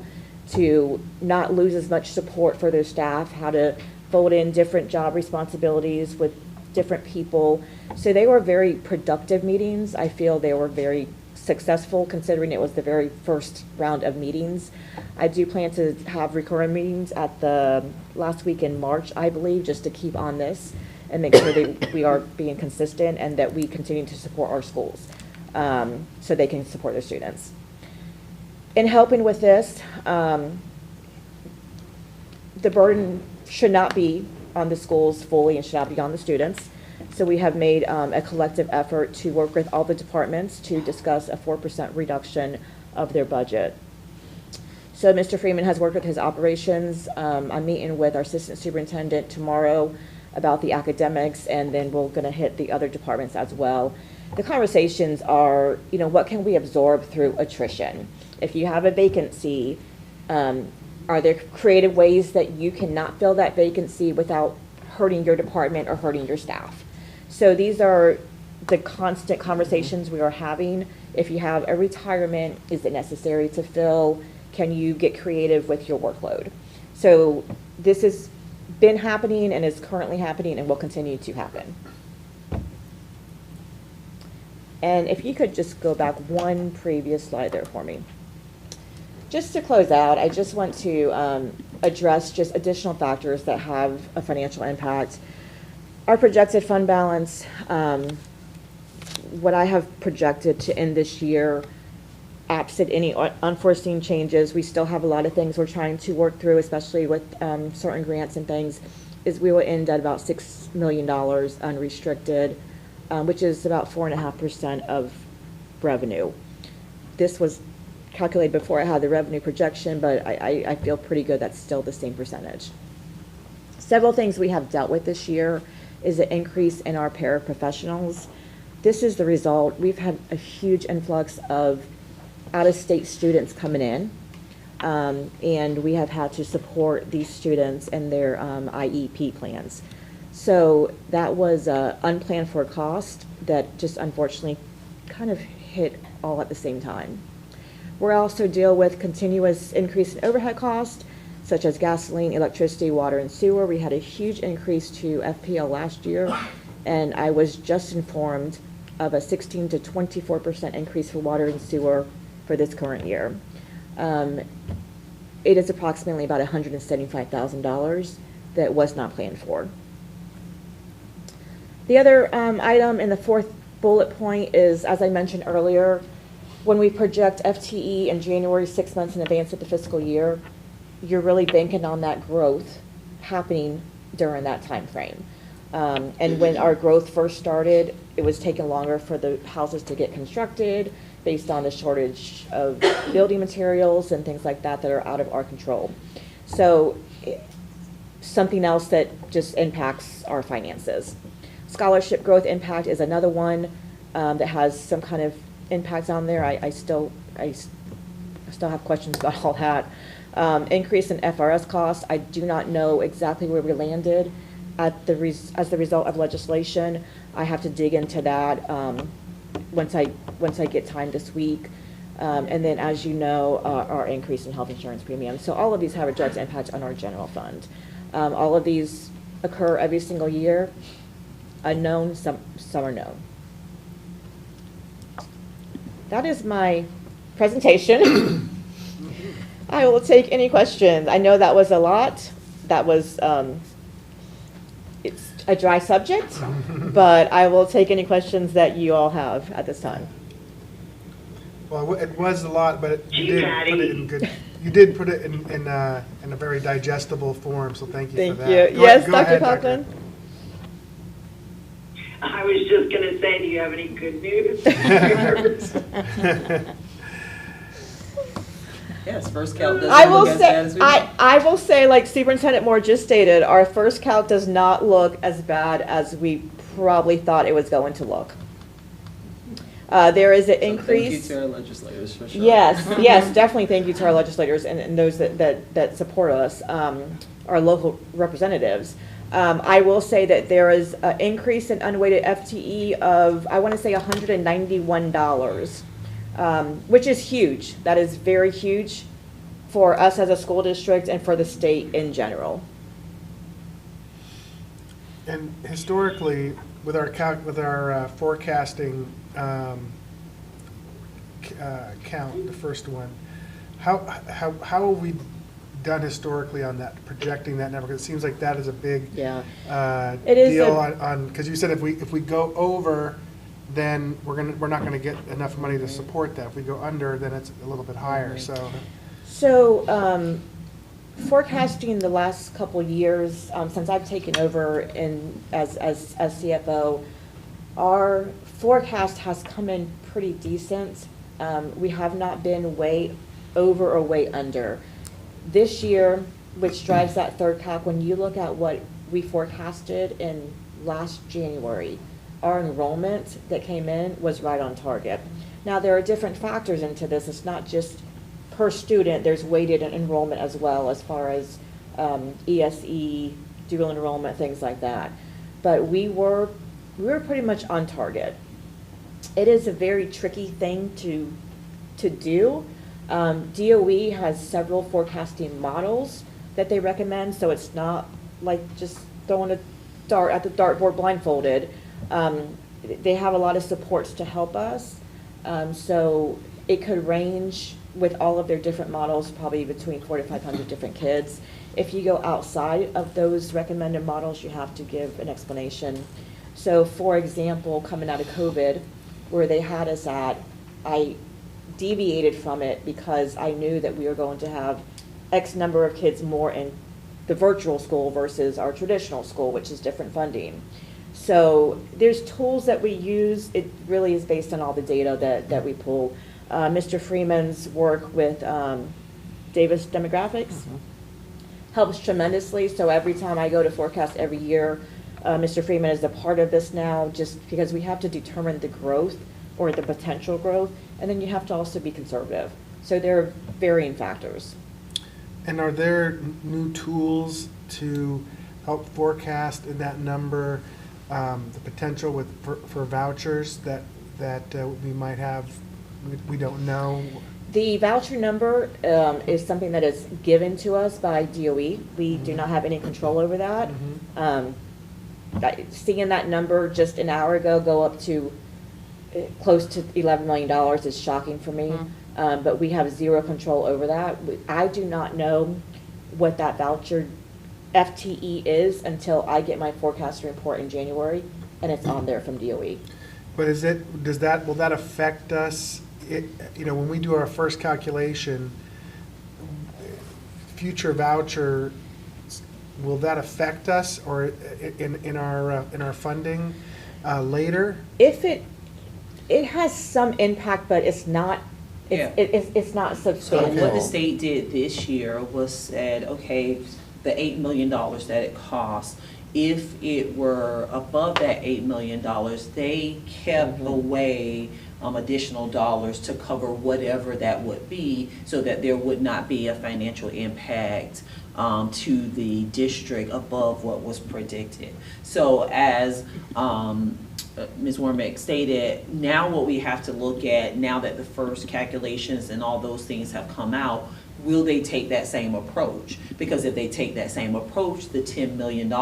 Speaker 14: to not lose as much support for their staff, how to fold in different job responsibilities with different people. So they were very productive meetings. I feel they were very successful considering it was the very first round of meetings. I do plan to have recurring meetings at the last week in March, I believe, just to keep on this. and make sure that we are being consistent and that we continue to support our schools so they can support their students. In helping with this, the burden should not be on the schools fully and should not be on the students. So we have made a collective effort to work with all the departments to discuss a 4% reduction of their budget. So Mr. Freeman has worked with his operations. I'm meeting with our assistant superintendent tomorrow about the academics, and then we're going to hit the other departments as well. The conversations are, you know, what can we absorb through attrition? If you have a vacancy, are there creative ways that you cannot fill that vacancy without hurting your department or hurting your staff? So these are the constant conversations we are having. If you have a retirement, is it necessary to fill? Can you get creative with your workload? So this has been happening and is currently happening and will continue to happen. And if you could just go back one previous slide there for me. Just to close out, I just want to address just additional factors that have a financial impact. Our projected fund balance, what I have projected to end this year, absent any unforeseen changes, we still have a lot of things we're trying to work through, especially with certain grants and things, is we will end at about $6 million unrestricted, which is about 4.5% of revenue. This was calculated before I had the revenue projection, but I feel pretty good that's still the same percentage. Several things we have dealt with this year is an increase in our paraprofessionals. This is the result. We've had a huge influx of out-of-state students coming in, and we have had to support these students in their IEP plans. So that was an unplanned for cost that just unfortunately kind of hit all at the same time. We're also deal with continuous increase in overhead costs, such as gasoline, electricity, water, and sewer. We had a huge increase to FPL last year, and I was just informed of a 16 to 24% increase for water and sewer for this current year. It is approximately about $175,000 that was not planned for. The other item in the fourth bullet point is, as I mentioned earlier, when we project FTE in January, 6 months in advance of the fiscal year, you're really banking on that growth happening during that time frame. And when our growth first started, it was taking longer for the houses to get constructed based on the shortage of building materials and things like that that are out of our control. So something else that just impacts our finances. Scholarship growth impact is another one that has some kind of impact on there. I still have questions about all that. Increase in FRS costs. I do not know exactly where we landed as the result of legislation. I have to dig into that once I get time this week. And then, as you know, our increase in health insurance premiums. So all of these have a direct impact on our general fund. All of these occur every single year. Unknown, some are known. That is my presentation. I will take any questions. I know that was a lot. That was, it's a dry subject, but I will take any questions that you all have at this time.
Speaker 2: Well, it was a lot, but you did put it in good. You did put it in a very digestible form, so thank you for that.
Speaker 14: Thank you. Yes, Dr. Coughlin?
Speaker 7: I was just going to say, do you have any good news?
Speaker 6: Yes, first count doesn't
Speaker 14: I will
Speaker 6: look as bad as
Speaker 14: say,
Speaker 6: we want.
Speaker 14: I will say, like Superintendent Moore just stated, our first count does not look as bad as we probably thought it was going to look. There is an increase.
Speaker 6: Thank you to our legislators for sure.
Speaker 14: Yes, yes, definitely thank you to our legislators and those that support us, our local representatives. I will say that there is an increase in unweighted FTE of, I want to say, $191, which is huge. That is very huge for us as a school district and for the state in general.
Speaker 2: And historically, with our forecasting count, the first one, how have we done historically on that, projecting that number? Because it seems like that is a big
Speaker 11: Yeah. It is
Speaker 2: deal
Speaker 11: a-
Speaker 2: on, because you said if we go over, then we're not gonna get enough money to support that. If we go under, then it's a little bit higher, so.
Speaker 14: So, forecasting the last couple of years, since I've taken over as CFO, our forecast has come in pretty decent. We have not been way over or way under. This year, which drives that third calc, when you look at what we forecasted in last January, our enrollment that came in was right on target. Now, there are different factors into this. It's not just per student, there's weighted enrollment as well, as far as ESE, dual enrollment, things like that. But we were pretty much on target. It is a very tricky thing to do. DOE has several forecasting models that they recommend, so it's not like just throwing a dart at the dartboard blindfolded. They have a lot of supports to help us. So it could range with all of their different models, probably between 400 to 500 different kids. If you go outside of those recommended models, you have to give an explanation. So for example, coming out of COVID, where they had us at, I deviated from it because I knew that we were going to have X number of kids more in the virtual school versus our traditional school, which is different funding. So there's tools that we use. It really is based on all the data that we pull. Mr. Freeman's work with Davis Demographics helps tremendously. So every time I go to forecast every year, Mr. Freeman is a part of this now, just because we have to determine the growth or the potential growth, and then you have to also be conservative. So there are varying factors.
Speaker 2: And are there new tools to help forecast in that number, the potential for vouchers that we might have, we don't know?
Speaker 14: The voucher number is something that is given to us by DOE. We do not have any control over that. Seeing that number just an hour ago go up to close to $11 million is shocking for me. But we have zero control over that. I do not know what that voucher FTE is until I get my forecast report in January, and it's on there from DOE.
Speaker 2: But will that affect us? When we do our first calculation, future voucher, will that affect us or in our funding later?
Speaker 14: If it has some impact, but it's not. It's not substantial.
Speaker 6: So what the state did this year was said, okay, the $8 million that it costs, if it were above that $8 million, they kept away additional dollars to cover whatever that would be, so that there would not be a financial impact to the district above what was predicted. So as Ms. Wormack stated, now what we have to look at, now that the first calculations and all those things have come out, will they take that same approach? Because if they take that same approach, the $10 million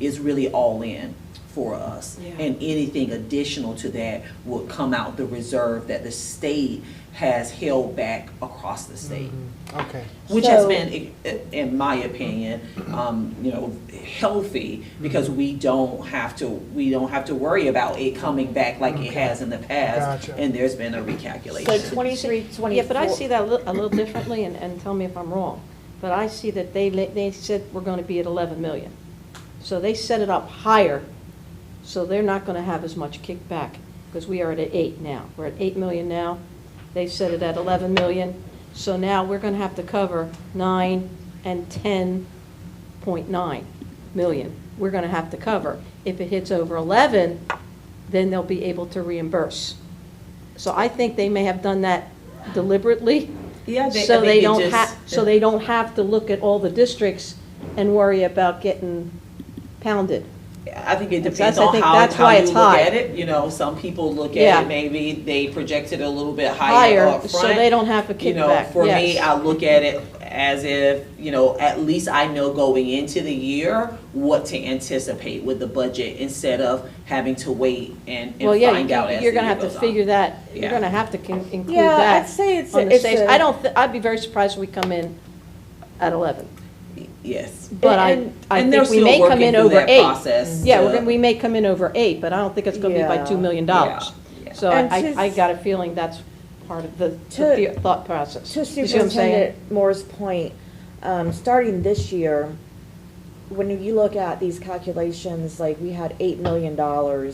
Speaker 6: is really all in for us.
Speaker 14: Yeah.
Speaker 6: And anything additional to that would come out the reserve that the state has held back across the state.
Speaker 2: Okay.
Speaker 6: Which has been, in my opinion, healthy, because we don't have to worry about it coming back like it has in the past.
Speaker 2: Gotcha.
Speaker 6: And there's been a recalculation.
Speaker 14: So 23, 24.
Speaker 13: Yeah, but I see that a little differently, and tell me if I'm wrong. But I see that they said we're going to be at 11 million. So they set it up higher, so they're not going to have as much kickback, because we are at 8 now. We're at 8 million now. They set it at 11 million. So now we're going to have to cover 9 and 10.9 million. We're going to have to cover. If it hits over 11, then they'll be able to reimburse. So I think they may have done that deliberately.
Speaker 6: Yeah,
Speaker 13: So they don't have to look at all the districts and worry about getting pounded.
Speaker 6: I think it depends
Speaker 13: That's- I
Speaker 6: on
Speaker 13: think
Speaker 6: how
Speaker 13: that's why
Speaker 6: you
Speaker 13: it's
Speaker 6: look
Speaker 13: high.
Speaker 6: at it. Some people look
Speaker 13: Yeah.
Speaker 6: at it, maybe they projected a little bit higher up front.
Speaker 13: So they don't have a kickback.
Speaker 6: For
Speaker 13: Yes.
Speaker 6: me, I look at it as if, at least I know going into the year what to anticipate with the budget, instead of having to wait and
Speaker 13: Well, yeah,
Speaker 6: find out as
Speaker 13: you're
Speaker 6: the
Speaker 13: going to
Speaker 6: year
Speaker 13: have to
Speaker 6: goes on.
Speaker 13: figure that, you're
Speaker 6: Yeah.
Speaker 13: going to have to include
Speaker 14: Yeah,
Speaker 13: that.
Speaker 14: I'd say it's
Speaker 13: on the
Speaker 14: it's
Speaker 13: stage.
Speaker 14: a-
Speaker 13: I'd be very surprised if we come in at 11.
Speaker 6: Yes.
Speaker 13: But
Speaker 6: And
Speaker 13: I
Speaker 6: they're
Speaker 13: think we
Speaker 6: still
Speaker 13: may come
Speaker 6: working
Speaker 13: in
Speaker 6: through
Speaker 13: over
Speaker 6: that
Speaker 13: 8.
Speaker 6: process
Speaker 13: Yeah,
Speaker 6: to-
Speaker 13: we may come in over 8, but I don't think it's gonna be by
Speaker 14: Yeah.
Speaker 13: $2 million.
Speaker 6: Yeah, yeah.
Speaker 13: So
Speaker 14: And
Speaker 13: I got a feeling that's part of the thought process.
Speaker 14: To
Speaker 13: You see what I'm saying?
Speaker 14: Superintendent Moore's point, starting this year, when you look at these calculations, like we had $8 million or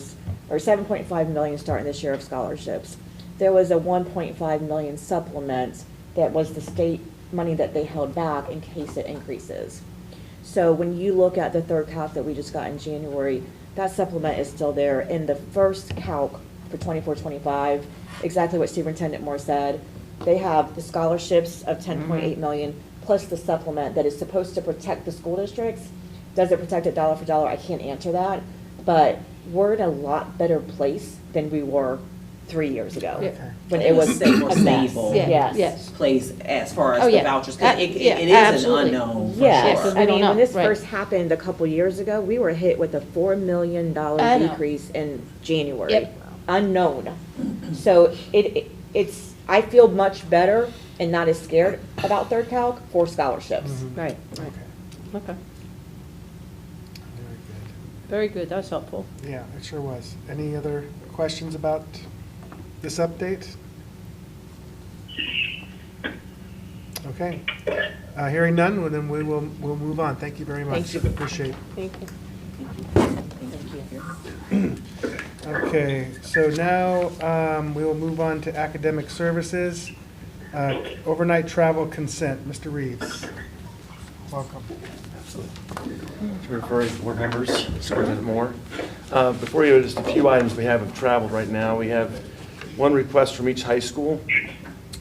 Speaker 14: $7.5 million starting this year of scholarships. There was a $1.5 million supplement that was the state money that they held back in case it increases. So when you look at the third calc that we just got in January, that supplement is still there. In the first calc for 24-25, exactly what Superintendent Moore said, they have the scholarships of $10.8 million plus the supplement that is supposed to protect the school districts. Does it protect it dollar for dollar? I can't answer that, but we're in a lot better place than we were 3 years ago.
Speaker 13: Yeah.
Speaker 14: When it was
Speaker 6: a more
Speaker 14: a mess.
Speaker 6: stable
Speaker 14: Yes.
Speaker 6: place as far
Speaker 13: Oh,
Speaker 6: as
Speaker 13: yeah.
Speaker 6: the vouchers, because it
Speaker 13: Yeah,
Speaker 6: is an
Speaker 13: absolutely.
Speaker 6: unknown for
Speaker 14: Yes,
Speaker 6: sure.
Speaker 13: we
Speaker 14: I
Speaker 13: don't
Speaker 14: mean,
Speaker 13: know,
Speaker 14: when this
Speaker 13: right.
Speaker 14: first happened a couple years ago, we were hit with a $4 million
Speaker 13: I know.
Speaker 14: decrease in January.
Speaker 13: Yep.
Speaker 14: Unknown. So it's, I feel much better and not as scared about third calc for scholarships.
Speaker 13: Right, right. Okay. Very good, that's helpful.
Speaker 2: Yeah, it sure was. Any other questions about this update? Okay. Hearing none, well, then we'll move on. Thank you very much.
Speaker 14: Thank you.
Speaker 2: Appreciate it.
Speaker 13: Thank you.
Speaker 2: Okay, so now we will move on to academic services. Overnight travel consent. Mr. Reeves, welcome.
Speaker 17: Referring board members, Superintendent Moore. Before you, just a few items we have of travel right now. We have one request from each high school.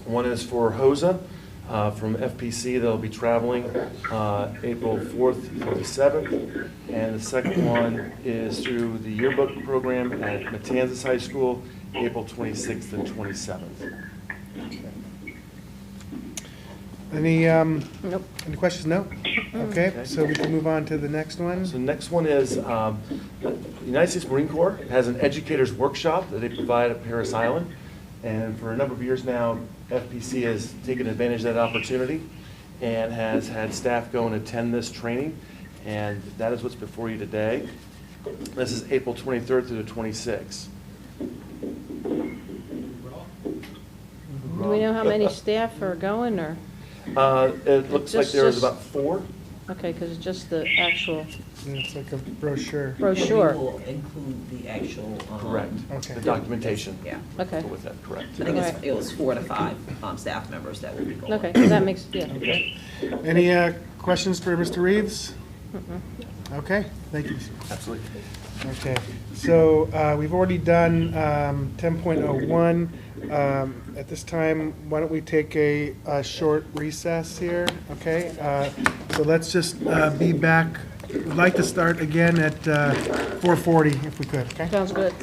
Speaker 17: One is for HOSA from FPC. They'll be traveling April 4th through the 7th. And the second one is through the yearbook program at Matanzas High School, April 26th and 27th.
Speaker 2: Any,
Speaker 13: Nope.
Speaker 2: any questions? No? Okay, so we can move on to the next one.
Speaker 17: So the next one is the United States Marine Corps has an educators workshop that they provide at Parris Island. And for a number of years now, FPC has taken advantage of that opportunity and has had staff go and attend this training. And that is what's before you today. This is April 23rd through the 26th.
Speaker 13: Do we know how many staff are going, or?
Speaker 17: It looks like there was about 4.
Speaker 13: Okay, because it's just the actual
Speaker 2: Yeah, it's like a brochure.
Speaker 13: brochure.
Speaker 6: We will include the actual.
Speaker 17: Correct.
Speaker 2: Okay.
Speaker 17: The documentation.
Speaker 6: Yeah.
Speaker 13: Okay.
Speaker 17: Go with that, correct.
Speaker 6: I think
Speaker 13: Alright.
Speaker 6: it was 4 to 5 staff members that will be going.
Speaker 13: Okay, so that makes, yeah.
Speaker 2: Okay. Any questions for Mr. Reeves?
Speaker 13: Mm-mm.
Speaker 2: Okay, thank you.
Speaker 17: Absolutely.
Speaker 2: Okay, so we've already done 10.01. At this time, why don't we take a short recess here, okay? So let's just be back. We'd like to start again at 4:40 if we could, okay?
Speaker 13: Sounds good.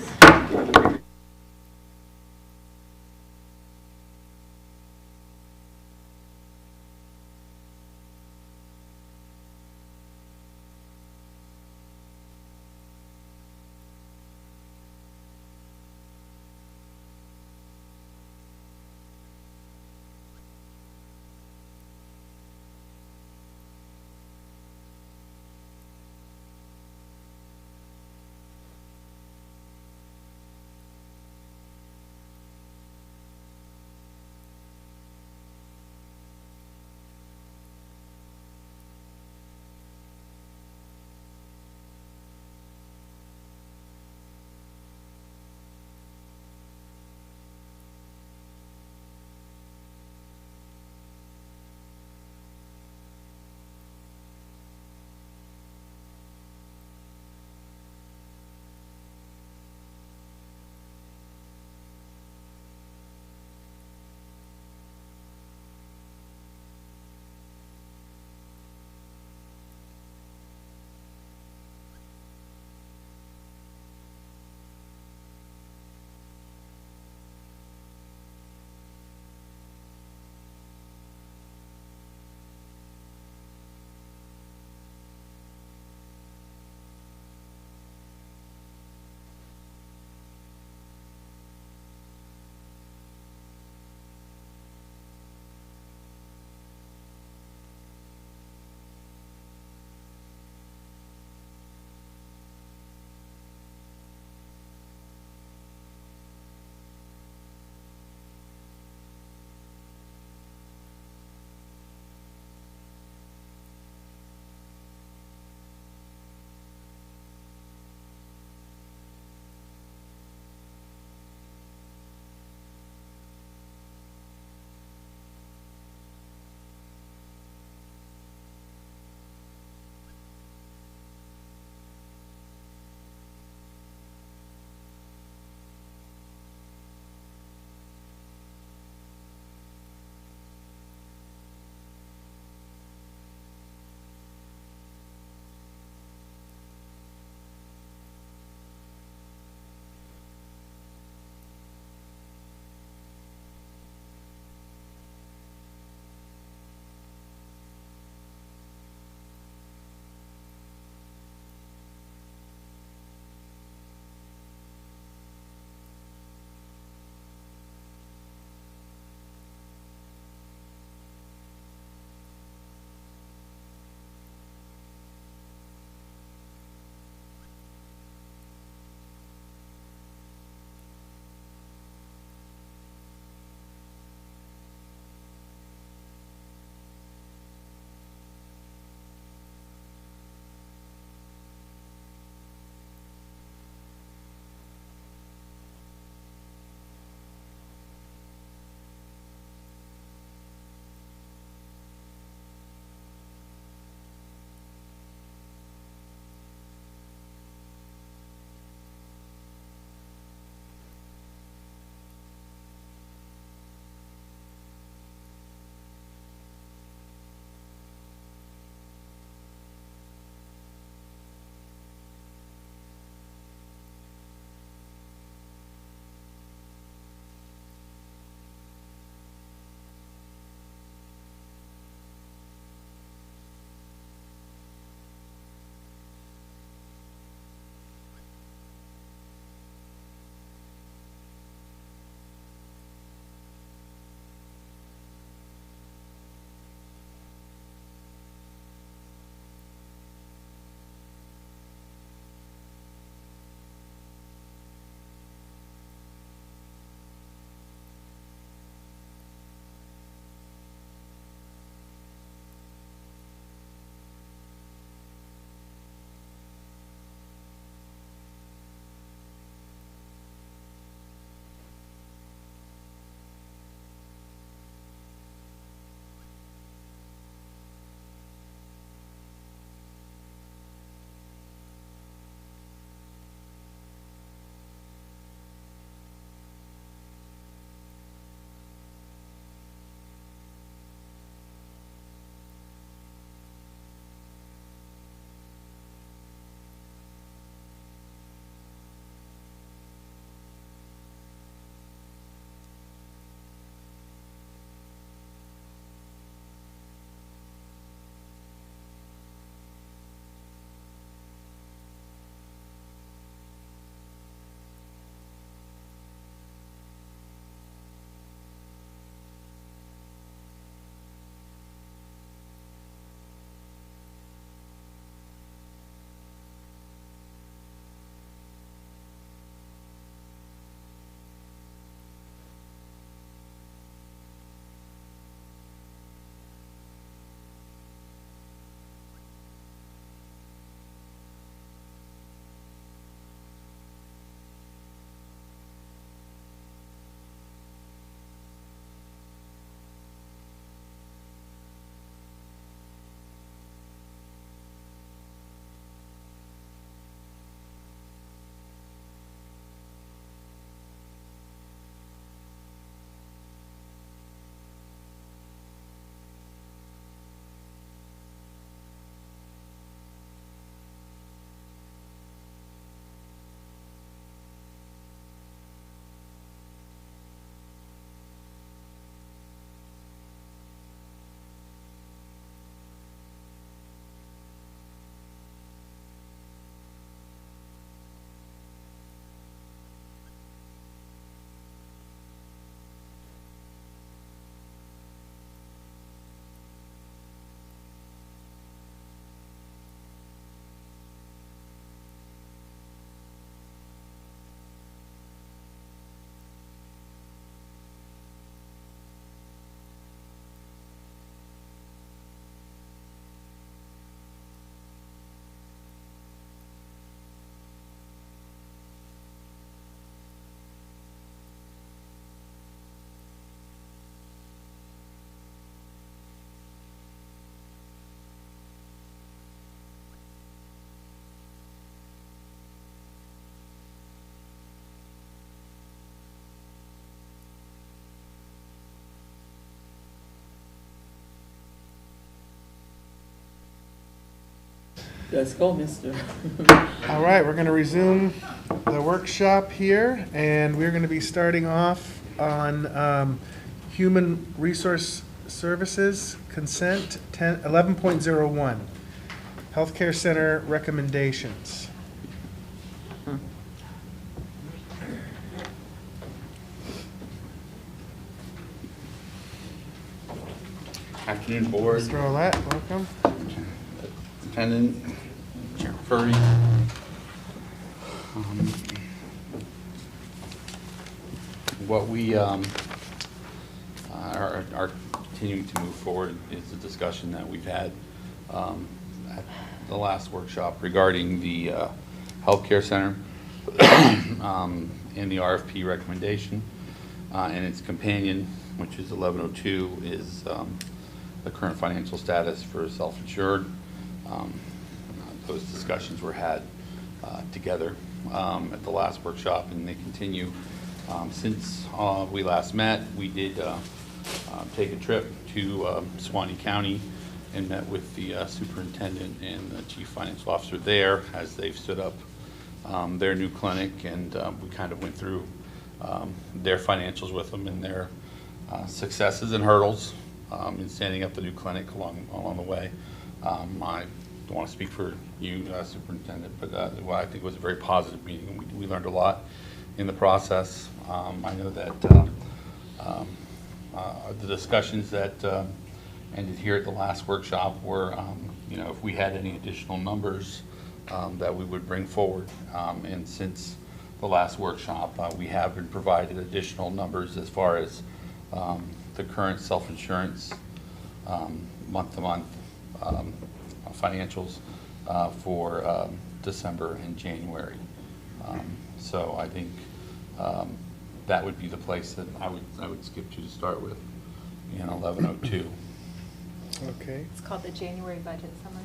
Speaker 6: Let's go, mister.
Speaker 2: All right, we're going to resume the workshop here, and we're going to be starting off on Human Resource Services Consent 11.01, Healthcare Center Recommendations.
Speaker 18: Afternoon, Board.
Speaker 2: Mr. Olet, welcome.
Speaker 18: Superintendent, Chair Furry. What we are continuing to move forward is a discussion that we've had at the last workshop regarding the healthcare center and the RFP recommendation and its companion, which is 1102, is the current financial status for self-insured. Those discussions were had together at the last workshop, and they continue. Since we last met, we did take a trip to Suwannee County and met with the superintendent and the chief financial officer there as they've stood up their new clinic, and we kind of went through their financials with them and their successes and hurdles in standing up the new clinic along the way. I don't want to speak for you, Superintendent, but well, I think it was a very positive meeting. We learned a lot in the process. I know that the discussions that ended here at the last workshop were, you know, if we had any additional numbers that we would bring forward. And since the last workshop, we have been provided additional numbers as far as the current self-insurance month-to-month financials for December and January. So I think that would be the place that I would skip to start with, in 1102.
Speaker 2: Okay.
Speaker 19: It's called the January budget summary.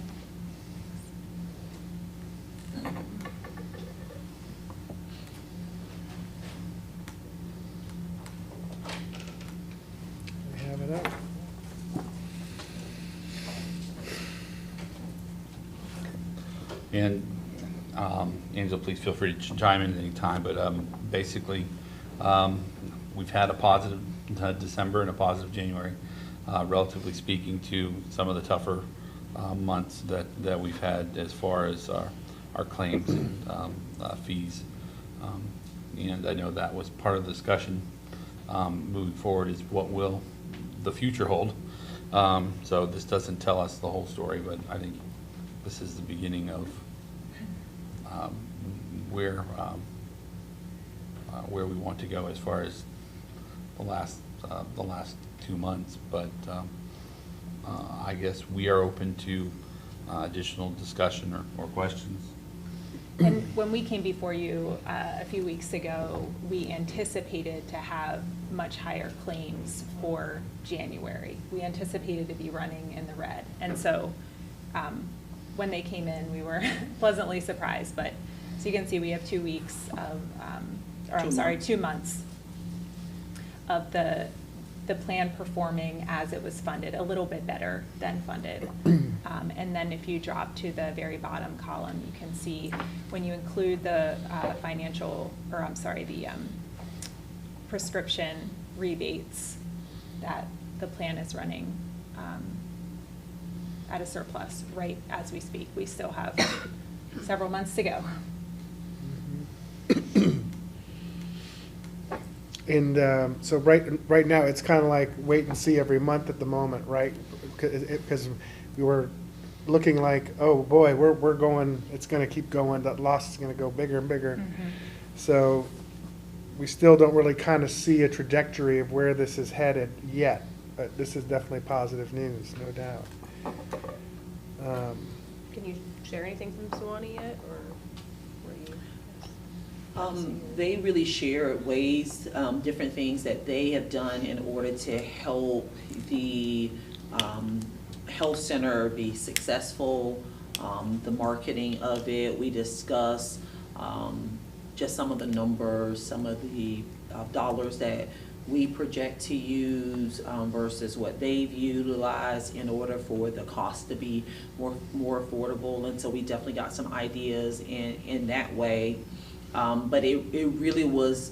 Speaker 2: We have it up.
Speaker 18: And Angela, please feel free to chime in at any time, but basically we've had a positive December and a positive January, relatively speaking to some of the tougher months that we've had as far as our claims and fees. And I know that was part of the discussion moving forward, is what will the future hold. So this doesn't tell us the whole story, but I think this is the beginning of where we want to go as far as the last 2 months. But I guess we are open to additional discussion or questions.
Speaker 19: And when we came before you a few weeks ago, we anticipated to have much higher claims for January. We anticipated to be running in the red. And so when they came in, we were pleasantly surprised. But so you can see we have 2 weeks of, 2 months of the plan performing as it was funded, a little bit better than funded. And then if you drop to the very bottom column, you can see when you include the the prescription rebates, that the plan is running at a surplus right as we speak. We still have several months to go.
Speaker 2: And so right now, it's kind of like wait and see every month at the moment, right? Because we were looking like, oh boy, we're going, it's going to keep going, that loss is going to go bigger and bigger.
Speaker 19: Mm-hmm.
Speaker 2: So we still don't really kind of see a trajectory of where this is headed yet, but this is definitely positive news, no doubt.
Speaker 15: Can you share anything from Suwannee yet, or were you?
Speaker 6: They really share ways, different things that they have done in order to help the health center be successful, the marketing of it. We discuss just some of the numbers, some of the dollars that we project to use versus what they've utilized in order for the cost to be more affordable. And so we definitely got some ideas in that way. But it really was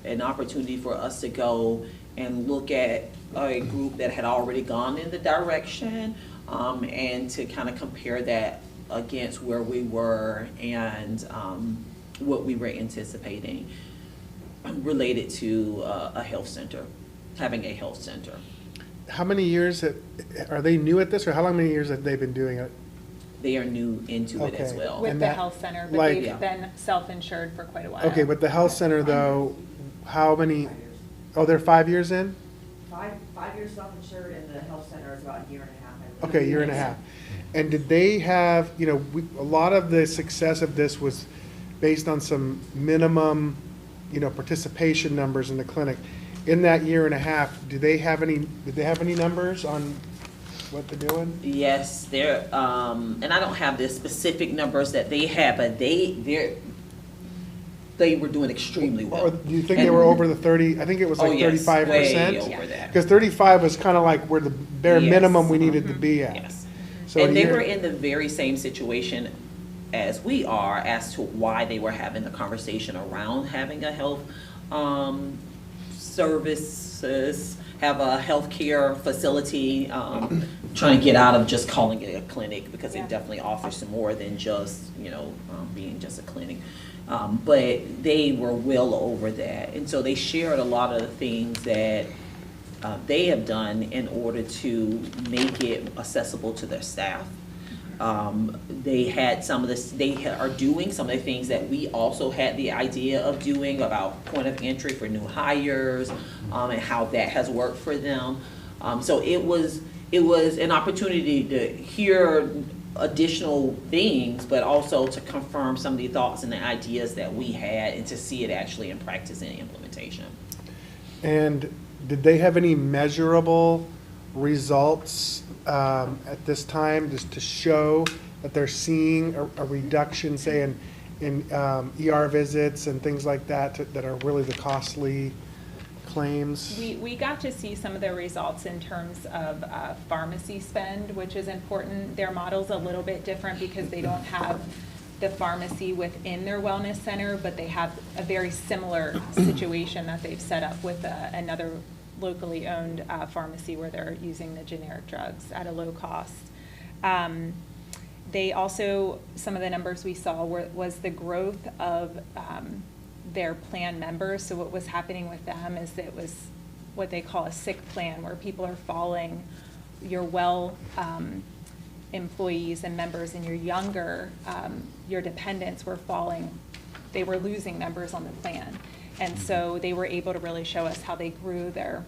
Speaker 6: an opportunity for us to go and look at a group that had already gone in the direction, and to kind of compare that against where we were and what we were anticipating related to a health center, having a health center.
Speaker 2: How many years are they new at this, or how many years have they been doing it?
Speaker 6: They are new into it as well.
Speaker 19: With the health center, but they've been self-insured for quite a while.
Speaker 2: Okay, but the health center though, how many, oh, they're 5 years in?
Speaker 14: 5 years self-insured, and the health center is about a year and a half.
Speaker 2: Okay, year and a half. And did they have, you know, a lot of the success of this was based on some minimum, you know, participation numbers in the clinic. In that year and a half, did they have any numbers on what they're doing?
Speaker 6: Yes, they're, and I don't have the specific numbers that they had, but they were doing extremely well.
Speaker 2: Or do you think they were over the 30, I think it was like 35%?
Speaker 6: Way over that.
Speaker 2: Because 35 was kind of like where the bare minimum we needed to be at.
Speaker 6: Yes.
Speaker 2: So
Speaker 6: And they were in the very same situation as we are as to why they were having the conversation around having a health services, have a healthcare facility, trying to get out of just calling it a clinic, because it definitely offers some more than just, you know, being just a clinic. But they were well over that. And so they shared a lot of the things that they have done in order to make it accessible to their staff. They had some of this, they are doing some of the things that we also had the idea of doing about point of entry for new hires, and how that has worked for them. So it was an opportunity to hear additional things, but also to confirm some of the thoughts and the ideas that we had, and to see it actually in practice and implementation.
Speaker 2: And did they have any measurable results at this time, just to show that they're seeing a reduction, say, in ER visits and things like that, that are really the costly claims?
Speaker 19: We got to see some of the results in terms of pharmacy spend, which is important. Their model's a little bit different because they don't have the pharmacy within their wellness center, but they have a very similar situation that they've set up with another locally owned pharmacy where they're using the generic drugs at a low cost. They also, some of the numbers we saw was the growth of their plan members. So what was happening with them is that it was what they call a sick plan, where people are falling, your employees and members, and your younger, your dependents were falling. They were losing members on the plan. And so they were able to really show us how they grew their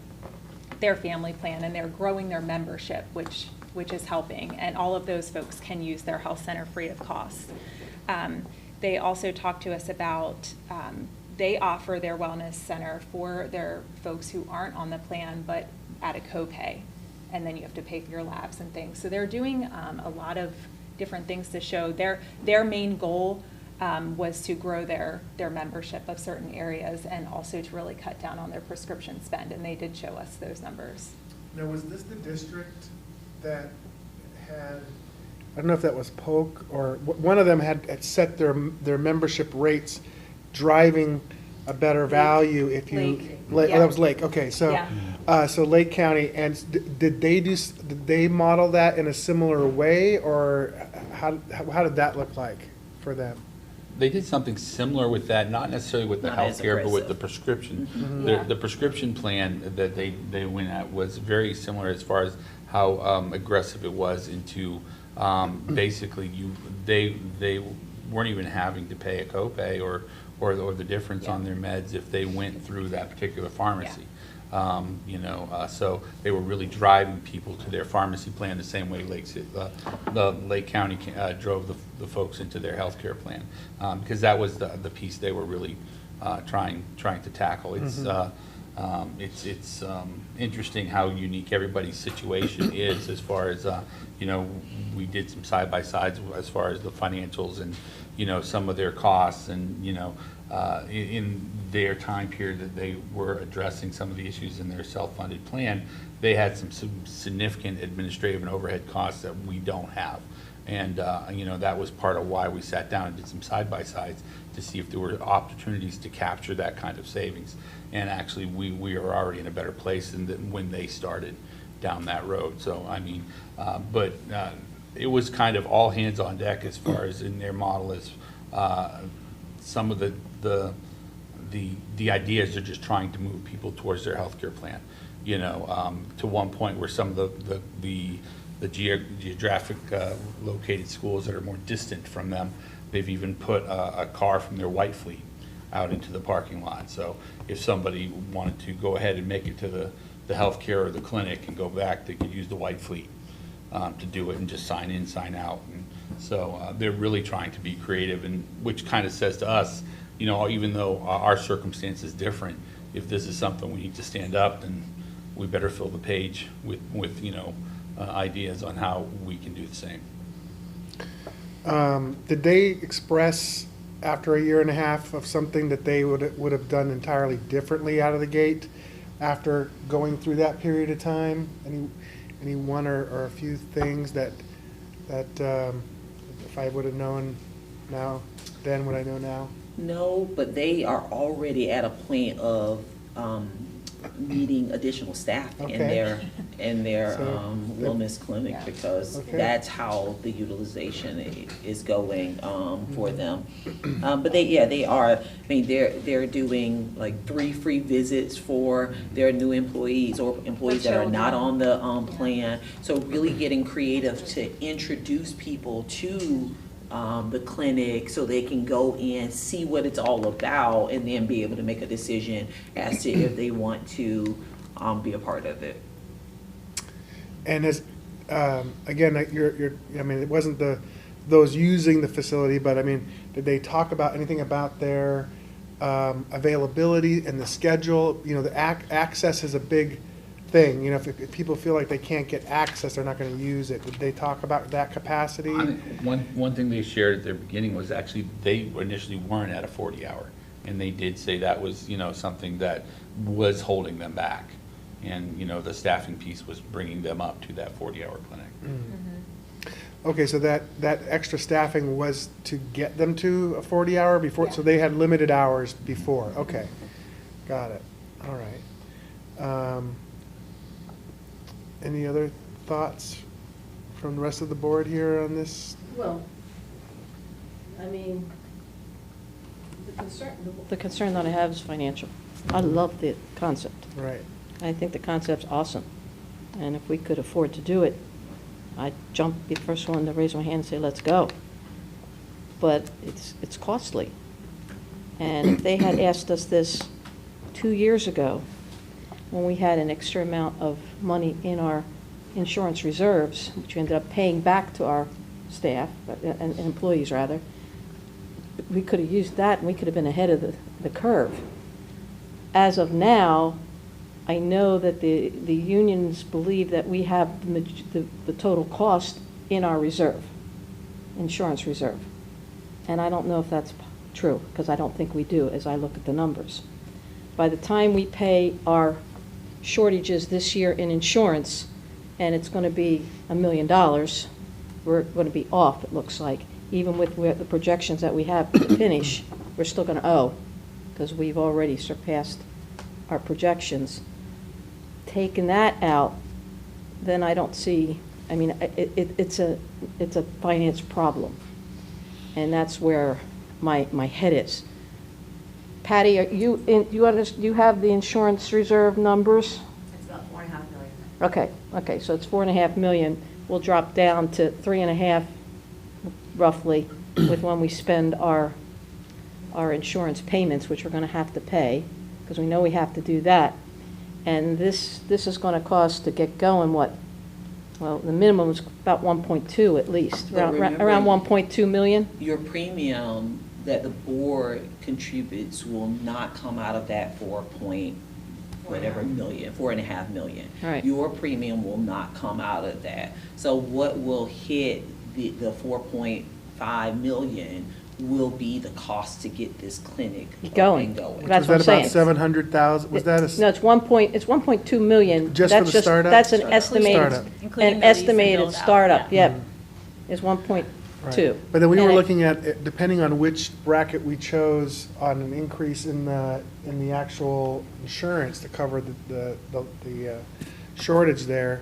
Speaker 19: family plan, and they're growing their membership, which is helping. And all of those folks can use their health center free of cost. They also talked to us about, they offer their wellness center for their folks who aren't on the plan, but at a copay. And then you have to pay for your labs and things. So they're doing a lot of different things to show their main goal was to grow their membership of certain areas, and also to really cut down on their prescription spend, and they did show us those numbers.
Speaker 2: Now, was this the district that had, I don't know if that was Polk, or one of them had set their membership rates, driving a better value if you,
Speaker 19: Lake.
Speaker 2: Oh, that was Lake, okay, so,
Speaker 19: Yeah.
Speaker 2: So Lake County, and did they model that in a similar way, or how did that look like for them?
Speaker 18: They did something similar with that, not necessarily with the
Speaker 6: Not as
Speaker 18: healthcare, but with the
Speaker 6: aggressive.
Speaker 18: prescription.
Speaker 19: Yeah.
Speaker 18: The prescription plan that they went at was very similar as far as how aggressive it was into, basically they weren't even having to pay a copay or the difference on their meds if they went through that particular pharmacy. So they were really driving people to their pharmacy plan the same way the Lake County drove the folks into their healthcare plan, because that was the piece they were really trying to tackle. It's interesting how unique everybody's situation is, as far as we did some side by sides as far as the financials and some of their costs, and in their time period that they were addressing some of the issues in their self-funded plan, they had some significant administrative and overhead costs that we don't have. And, you know, that was part of why we sat down and did some side-by-sides to see if there were opportunities to capture that kind of savings. And actually, we are already in a better place than when they started down that road. So, I mean, it was kind of all hands on deck as far as in their model as some of the ideas are just trying to move people towards their healthcare plan. You know, to one point where some of the geographic located schools that are more distant from them, they've even put a car from their white fleet out into the parking lot. So if somebody wanted to go ahead and make it to the healthcare or the clinic and go back, they could use the white fleet to do it and just sign in, sign out. And so they're really trying to be creative, and which kind of says to us, you know, even though our circumstance is different, if this is something we need to stand up, then we better fill the page with you know, ideas on how we can do the same.
Speaker 2: Did they express after a year and a half of something that they would have done entirely differently out of the gate after going through that period of time? Any one or a few things that if I would have known now, then what I know now?
Speaker 6: No, but they are already at a point of needing additional staff in their wellness clinic, because that's how the utilization is going for them. But they are. I mean, they're doing like 3 free visits for their new employees or employees that are not on the plan. So really getting creative to introduce people to the clinic so they can go in, see what it's all about, and then be able to make a decision as to if they want to be a part of it.
Speaker 2: And as again, I mean, it wasn't those using the facility, but I mean, did they talk about anything about their availability and the schedule? You know, the access is a big thing. You know, if people feel like they can't get access, they're not going to use it. Did they talk about that capacity?
Speaker 18: One thing they shared at their beginning was actually they initially weren't at a 40-hour, and they did say that was, you know, something that was holding them back, and you know, the staffing piece was bringing them up to that 40-hour clinic.
Speaker 2: Okay, so that extra staffing was to get them to a 40-hour before, so they had limited hours before. Okay, got it. All right. Any other thoughts from the rest of the board here on this?
Speaker 13: Well, I mean, the concern that I have is financial. I love the concept.
Speaker 2: Right.
Speaker 13: I think the concept's awesome. And if we could afford to do it, I'd be the first one to raise my hand and say, let's go. But it's costly. And if they had asked us this 2 years ago, when we had an extra amount of money in our insurance reserves, which we ended up paying back to our staff, and employees rather, we could have used that and we could have been ahead of the curve. As of now, I know that the unions believe that we have the total cost in our reserve, insurance reserve. And I don't know if that's true, because I don't think we do as I look at the numbers. By the time we pay our shortages this year in insurance, and it's going to be $1 million, we're going to be off, it looks like. Even with the projections that we have to finish, we're still going to owe, because we've already surpassed our projections. Taking that out, then I don't see, I mean, it's a finance problem. And that's where my head is. Patty, you have the insurance reserve numbers?
Speaker 14: It's about $4.5 million.
Speaker 13: Okay, so it's $4.5 million. We'll drop down to $3.5 roughly with when we spend our insurance payments, which we're going to have to pay, because we know we have to do that. And this is going to cost to get going, what? Well, the minimum is about 1.2 at least, around 1.2 million.
Speaker 6: Your premium that the board contributes will not come out of that 4.5 million.
Speaker 13: Right.
Speaker 6: Your premium will not come out of that. So what will hit the 4.5 million will be the cost to get this clinic
Speaker 3: Going.
Speaker 6: up and going.
Speaker 3: That's
Speaker 2: Was
Speaker 3: what
Speaker 2: that
Speaker 3: I'm
Speaker 2: about
Speaker 3: saying.
Speaker 2: 700,000? Was that a?
Speaker 3: No, it's 1.2 million.
Speaker 2: Just for
Speaker 3: That's
Speaker 2: the startup?
Speaker 3: That's an
Speaker 2: Startup.
Speaker 3: estimated,
Speaker 2: Startup.
Speaker 15: Including
Speaker 3: an
Speaker 15: the lease and
Speaker 3: estimated
Speaker 15: build out,
Speaker 3: startup,
Speaker 15: yeah.
Speaker 3: yep, is 1.2.
Speaker 2: Right. But then we were
Speaker 3: And
Speaker 2: looking at, depending on which bracket we chose, on an increase in the actual insurance to cover the shortage there.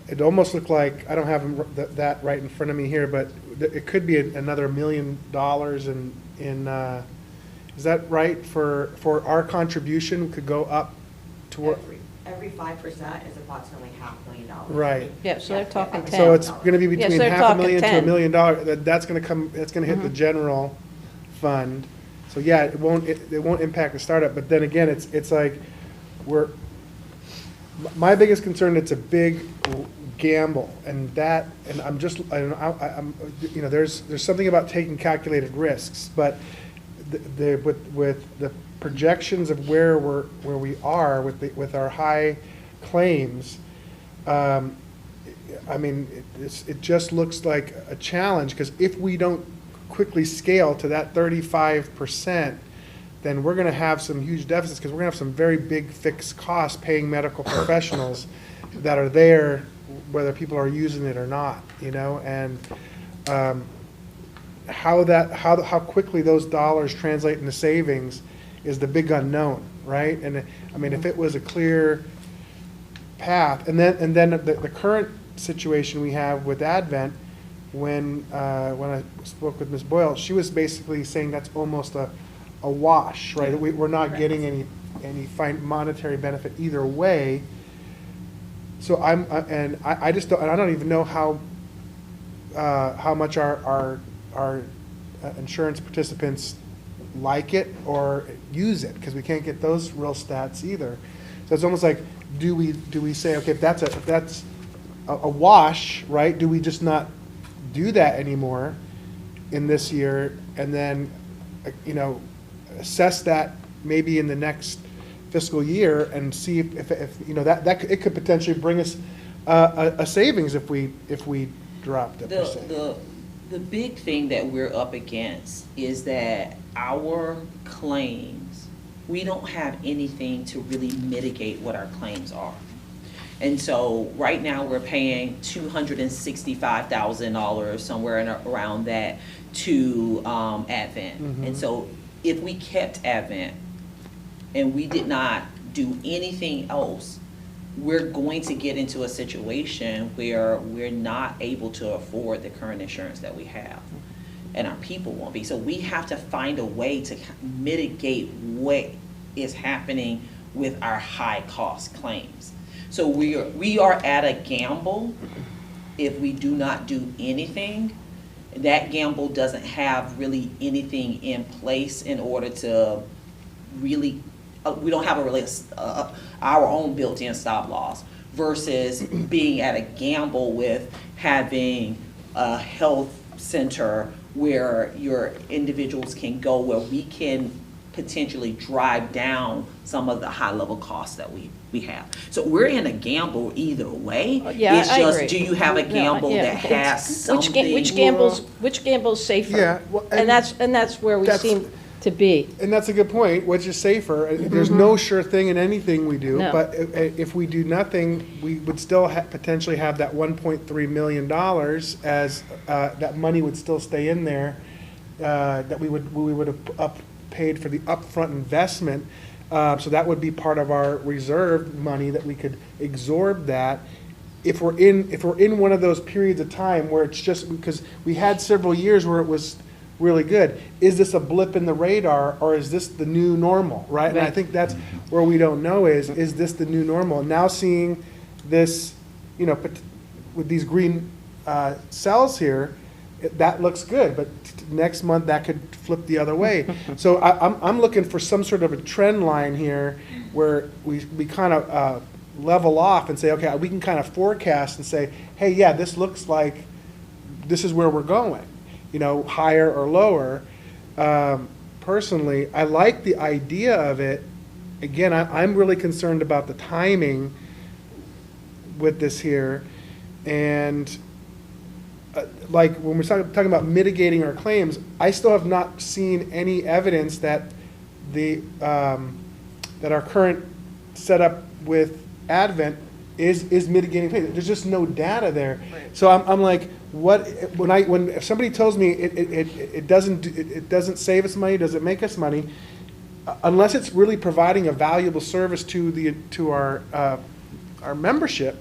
Speaker 2: It almost looked like, I don't have that right in front of me here, but it could be another $1 million in, is that right, for our contribution could go up to,
Speaker 14: Every 5% is approximately $500,000.
Speaker 2: right.
Speaker 3: Yeah, so they're talking 10.
Speaker 2: So it's gonna be
Speaker 3: Yeah, so
Speaker 2: between
Speaker 3: they're
Speaker 2: $500,000
Speaker 3: talking
Speaker 2: to $1
Speaker 3: 10.
Speaker 2: million, that's gonna hit the general fund. So yeah, it won't impact the startup, but then again, it's like, my biggest concern, it's a big gamble, and I'm there's something about taking calculated risks, but with the projections of where we are with our high claims, it just looks like a challenge, because if we don't quickly scale to that 35%, then we're going to have some huge deficits, because we're going to have some very big fixed costs paying medical professionals that are there, whether people are using it or not, and how quickly those dollars translate into savings is the big unknown, right? And if it was a clear path, and then the current situation we have with Advent, when I spoke with Ms. Boyle, she was basically saying that's almost a wash, right? We're not getting any monetary benefit either way. So I just don't, and I don't even know how much our insurance participants like it or use it, because we can't get those real stats either. So it's almost like, do we say, okay, if that's a wash, right? Do we just not do that anymore in this year, and then assess that maybe in the next fiscal year and see if it could potentially bring us a savings if we dropped it.
Speaker 6: The big thing that we're up against is that our claims, we don't have anything to really mitigate what our claims are. And so right now we're paying $265,000, somewhere around that, to Advent.
Speaker 2: Mm-hmm.
Speaker 6: And so if we kept Advent and we did not do anything else, we're going to get into a situation where we're not able to afford the current insurance that we have, and our people won't be. So we have to find a way to mitigate what is happening with our high cost claims. So we are at a gamble if we do not do anything. That gamble doesn't have really anything in place in order to really, we don't have our own built-in stop loss, versus being at a gamble with having a health center where your individuals can go, where we can potentially drive down some of the high-level costs that we have. So we're in a gamble either way.
Speaker 3: Yeah,
Speaker 6: it's
Speaker 3: I
Speaker 6: just,
Speaker 3: agree.
Speaker 6: do you have a gamble that has something?
Speaker 3: Which gamble's safer?
Speaker 2: Yeah, well,
Speaker 3: and that's where we seem to be.
Speaker 2: And that's a good point. Which is safer? There's no sure thing in anything we do.
Speaker 3: No.
Speaker 2: But if we do nothing, we would still potentially have that $1.3 million as that money would still stay in there, that we would have paid for the upfront investment. So that would be part of our reserve money that we could absorb that. If we're in one of those periods of time where it's just because we had several years where it was really good. Is this a blip in the radar, or is this the new normal, right? And I think that's where we don't know is this the new normal? Now seeing this, with these green cells here, that looks good, but next month that could flip the other way. So I'm looking for some sort of a trend line here where we kind of level off and say, okay, we can kind of forecast and say, hey, yeah, this looks like this is where we're going, higher or lower. Personally, I like the idea of it. Again, I'm really concerned about the timing with this here, and like when we're talking about mitigating our claims, I still have not seen any evidence that that our current setup with Advent is mitigating claims. There's just no data there.
Speaker 15: Right.
Speaker 2: So I'm like, if somebody tells me it doesn't save us money, does it make us money, unless it's really providing a valuable service to our membership,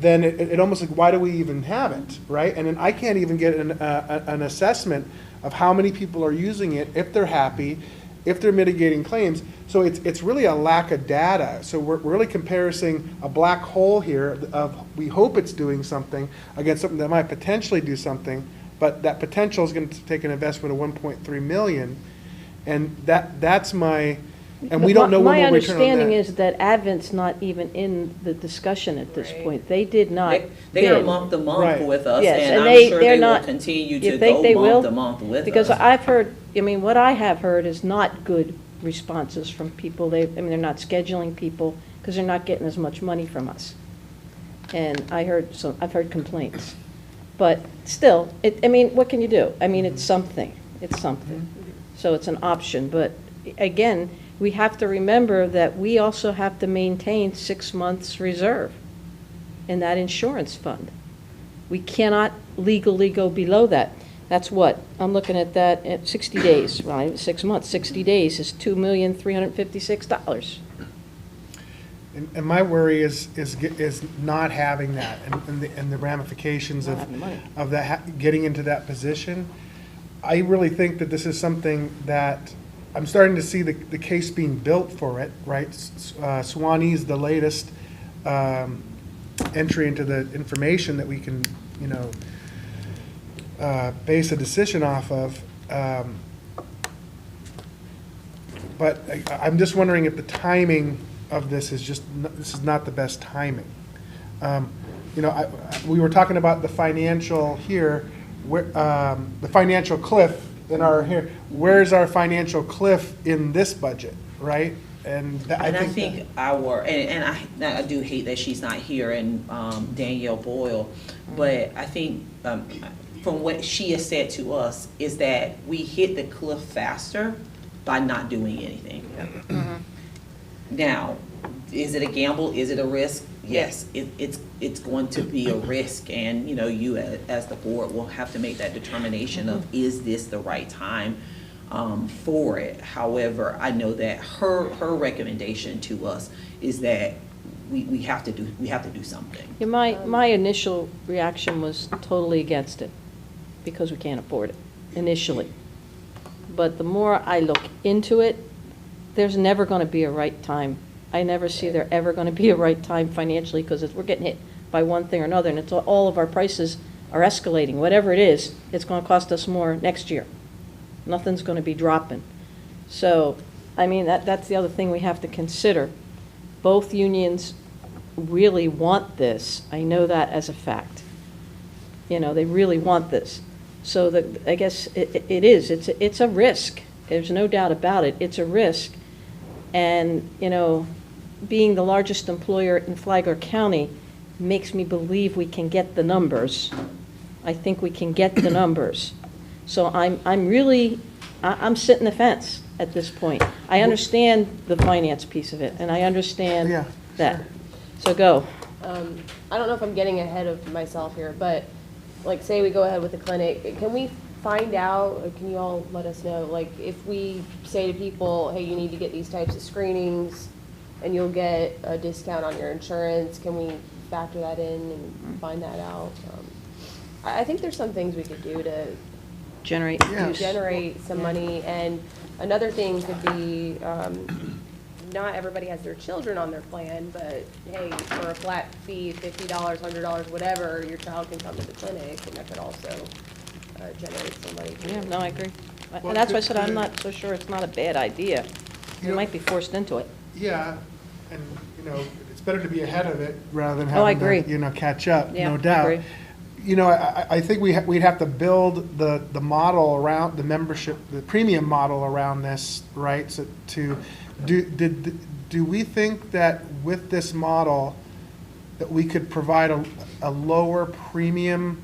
Speaker 2: then it almost like, why do we even have it, right? And then I can't even get an assessment of how many people are using it, if they're happy, if they're mitigating claims. So it's really a lack of data. So we're really comparing a black hole here of, we hope it's doing something, against something that might potentially do something, but that potential is going to take an investment of 1.3 million. And that's my, and we don't know when we'll return on that.
Speaker 13: My understanding is that Advent's not even in the discussion at this point. They did not
Speaker 6: They are
Speaker 13: bid.
Speaker 6: month to month
Speaker 2: Right.
Speaker 6: with us,
Speaker 13: Yes,
Speaker 6: and
Speaker 13: and
Speaker 6: I'm sure
Speaker 13: they're
Speaker 6: they will
Speaker 13: not-
Speaker 6: continue
Speaker 13: You
Speaker 6: to
Speaker 13: think they
Speaker 6: go
Speaker 13: will?
Speaker 6: month to month with us.
Speaker 13: Because I've heard, I mean, what I have heard is not good responses from people. They're not scheduling people because they're not getting as much money from us. And I've heard complaints. But still, what can you do? I mean, it's something. It's something. So it's an option. But again, we have to remember that we also have to maintain 6 months reserve in that insurance fund. We cannot legally go below that. That's what, I'm looking at that at 60 days, right, 6 months, 60 days is $2,356,000.
Speaker 2: And my worry is not having that, and the ramifications
Speaker 13: Not having money.
Speaker 2: of that, getting into that position. I really think that this is something that, I'm starting to see the case being built for it, right? Swanee's the latest entry into the information that we can, base a decision off of. But I'm just wondering if the timing of this is this is not the best timing. We were talking about the financial here, the financial cliff in our here. Where's our financial cliff in this budget, right? And I think
Speaker 6: I do hate that she's not here, and Danielle Boyle, but I think from what she has said to us is that we hit the cliff faster by not doing anything. Now, is it a gamble? Is it a risk? Yes, it's going to be a risk, and you as the board will have to make that determination of, is this the right time for it. However, I know that her recommendation to us is that we have to do something.
Speaker 13: Yeah, my initial reaction was totally against it because we can't afford it initially. But the more I look into it, there's never going to be a right time. I never see there ever going to be a right time financially, because we're getting hit by one thing or another, and it's all of our prices are escalating. Whatever it is, it's going to cost us more next year. Nothing's going to be dropping. So, that's the other thing we have to consider. Both unions really want this. I know that as a fact. They really want this. So I guess it is. It's a risk. There's no doubt about it. It's a risk. And, being the largest employer in Flagler County makes me believe we can get the numbers. I think we can get the numbers. So I'm sitting the fence at this point. I understand the finance piece of it, and I understand that.
Speaker 2: Sure.
Speaker 13: So go.
Speaker 11: I don't know if I'm getting ahead of myself here, but like, say we go ahead with the clinic, can we find out, or can you all let us know, like, if we say to people, hey, you need to get these types of screenings and you'll get a discount on your insurance, can we factor that in and find that out? I think there's some things we could do to
Speaker 13: Generate
Speaker 11: some money. And another thing could be, not everybody has their children on their plan, but hey, for a flat fee, $50, $100, whatever, your child can come to the clinic, and that could also generate some money.
Speaker 13: Yeah, no, I agree. And that's why I said I'm not so sure it's not a bad idea. You might be forced into it.
Speaker 2: Yeah, and it's better to be ahead of it rather than
Speaker 13: Oh, I
Speaker 2: having
Speaker 13: agree.
Speaker 2: to catch up.
Speaker 13: Yeah,
Speaker 2: no
Speaker 13: I
Speaker 2: doubt.
Speaker 13: agree.
Speaker 2: I think we'd have to build the model around the membership, the premium model around this, right? So do we think that with this model that we could provide a lower premium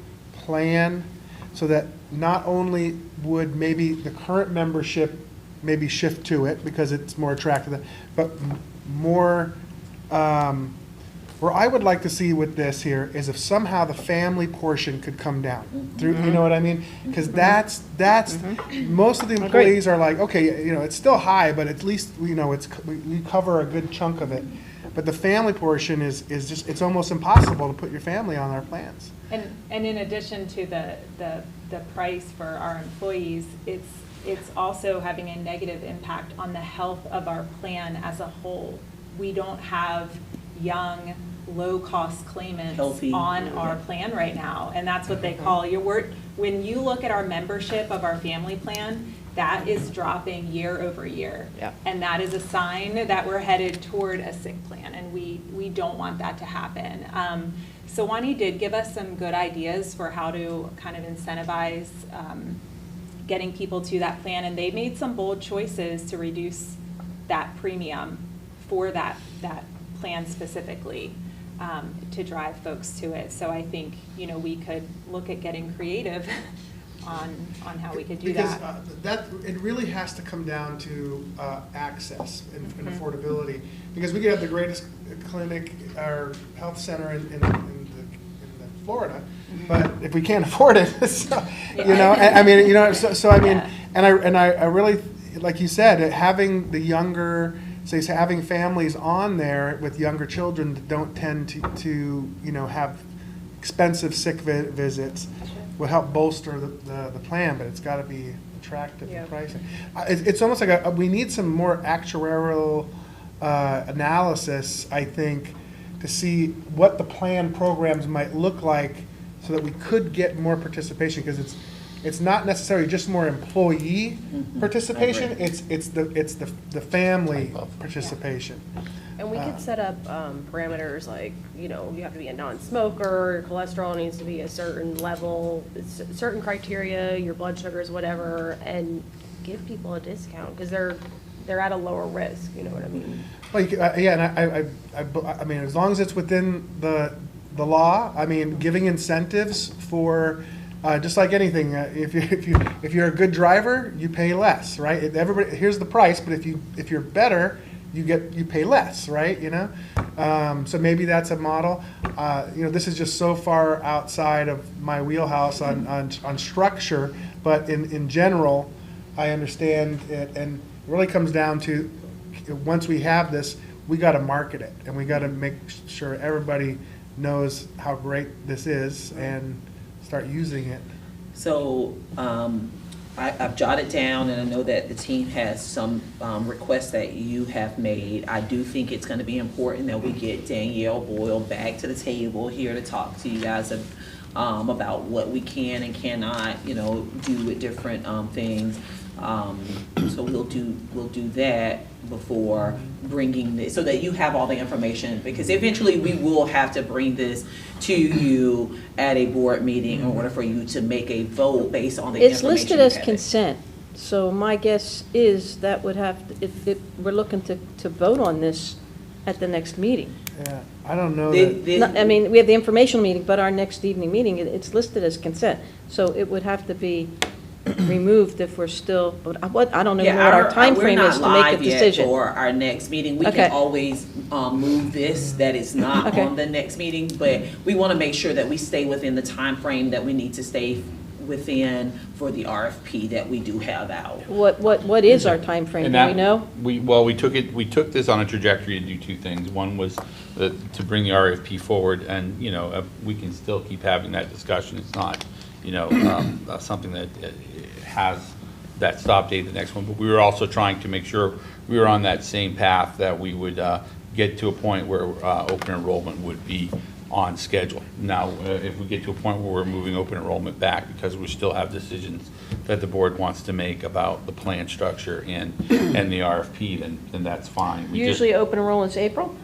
Speaker 2: plan so that not only would maybe the current membership maybe shift to it because it's more attractive, but more, where I would like to see with this here is if somehow the family portion could come down through, you know what I mean? Because that's most of the employees are like, okay, you know, it's still high, but at least, you know, we cover a good chunk of it. But the family portion is just, it's almost impossible to put your family on our plans.
Speaker 19: And in addition to the price for our employees, it's also having a negative impact on the health of our plan as a whole. We don't have young, low-cost claimants
Speaker 6: Healthy.
Speaker 19: on our plan right now, and that's what they call your word. When you look at our membership of our family plan, that is dropping year over year.
Speaker 11: Yeah.
Speaker 19: And that is a sign that we're headed toward a sick plan, and we don't want that to happen. Sawani did give us some good ideas for how to kind of incentivize getting people to that plan, and they made some bold choices to reduce that premium for that plan specifically to drive folks to it. So I think, you know, we could look at getting creative on how we could do that.
Speaker 2: Because it really has to come down to access and affordability. Because we could have the greatest clinic or health center in Florida, but if we can't afford it, so, you know, I mean, you know, so I mean, and I really, like you said, having the younger, say, having families on there with younger children that don't tend to you know, have expensive sick visits will help bolster the plan, but it's got to be attractive in pricing. It's almost like we need some more actuarial analysis, I think, to see what the plan programs might look like so that we could get more participation, because it's not necessarily just more employee participation, it's the family participation.
Speaker 11: And we could set up parameters like, you know, you have to be a non-smoker, your cholesterol needs to be a certain level, certain criteria, your blood sugars, whatever, and give people a discount because they're at a lower risk, you know what I mean?
Speaker 2: Well, yeah, and I mean, as long as it's within the law, I mean, giving incentives for, just like anything, if you're a good driver, you pay less, right? Everybody, here's the price, but if you're better, you pay less, right? You know, so maybe that's a model. You know, this is just so far outside of my wheelhouse on structure, but in general, I understand it, and it really comes down to, once we have this, we got to market it, and we got to make sure everybody knows how great this is and start using it.
Speaker 6: So I've jotted down, and I know that the team has some requests that you have made. I do think it's going to be important that we get Danielle Boyle back to the table here to talk to you guys about what we can and cannot, you know, do with different things. So we'll do that before bringing this, so that you have all the information, because eventually we will have to bring this to you at a board meeting in order for you to make a vote based on the
Speaker 3: It's
Speaker 6: information.
Speaker 3: listed as consent, so my guess is that would have, if we're looking to vote on this at the next meeting.
Speaker 2: Yeah, I don't know
Speaker 3: I mean, we have the informational meeting, but our next evening meeting, it's listed as consent, so it would have to be removed if we're still, what, I don't know what our time frame is to make a decision.
Speaker 6: For our next meeting, we
Speaker 3: Okay.
Speaker 6: can always move this, that is not on the next meeting, but we want to make sure that we stay within the time frame that we need to stay within for the RFP that we do have out.
Speaker 3: What is our time frame? Do we know?
Speaker 18: We took this on a trajectory to do two things. One was to bring the RFP forward, and, you know, we can still keep having that discussion. It's not, you know, something that has that stop date, the next one, but we were also trying to make sure we were on that same path, that we would get to a point where open enrollment would be on schedule. Now, if we get to a point where we're moving open enrollment back because we still have decisions that the board wants to make about the plan structure and the RFP, then that's fine.
Speaker 3: Usually open enrollment is April?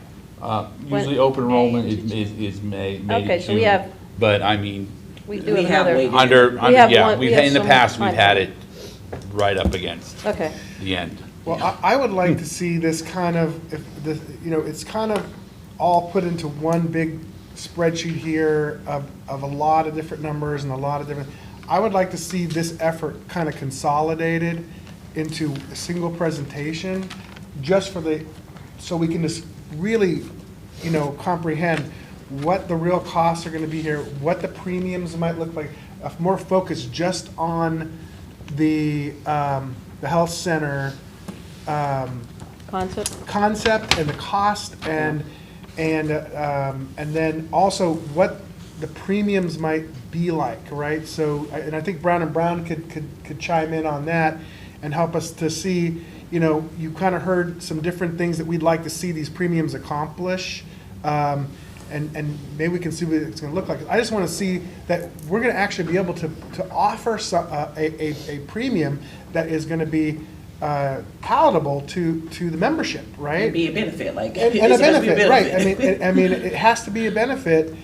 Speaker 18: Usually open enrollment is May to
Speaker 3: Okay, so
Speaker 18: June.
Speaker 3: we have.
Speaker 18: But I mean,
Speaker 3: We do have another.
Speaker 18: in the past, we've had it right up against the end.
Speaker 2: Well, I would like to see this kind of, you know, it's kind of all put into one big spreadsheet here of a lot of different numbers and a lot of different, I would like to see this effort kind of consolidated into a single presentation, just for so we can just really, comprehend what the real costs are gonna be here, what the premiums might look like, more focus just on the health center concept and the cost, and then also what the premiums might be like, right? So, and I think Brown and Brown could chime in on that and help us to see, you kind of heard some different things that we'd like to see these premiums accomplish. And maybe we can see what it's going to look like. I just want to see that we're going to actually be able to offer a premium that is going to be palatable to the membership, right?
Speaker 6: And be a benefit, like.
Speaker 2: And a benefit, right. I mean, it has to be a benefit,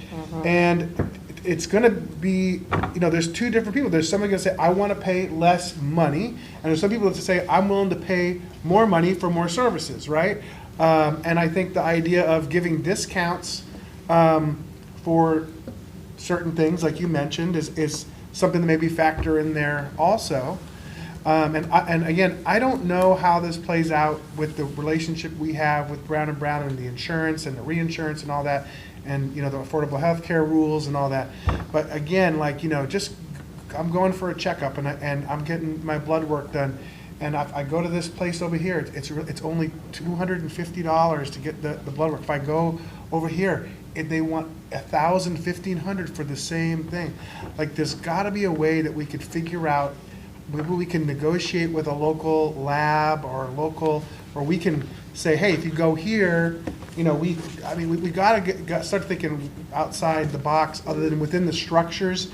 Speaker 2: and it's going to be, there's two different people. There's somebody going to say, I want to pay less money, and there's some people that say, I'm willing to pay more money for more services, right? And I think the idea of giving discounts for certain things, like you mentioned, is something to maybe factor in there also. And again, I don't know how this plays out with the relationship we have with Brown and Brown and the insurance and the reinsurance and all that, and the affordable health care rules and all that. But again, just I'm going for a checkup and I'm getting my blood work done, and I go to this place over here. It's only $250 to get the blood work. If I go over here, they want $1,000, $1,500 for the same thing. There's got to be a way that we could figure out. Maybe we can negotiate with a local lab or we can say, hey, if you go here, we got to start thinking outside the box, other than within the structures,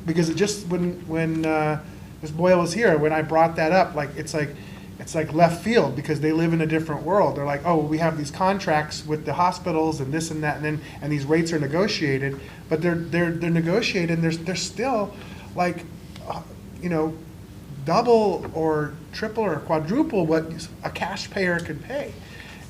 Speaker 2: because it just when Ms. Boyle was here, when I brought that up, it's like left field, because they live in a different world. They're like, oh, well, we have these contracts with the hospitals and this and that, and these rates are negotiated, but they're negotiated, and they're still double or triple or quadruple what a cash payer could pay.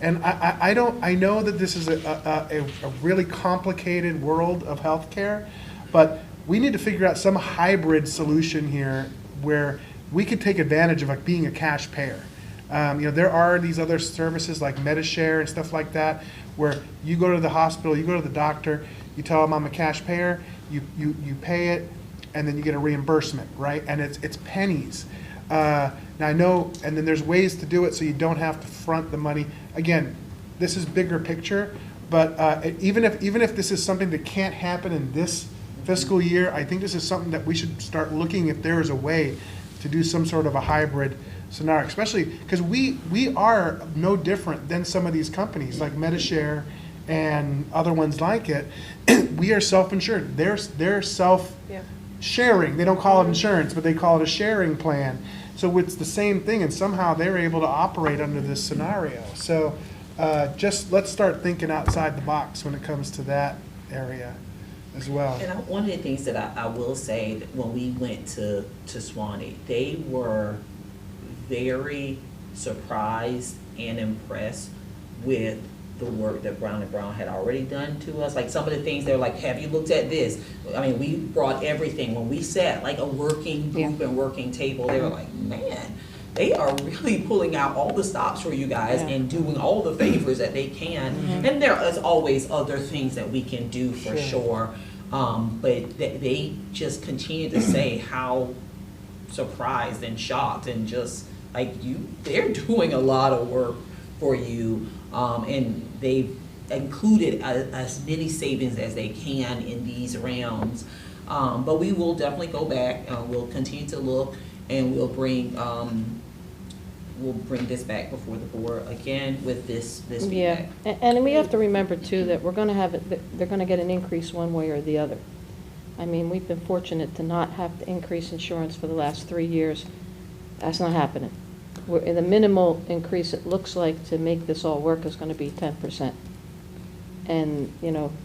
Speaker 2: And I know that this is a really complicated world of healthcare, but we need to figure out some hybrid solution here where we could take advantage of being a cash payer. There are these other services like MediShare and stuff like that, where you go to the hospital, you go to the doctor, you tell them I'm a cash payer, you pay it, and then you get a reimbursement, right? And it's pennies. Now I know, and then there's ways to do it so you don't have to front the money. Again, this is bigger picture, but even if this is something that can't happen in this fiscal year, I think this is something that we should start looking if there is a way to do some sort of a hybrid scenario, especially because we are no different than some of these companies like MediShare and other ones like it. We are self-insured. They're self-sharing. They don't call it insurance, but they call it a sharing plan. So it's the same thing, and somehow they're able to operate under this scenario. So just let's start thinking outside the box when it comes to that area as well.
Speaker 6: And one of the things that I will say, that when we went to Swanee, they were very surprised and impressed with the work that Brown and Brown had already done to us. Like some of the things, they're like, have you looked at this? I mean, we brought everything. When we sat like a working group and working table, they were like, man, they are really pulling out all the stops for you guys and doing all the favors that they can. And there is always other things that we can do for sure. But they just continue to say how surprised and shocked and just like they're doing a lot of work for you. And they've included as many savings as they can in these realms. But we will definitely go back, we'll continue to look, and we'll bring this back before the board again with this feedback.
Speaker 13: Yeah, and we have to remember too that we're gonna have they're gonna get an increase one way or the other. I mean, we've been fortunate to not have to increase insurance for the last 3 years. That's not happening. The minimal increase it looks like to make this all work is gonna be 10%. And,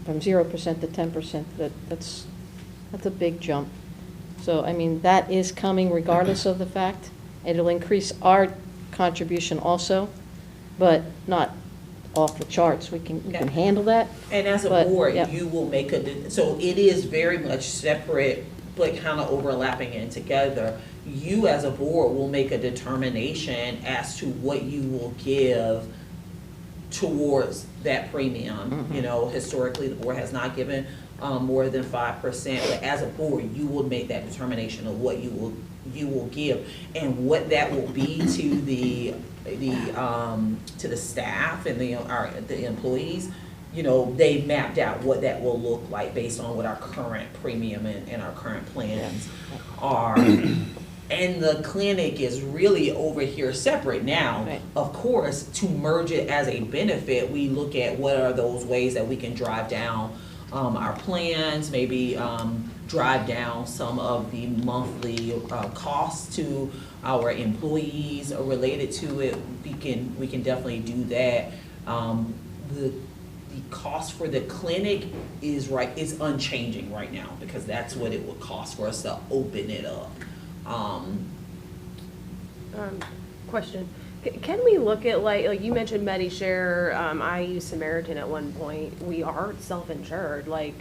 Speaker 13: from 0% to 10%, that's a big jump. So, I mean, that is coming regardless of the fact. It'll increase our contribution also, but not off the charts. We can handle that.
Speaker 6: And as a
Speaker 13: But,
Speaker 6: board,
Speaker 13: yeah.
Speaker 6: you will make so it is very much separate, but kind of overlapping and together. You as a board will make a determination as to what you will give towards that premium. You know, historically, the board has not given more than 5%, but as a board, you will make that determination of what you will give, and what that will be to the staff and the employees. You know, they mapped out what that will look like based on what our current premium and our current plans are. And the clinic is really over here separate now.
Speaker 13: Right.
Speaker 6: Of course, to merge it as a benefit, we look at what are those ways that we can drive down our plans, maybe drive down some of the monthly costs to our employees related to it. We can definitely do that. The cost for the clinic is unchanging right now, because that's what it would cost for us to open it up.
Speaker 11: Question. Can we look at, like you mentioned MediShare, I used Samaritan at one point. We are self-insured. Like,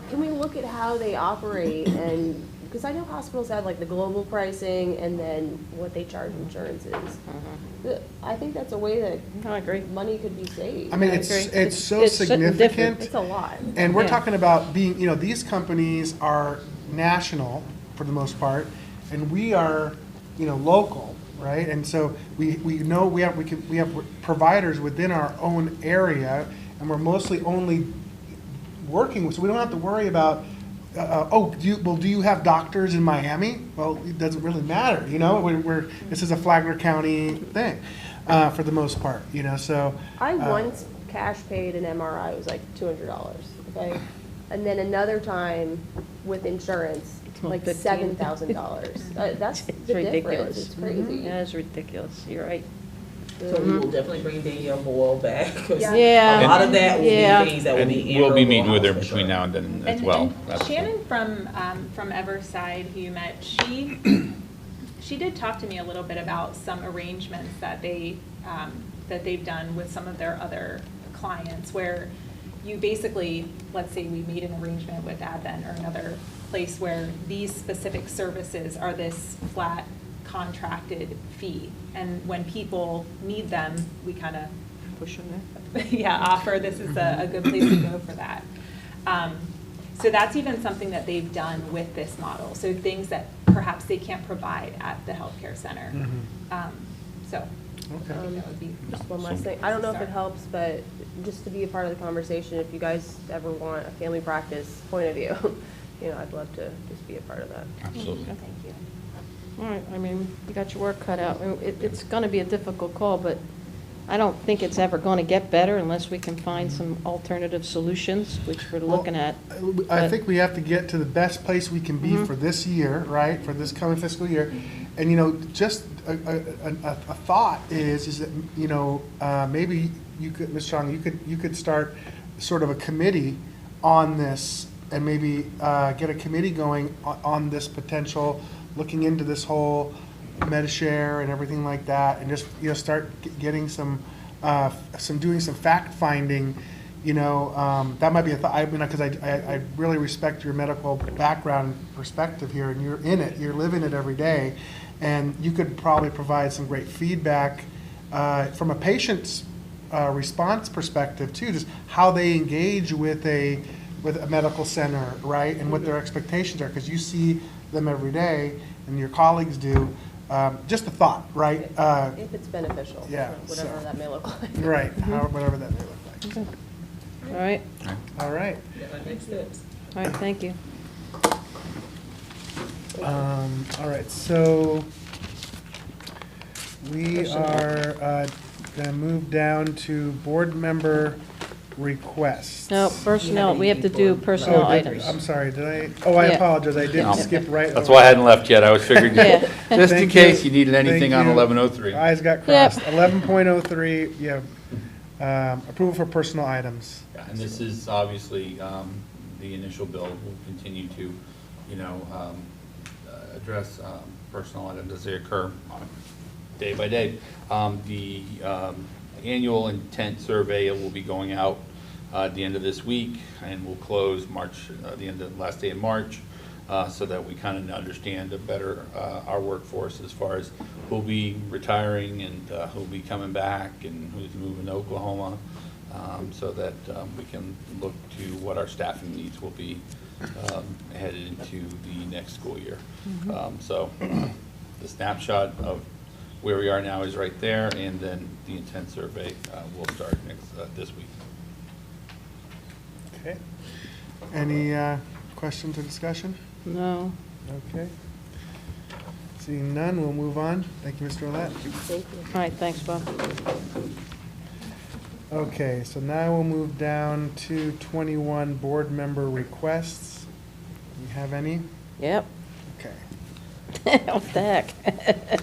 Speaker 11: can we look at how they operate? And because I know hospitals have like the global pricing and then what they charge insurances. I think that's a way that
Speaker 13: I agree.
Speaker 11: money could be saved.
Speaker 2: I mean, it's so significant.
Speaker 11: It's a lot.
Speaker 2: And we're talking about being, you know, these companies are national for the most part, and we are, you know, local, right? And so we know we have providers within our own area, and we're mostly only working with, so we don't have to worry about, do you have doctors in Miami? Well, it doesn't really matter, you know. This is a Flagler County thing for the most part, you know. So
Speaker 11: I once cash paid an MRI. It was like $200. Okay, and then another time with insurance, like $7,000. That's the difference. It's crazy.
Speaker 13: Yeah, it's ridiculous. You're right.
Speaker 6: So we will definitely bring Danielle Boyle back, because
Speaker 13: Yeah.
Speaker 6: a lot of that will be things that will be
Speaker 18: And we'll be meeting with her
Speaker 6: for
Speaker 18: between
Speaker 6: sure.
Speaker 18: now and then as
Speaker 19: And-
Speaker 18: well.
Speaker 19: and Shannon from Everside, who you met, she did talk to me a little bit about some arrangements that they've done with some of their other clients, where you basically, let's say we made an arrangement with Advent or another place where these specific services are this flat contracted fee, and when people need them, we kind of
Speaker 13: Push them there.
Speaker 19: offer this is a good place to go for that. So that's even something that they've done with this model. So things that perhaps they can't provide at the healthcare center. So
Speaker 2: okay.
Speaker 19: that would be
Speaker 11: Just one last thing. I don't know if it helps, but just to be a part of the conversation, if you guys ever want a family practice point of view, you know, I'd love to just be a part of that.
Speaker 18: Absolutely.
Speaker 19: Thank you.
Speaker 13: All right, I mean, you got your work cut out. It's going to be a difficult call, but I don't think it's ever going to get better unless we can find some alternative solutions, which we're looking at.
Speaker 2: I think we have to get to the best place we can be for this year, right? For this coming fiscal year, and you know, just a thought is that, you know, maybe you could, Ms. Chong, you could start sort of a committee on this, and maybe get a committee going on this potential, looking into this whole MediShare and everything like that, and just, you know, start getting doing some fact finding. You know, that might be a thought. I mean, because I really respect your medical background and perspective here, and you're in it, you're living it every day, and you could probably provide some great feedback from a patient's response perspective too, just how they engage with a medical center, right, and what their expectations are, because you see them every day, and your colleagues do. Just a thought, right?
Speaker 11: If it's beneficial,
Speaker 2: yeah,
Speaker 11: whatever that may look like.
Speaker 2: Right, whatever that may look like.
Speaker 13: All right.
Speaker 2: All right.
Speaker 6: Next steps.
Speaker 13: All right, thank you.
Speaker 2: All right, so we are going to move down to board member requests.
Speaker 13: No, personnel, we have to do personnel items.
Speaker 2: I'm sorry, did I? Oh, I
Speaker 13: Yeah.
Speaker 2: apologize, I did skip right.
Speaker 18: That's why I hadn't left yet. I was figuring,
Speaker 13: Yeah.
Speaker 18: just in
Speaker 2: Thank
Speaker 18: case
Speaker 2: you.
Speaker 18: you needed anything
Speaker 2: Thank
Speaker 18: on
Speaker 2: you.
Speaker 18: 1103.
Speaker 2: Eyes got crossed. 11.03, yeah, approval for personal items.
Speaker 18: Yeah, and this is obviously the initial bill. Will continue to, you know, address personal items as they occur day by day. The annual intent survey will be going out at the end of this week, and we'll close last day in March, so that we kind of understand better our workforce as far as who'll be retiring and who'll be coming back and who's moving to Oklahoma, so that we can look to what our staffing needs will be headed into the next school year. So the snapshot of where we are now is right there, and then the intent survey will start this week.
Speaker 2: Okay. Any questions or discussion?
Speaker 13: No.
Speaker 2: Okay. Seeing none, we'll move on. Thank you, Mr. Olet.
Speaker 11: Thank you.
Speaker 13: All right, thanks, Bob.
Speaker 2: Okay, so now we'll move down to 21 board member requests. Do you have any?
Speaker 13: Yep.
Speaker 2: Okay.
Speaker 13: What the heck?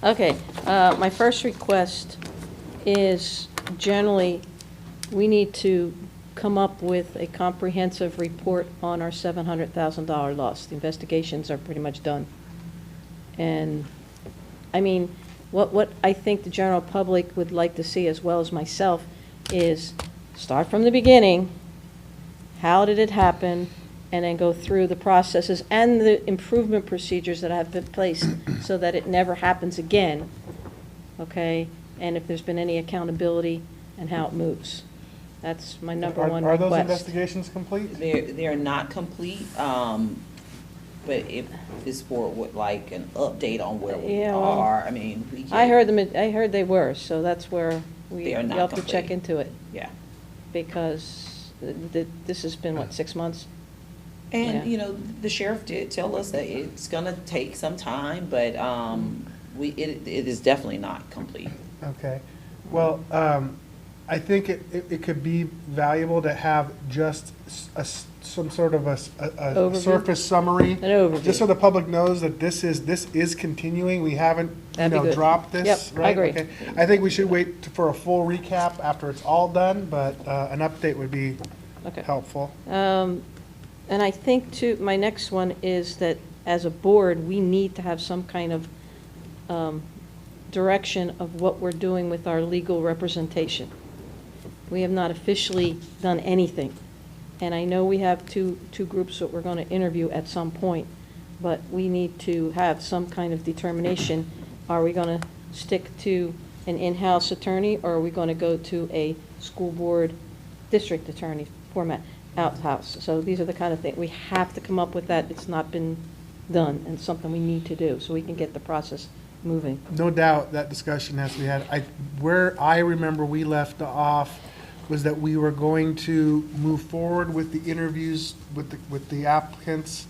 Speaker 13: Okay, my first request is generally, we need to come up with a comprehensive report on our $700,000 loss. The investigations are pretty much done. And, I mean, what I think the general public would like to see, as well as myself, is start from the beginning, how did it happen, and then go through the processes and the improvement procedures that have been placed so that it never happens again, okay? And if there's been any accountability and how it moves. That's my number one request.
Speaker 2: Are those investigations complete?
Speaker 6: They're not complete, but if this board would like an update on where we are, I mean, we can.
Speaker 13: I heard they were, so that's where
Speaker 6: They are not
Speaker 13: you'll have to check
Speaker 6: complete.
Speaker 13: into it.
Speaker 6: Yeah.
Speaker 13: Because this has been, what, 6 months?
Speaker 6: And,
Speaker 13: Yeah.
Speaker 6: you know, the sheriff did tell us that it's gonna take some time, but, it is definitely not complete.
Speaker 2: Okay. Well, I think it could be valuable to have just some sort of a
Speaker 13: Overview?
Speaker 2: surface summary.
Speaker 13: An overview.
Speaker 2: Just so the public knows that this is continuing. We haven't,
Speaker 13: That'd be good.
Speaker 2: dropped this,
Speaker 13: Yep, I
Speaker 2: right?
Speaker 13: agree.
Speaker 2: Okay. I think we should wait for a full recap after it's all done, but an update would be helpful.
Speaker 13: And I think too, my next one is that as a board, we need to have some kind of direction of what we're doing with our legal representation. We have not officially done anything. And I know we have two groups that we're going to interview at some point, but we need to have some kind of determination. Are we going to stick to an in-house attorney, or are we going to go to a school board district attorney format, out-house? So these are the kind of things, we have to come up with that. It's not been done, and something we need to do so we can get the process moving.
Speaker 2: No doubt that discussion has to be had. Where I remember we left off was that we were going to move forward with the interviews with the applicants,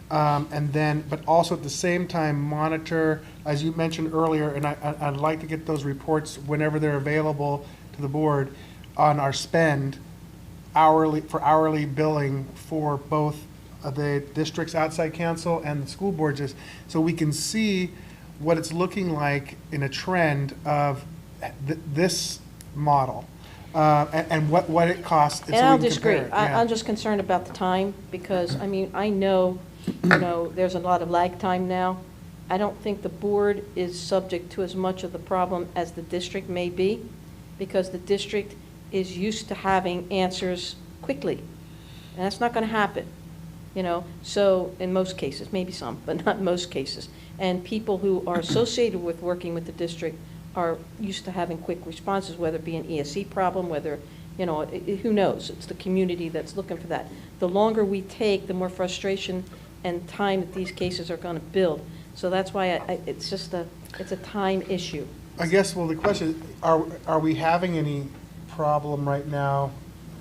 Speaker 2: and then, but also at the same time monitor, as you mentioned earlier, and I'd like to get those reports whenever they're available to the board on our spend hourly billing for both the districts outside council and the school board, just so we can see what it's looking like in a trend of this model, and what it costs.
Speaker 13: And I'll disagree. I'm just concerned about the time, because, I mean, I know, there's a lot of lag time now. I don't think the board is subject to as much of the problem as the district may be, because the district is used to having answers quickly. And that's not going to happen, so in most cases, maybe some, but not most cases. And people who are associated with working with the district are used to having quick responses, whether it be an ESE problem, whether, who knows? It's the community that's looking for that. The longer we take, the more frustration and time that these cases are going to build. So that's why it's a time issue.
Speaker 2: I guess, well, the question is, are we having any problem right now,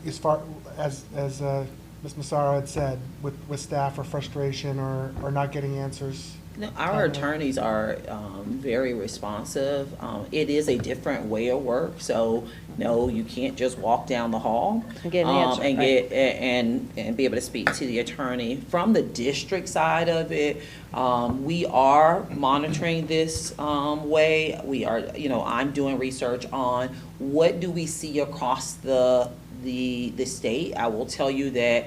Speaker 2: as far as Ms. Massaro had said, with staff or frustration or not getting answers?
Speaker 6: No, our attorneys are very responsive. It is a different way of work, so no, you can't just walk down the hall
Speaker 13: and get an answer,
Speaker 6: and
Speaker 13: right.
Speaker 6: and be able to speak to the attorney. From the district side of it, we are monitoring this way. We are, I'm doing research on what do we see across the state. I will tell you that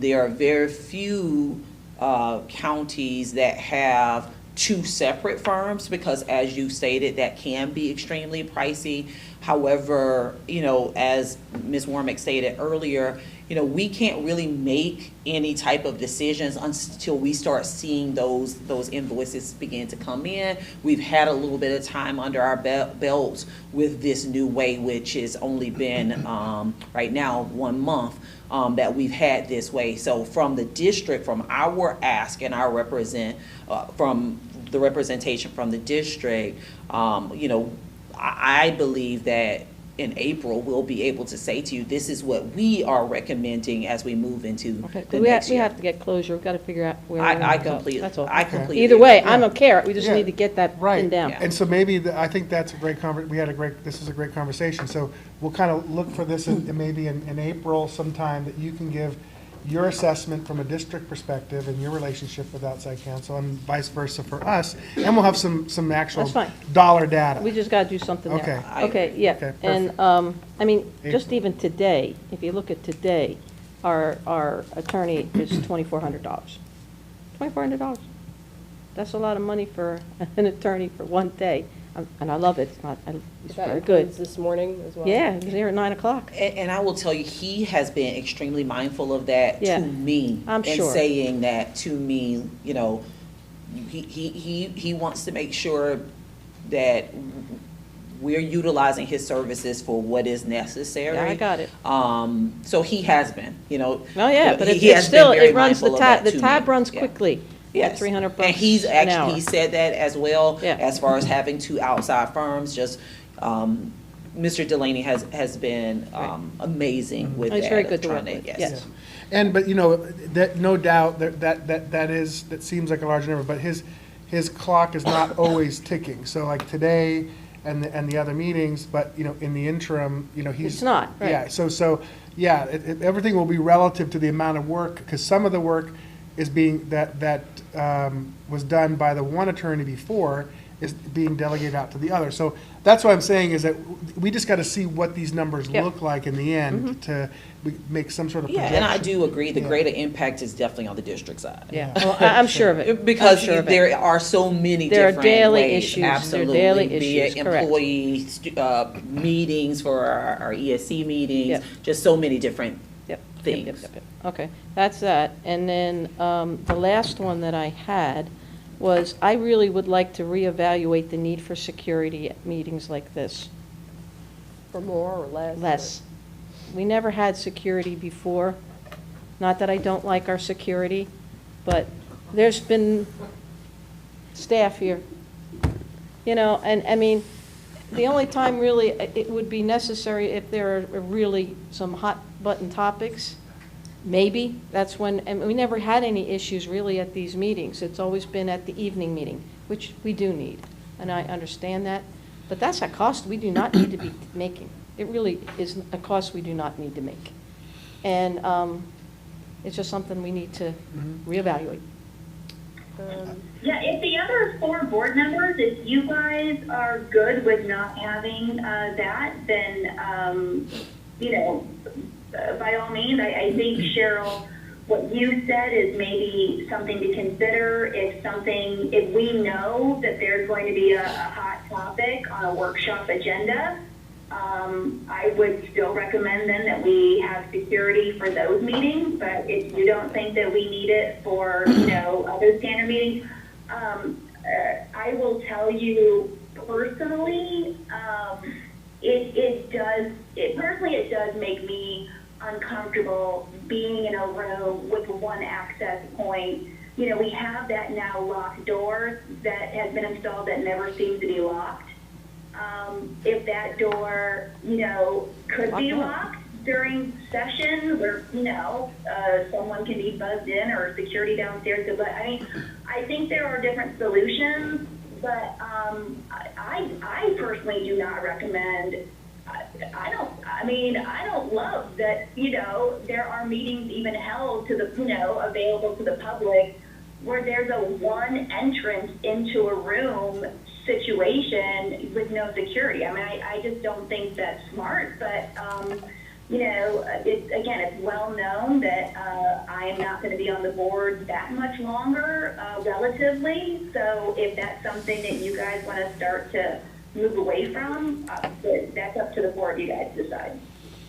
Speaker 6: there are very few counties that have two separate firms, because as you stated, that can be extremely pricey. However, as Ms. Warmick stated earlier, we can't really make any type of decisions until we start seeing those invoices begin to come in. We've had a little bit of time under our belts with this new way, which has only been right now 1 month that we've had this way. So from the district, from our ask and our from the representation from the district, I believe that in April, we'll be able to say to you, this is what we are recommending as we move into the next year.
Speaker 13: We have to get closure. We've got to figure out where we're
Speaker 6: I
Speaker 13: going to go.
Speaker 6: completely-
Speaker 13: That's all.
Speaker 6: I completely
Speaker 13: Either way,
Speaker 2: agree.
Speaker 13: I don't care. We just
Speaker 2: Yeah.
Speaker 13: need to get that pinned down.
Speaker 2: And so maybe, I think that's a great this is a great conversation. So we'll kind of look for this maybe in April sometime, that you can give your assessment from a district perspective and your relationship with outside counsel, and vice versa for us. And we'll have some actual
Speaker 13: That's fine.
Speaker 2: dollar data.
Speaker 13: We just got to do something there.
Speaker 2: Okay.
Speaker 13: Okay, yeah.
Speaker 2: Okay,
Speaker 13: And,
Speaker 2: perfect.
Speaker 13: I mean, just
Speaker 2: April.
Speaker 13: even today, if you look at today, our attorney is $2,400. $2,400. That's a lot of money for an attorney for one day. And I love it. It's
Speaker 11: That
Speaker 13: very good.
Speaker 11: includes this morning as well?
Speaker 13: Yeah, he was here at 9 o'clock.
Speaker 6: And I will tell you, he has been extremely mindful of that
Speaker 13: Yeah.
Speaker 6: to me.
Speaker 13: I'm
Speaker 6: and
Speaker 13: sure.
Speaker 6: saying that to me, he wants to make sure that we're utilizing his services for what is necessary.
Speaker 13: Yeah, I got it.
Speaker 6: So he has been,
Speaker 13: Oh, yeah, but
Speaker 6: he
Speaker 13: it's
Speaker 6: has
Speaker 13: still,
Speaker 6: been very
Speaker 13: it runs,
Speaker 6: mindful of that
Speaker 13: the
Speaker 6: to
Speaker 13: tab
Speaker 6: me.
Speaker 13: runs
Speaker 6: Yeah.
Speaker 13: quickly.
Speaker 6: Yes.
Speaker 13: $300
Speaker 6: And he's
Speaker 13: an
Speaker 6: actually,
Speaker 13: hour.
Speaker 6: he said that as well,
Speaker 13: Yeah.
Speaker 6: as far as having 2 outside firms, just, Mr. Delaney has been, amazing with that.
Speaker 13: He's very good to
Speaker 6: trying
Speaker 13: work with,
Speaker 6: yes.
Speaker 13: yes.
Speaker 2: And, but, that, no doubt, that seems like a large number, but his clock is not always ticking. So like today and the other meetings, but, in the interim, he's.
Speaker 13: It's not, right.
Speaker 2: Yeah, yeah, everything will be relative to the amount of work, because some of the work is being, that was done by the one attorney before, is being delegated out to the other. So that's what I'm saying, is that we just got to see what these numbers
Speaker 13: Yep.
Speaker 2: look like in the end to make some sort of
Speaker 6: Yeah,
Speaker 2: projection.
Speaker 6: and I do agree, the
Speaker 2: Yeah.
Speaker 6: greater impact is definitely on the district side.
Speaker 13: Yeah, well, I'm sure of it.
Speaker 6: Because
Speaker 13: I'm sure of it.
Speaker 6: there are so many
Speaker 13: There are
Speaker 6: different
Speaker 13: daily
Speaker 6: ways,
Speaker 13: issues. There are
Speaker 6: absolutely.
Speaker 13: daily
Speaker 6: Be it
Speaker 13: issues, correct.
Speaker 6: employee meetings for our ESC meetings,
Speaker 13: Yep.
Speaker 6: just so many different
Speaker 13: Yep.
Speaker 6: things.
Speaker 13: Yep. Okay, that's that. And then the last one that I had was, I really would like to reevaluate the need for security at meetings like this.
Speaker 11: For more or less?
Speaker 13: Less. We never had security before. Not that I don't like our security, but there's been staff here. And I mean, the only time really it would be necessary if there are really some hot button topics, maybe, that's when, and we never had any issues really at these meetings. It's always been at the evening meeting, which we do need, and I understand that. But that's a cost we do not need to be making. It really is a cost we do not need to make. And it's just something we need to reevaluate.
Speaker 8: Yeah, if the other 4 board members, if you guys are good with not having that, then, by all means, I think, Cheryl, what you said is maybe something to consider. If we know that there's going to be a hot topic on a workshop agenda, I would still recommend then that we have security for those meetings. But if you don't think that we need it for, other standard meetings, I will tell you personally, it does make me uncomfortable being in a room with one access point. We have that now locked door that has been installed that never seems to be locked. If that door, could be locked during session where, someone can be buzzed in or security downstairs. But I think there are different solutions, but I personally do not recommend. I don't love that, there are meetings even held to the, available to the public where there's a one entrance into a room situation with no security. I just don't think that's smart, but, it's well known that I am not going to be on the board that much longer, relatively. So if that's something that you guys want to start to move away from, but that's up to the board, you guys decide.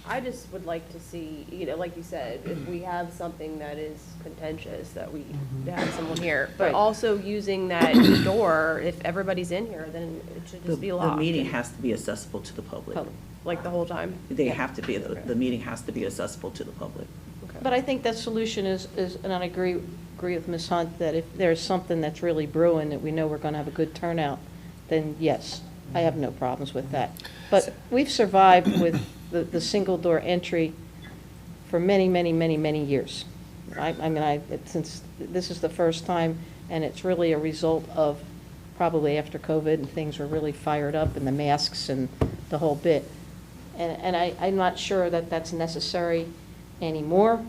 Speaker 11: I just would like to see, like you said, if we have something that is contentious, that we have someone here. But
Speaker 6: Right.
Speaker 11: also using that door, if everybody's in here, then it should just be
Speaker 6: The
Speaker 11: locked.
Speaker 6: meeting has to be accessible to the public.
Speaker 11: Like the whole time?
Speaker 6: They have to be, the meeting has to be accessible to the public.
Speaker 13: But I think that solution is, and I agree with Ms. Hunt, that if there's something that's really brewing, that we know we're gonna have a good turnout, then yes, I have no problems with that. But we've survived with the single door entry for many, many, many, many years. Since this is the first time, and it's really a result of probably after COVID, and things were really fired up, and the masks and the whole bit. And I'm not sure that that's necessary anymore,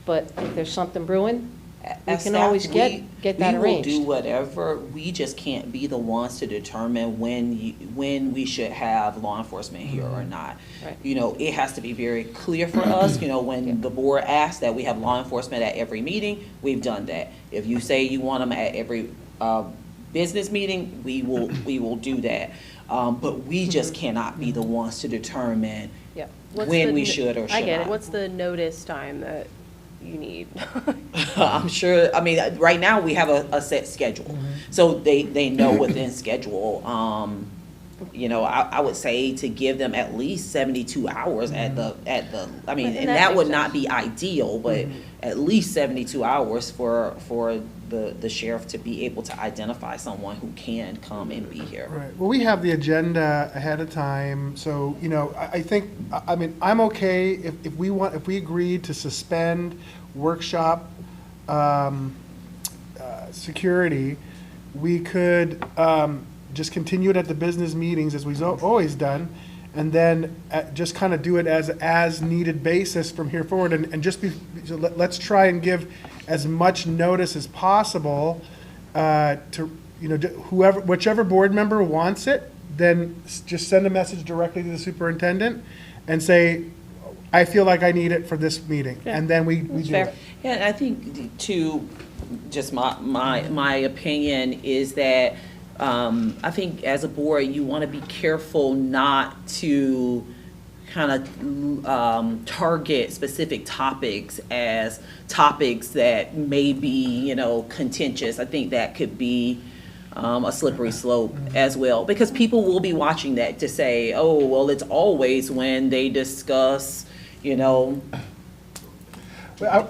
Speaker 13: but if there's something brewing, we
Speaker 6: As
Speaker 13: can
Speaker 6: staff,
Speaker 13: always get that arranged.
Speaker 6: We will do whatever, we just can't be the ones to determine when we should have law enforcement here or not.
Speaker 13: Right.
Speaker 6: It has to be very clear for us, when the board asks that we have law enforcement at every meeting, we've done that. If you say you want them at every business meeting, we will do that. But we just cannot be the ones to determine
Speaker 11: Yeah.
Speaker 6: when we should or should not.
Speaker 11: I get it. What's the notice time that you need?
Speaker 6: I'm sure, right now, we have a set schedule, so they know within schedule. I would say to give them at least 72 hours and that would not be ideal, but at least 72 hours for the sheriff to be able to identify someone who can come and be here.
Speaker 2: Right, well, we have the agenda ahead of time, so, I think, I'm okay if we agreed to suspend workshop, security, we could, just continue it at the business meetings as we've always done, and then just kind of do it as needed basis from here forward, and just let's try and give as much notice as possible to, whichever board member wants it, then just send a message directly to the superintendent and say, I feel like I need it for this meeting, and then we do it.
Speaker 6: Yeah, and I think too, just my opinion is that I think as a board, you want to be careful not to kind of target specific topics as topics that may be, contentious. I think that could be a slippery slope as well, because people will be watching that to say, oh, well, it's always when they discuss,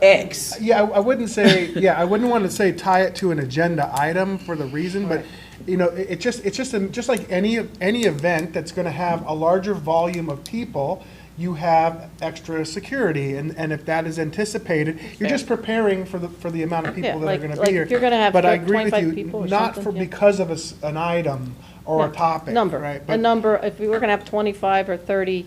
Speaker 6: X.
Speaker 2: Yeah, I wouldn't say, I wouldn't want to say tie it to an agenda item for the reason, but it's just like any event that's going to have a larger volume of people, you have extra security, and if that is anticipated, you're just preparing for the amount of people that are going to be here.
Speaker 13: If you're going to have
Speaker 2: But I agree with
Speaker 13: 25
Speaker 2: you,
Speaker 13: people or
Speaker 2: not
Speaker 13: something,
Speaker 2: because of an item or a topic,
Speaker 13: number,
Speaker 2: right?
Speaker 13: a
Speaker 2: But-
Speaker 13: number, if we were going to have 25 or 30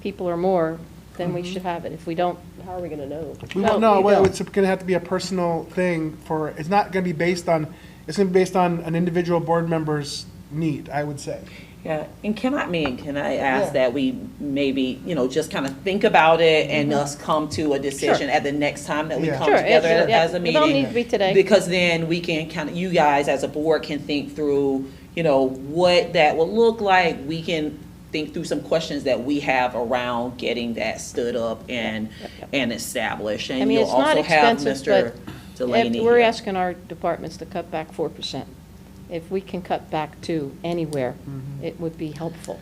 Speaker 13: people or more, then we should have it. If we don't,
Speaker 11: How are we gonna know?
Speaker 2: We won't know.
Speaker 13: we
Speaker 2: Well,
Speaker 13: will.
Speaker 2: it's going to have to be a personal thing it's not going to be based on, it's going to be based on an individual board member's need, I would say.
Speaker 6: Yeah, and can I ask that we maybe, just kind of think about it and us come to a decision
Speaker 13: Sure.
Speaker 6: at the next time that we
Speaker 2: Yeah.
Speaker 6: come
Speaker 13: Sure,
Speaker 6: together
Speaker 13: absolutely.
Speaker 6: as a
Speaker 13: It
Speaker 6: meeting?
Speaker 13: don't need to be today.
Speaker 6: Because then we can you guys as a board can think through, what that will look like. We can think through some questions that we have around getting that stood up and established. And you'll
Speaker 13: it's not
Speaker 6: also have
Speaker 13: expensive,
Speaker 6: Mr.
Speaker 13: but
Speaker 6: Delaney
Speaker 13: we're
Speaker 6: here.
Speaker 13: asking our departments to cut back 4%. If we can cut back to anywhere, it would be helpful,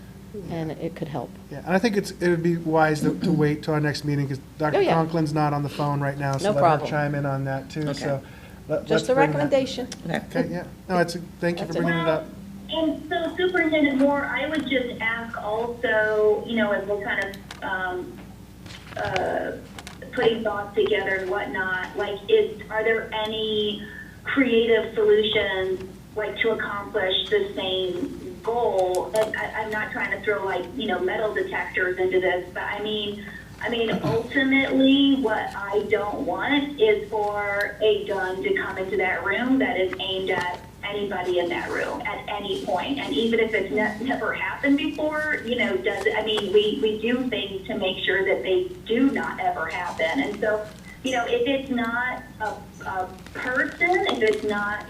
Speaker 13: and it could help.
Speaker 2: Yeah, and I think it would be wise to wait till our next meeting, because Dr.
Speaker 13: Oh, yeah.
Speaker 2: Conklin's not on the phone right now, so
Speaker 13: No
Speaker 2: let
Speaker 13: problem.
Speaker 2: her chime in on that too,
Speaker 6: Okay.
Speaker 2: so.
Speaker 13: Just
Speaker 2: let's
Speaker 13: a
Speaker 2: bring that.
Speaker 13: recommendation.
Speaker 2: Okay, yeah, no, thank you for
Speaker 13: That's it.
Speaker 2: bringing it up.
Speaker 8: And so Superintendent Moore, I would just ask also, as we're kind of putting thoughts together and whatnot, are there any creative solutions, to accomplish the same goal? And I'm not trying to throw metal detectors into this, but I mean, ultimately, what I don't want is for a gun to come into that room that is aimed at anybody in that room at any point. And even if it's never happened before, we do things to make sure that they do not ever happen. And so, if it's not a person, if it's not,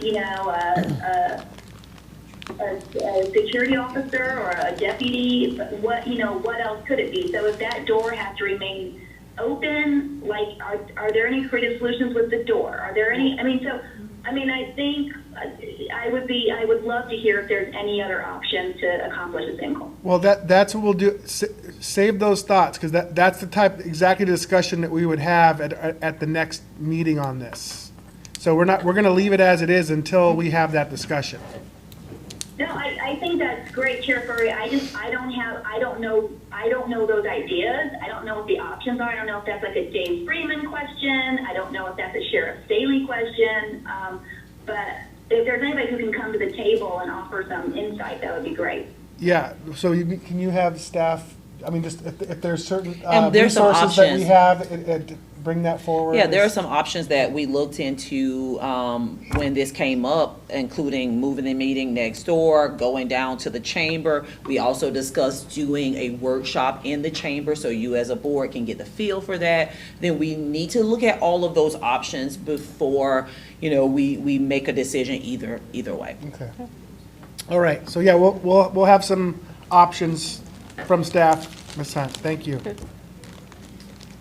Speaker 8: a security officer or a deputy? What else could it be? So if that door has to remain open, like, are there any creative solutions with the door? Are there any, I think I would love to hear if there's any other option to accomplish the same goal.
Speaker 2: Well, that's what we'll do. Save those thoughts, because that's the exactly the discussion that we would have at the next meeting on this. So we're going to leave it as it is until we have that discussion.
Speaker 8: No, I think that's great, Chair Furry. I don't know those ideas. I don't know what the options are. I don't know if that's like a James Freeman question. I don't know if that's a Sheriff Staley question. But if there's anybody who can come to the table and offer some insight, that would be great.
Speaker 2: Yeah, so can you have staff, just if there's certain
Speaker 6: there's some
Speaker 2: resources that we
Speaker 6: options.
Speaker 2: have, bring that forward?
Speaker 6: Yeah, there are some options that we looked into when this came up, including moving the meeting next door, going down to the chamber. We also discussed doing a workshop in the chamber so you as a board can get the feel for that. Then we need to look at all of those options before, we make a decision either way.
Speaker 2: Okay. All right, so yeah, we'll have some options from staff, Ms. Hunt. Thank you.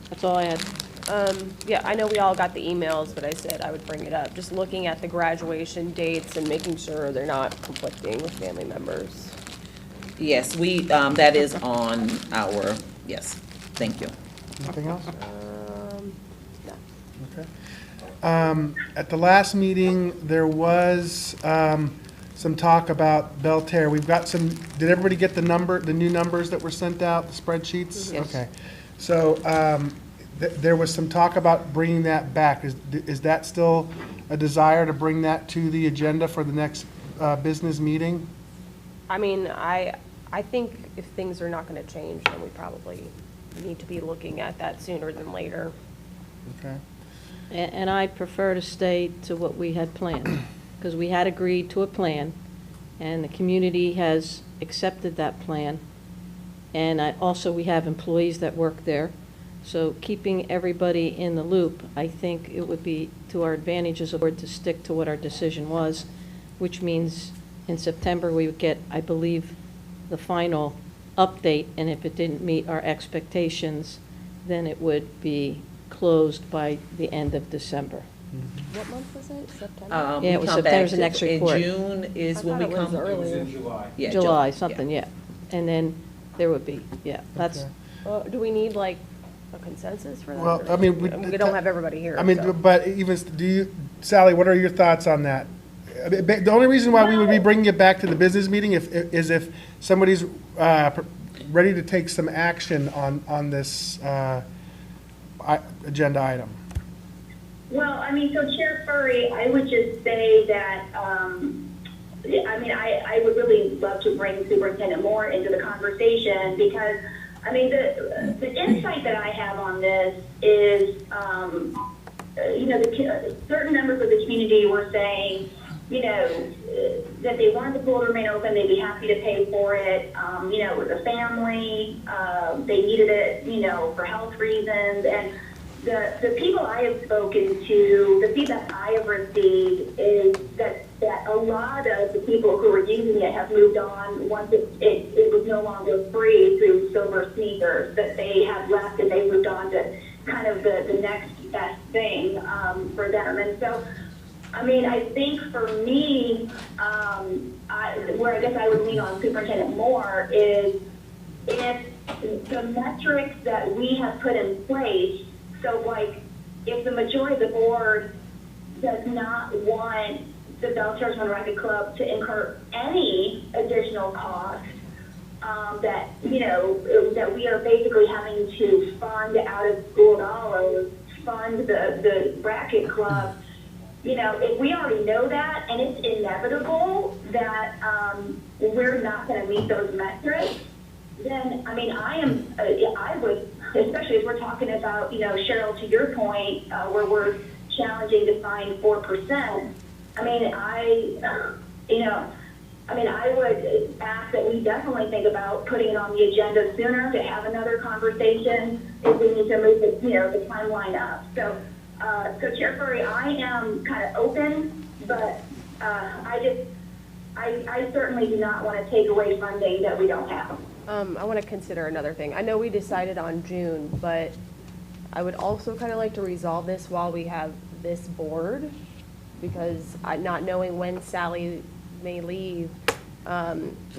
Speaker 13: That's all I had.
Speaker 11: Yeah, I know we all got the emails, but I said I would bring it up. Just looking at the graduation dates and making sure they're not conflicting with family members.
Speaker 6: Yes, that is on our, yes, thank you.
Speaker 2: Anything else?
Speaker 11: No.
Speaker 2: Okay. At the last meeting, there was some talk about Belterre. We've got did everybody get the new numbers that were sent out, the spreadsheets?
Speaker 13: Yes.
Speaker 2: Okay. So there was some talk about bringing that back. Is that still a desire to bring that to the agenda for the next business meeting?
Speaker 11: I think if things are not going to change, then we probably need to be looking at that sooner than later.
Speaker 2: Okay.
Speaker 13: And I prefer to stay to what we had planned, because we had agreed to a plan, and the community has accepted that plan. And we have employees that work there. So keeping everybody in the loop, I think it would be to our advantage as a board to stick to what our decision was, which means in September we would get, I believe, the final update, and if it didn't meet our expectations, then it would be closed by the end of December.
Speaker 11: What month was it? September?
Speaker 13: Yeah, it was September's the next report.
Speaker 6: In June is when we come.
Speaker 5: It was in July.
Speaker 6: Yeah,
Speaker 13: July, something, yeah. And then there would be, yeah, that's,
Speaker 11: Well, do we need like a consensus for that?
Speaker 2: Well,
Speaker 11: or-
Speaker 2: we
Speaker 11: don't have everybody here. so.
Speaker 2: But even, Sally, what are your thoughts on that? The only reason why we would be bringing it back to the business meeting is if somebody's ready to take some action on this agenda item.
Speaker 8: Well, so Chair Furry, I would just say that, I would really love to bring Superintendent Moore into the conversation because, the insight that I have on this is, certain members of the community were saying, that they wanted the pool to remain open, they'd be happy to pay for it. It was a family, they needed it, for health reasons. And the people I have spoken to, the feedback I have received is that a lot of the people who were using it have moved on once it was no longer free through Silver Sneakers, that they have left and they moved on to kind of the next best thing for them. And so, I think for me, where I guess I would lean on Superintendent Moore is if the metrics that we have put in place, so like if the majority of the board does not want the Belterre Racquet Club to incur any additional cost, that we are basically having to fund out of school dollars, fund the racket club. If we already know that and it's inevitable that we're not going to meet those metrics, then I would, especially as we're talking about, Cheryl, to your point, where we're challenging to find 4%. I would ask that we definitely think about putting it on the agenda sooner to have another conversation if we need to move the timeline up. So Chair Furry, I am kind of open, but I certainly do not want to take away funding that we don't have.
Speaker 11: I want to consider another thing. I know we decided on June, but I would also kind of like to resolve this while we have this board, because not knowing when Sally may leave,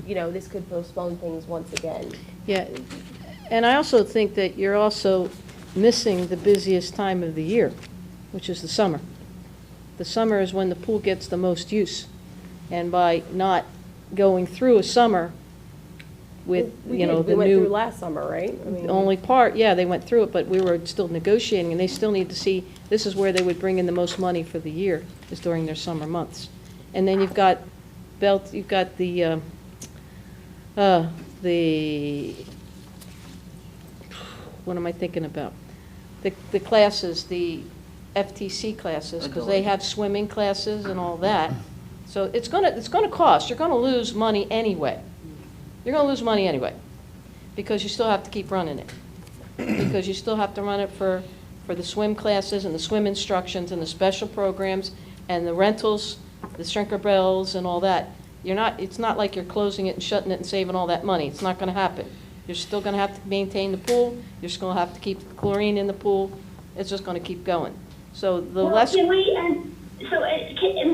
Speaker 11: you know, this could postpone things once again.
Speaker 13: Yeah, and I also think that you're also missing the busiest time of the year, which is the summer. The summer is when the pool gets the most use. And by not going through a summer with,
Speaker 11: We
Speaker 13: you know,
Speaker 11: did.
Speaker 13: the
Speaker 11: We went through
Speaker 13: new,
Speaker 11: last summer, right? I mean,
Speaker 13: the only part, yeah, they went through it, but we were still negotiating, and they still need to see, this is where they would bring in the most money for the year, is during their summer months. And then you've got you've got the what am I thinking about? The classes, the FTC classes, because they have swimming classes and all that. So it's gonna cost. You're gonna lose money anyway. You're gonna lose money anyway, because you still have to keep running it. Because you still have to run it for the swim classes and the swim instructions and the special programs and the rentals, the shrinker bells and all that. It's not like you're closing it and shutting it and saving all that money. It's not gonna happen. You're still gonna have to maintain the pool. You're still gonna have to keep chlorine in the pool. It's just gonna keep going. So the less.
Speaker 8: Can we, and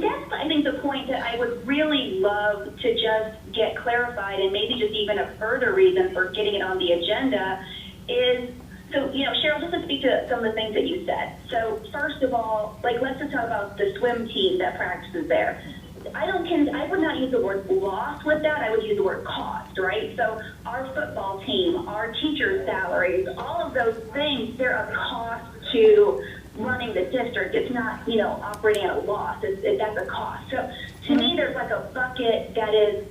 Speaker 8: that's, I think, the point that I would really love to just get clarified, and maybe just even a further reason for getting it on the agenda is, so, you know, Cheryl, just to speak to some of the things that you said. So first of all, like, let's just talk about the swim team that practices there. I would not use the word loss with that. I would use the word cost, right? So our football team, our teachers' salaries, all of those things, they're a cost to running the district. It's not, you know, operating at a loss. That's a cost. So to me, there's like a bucket that is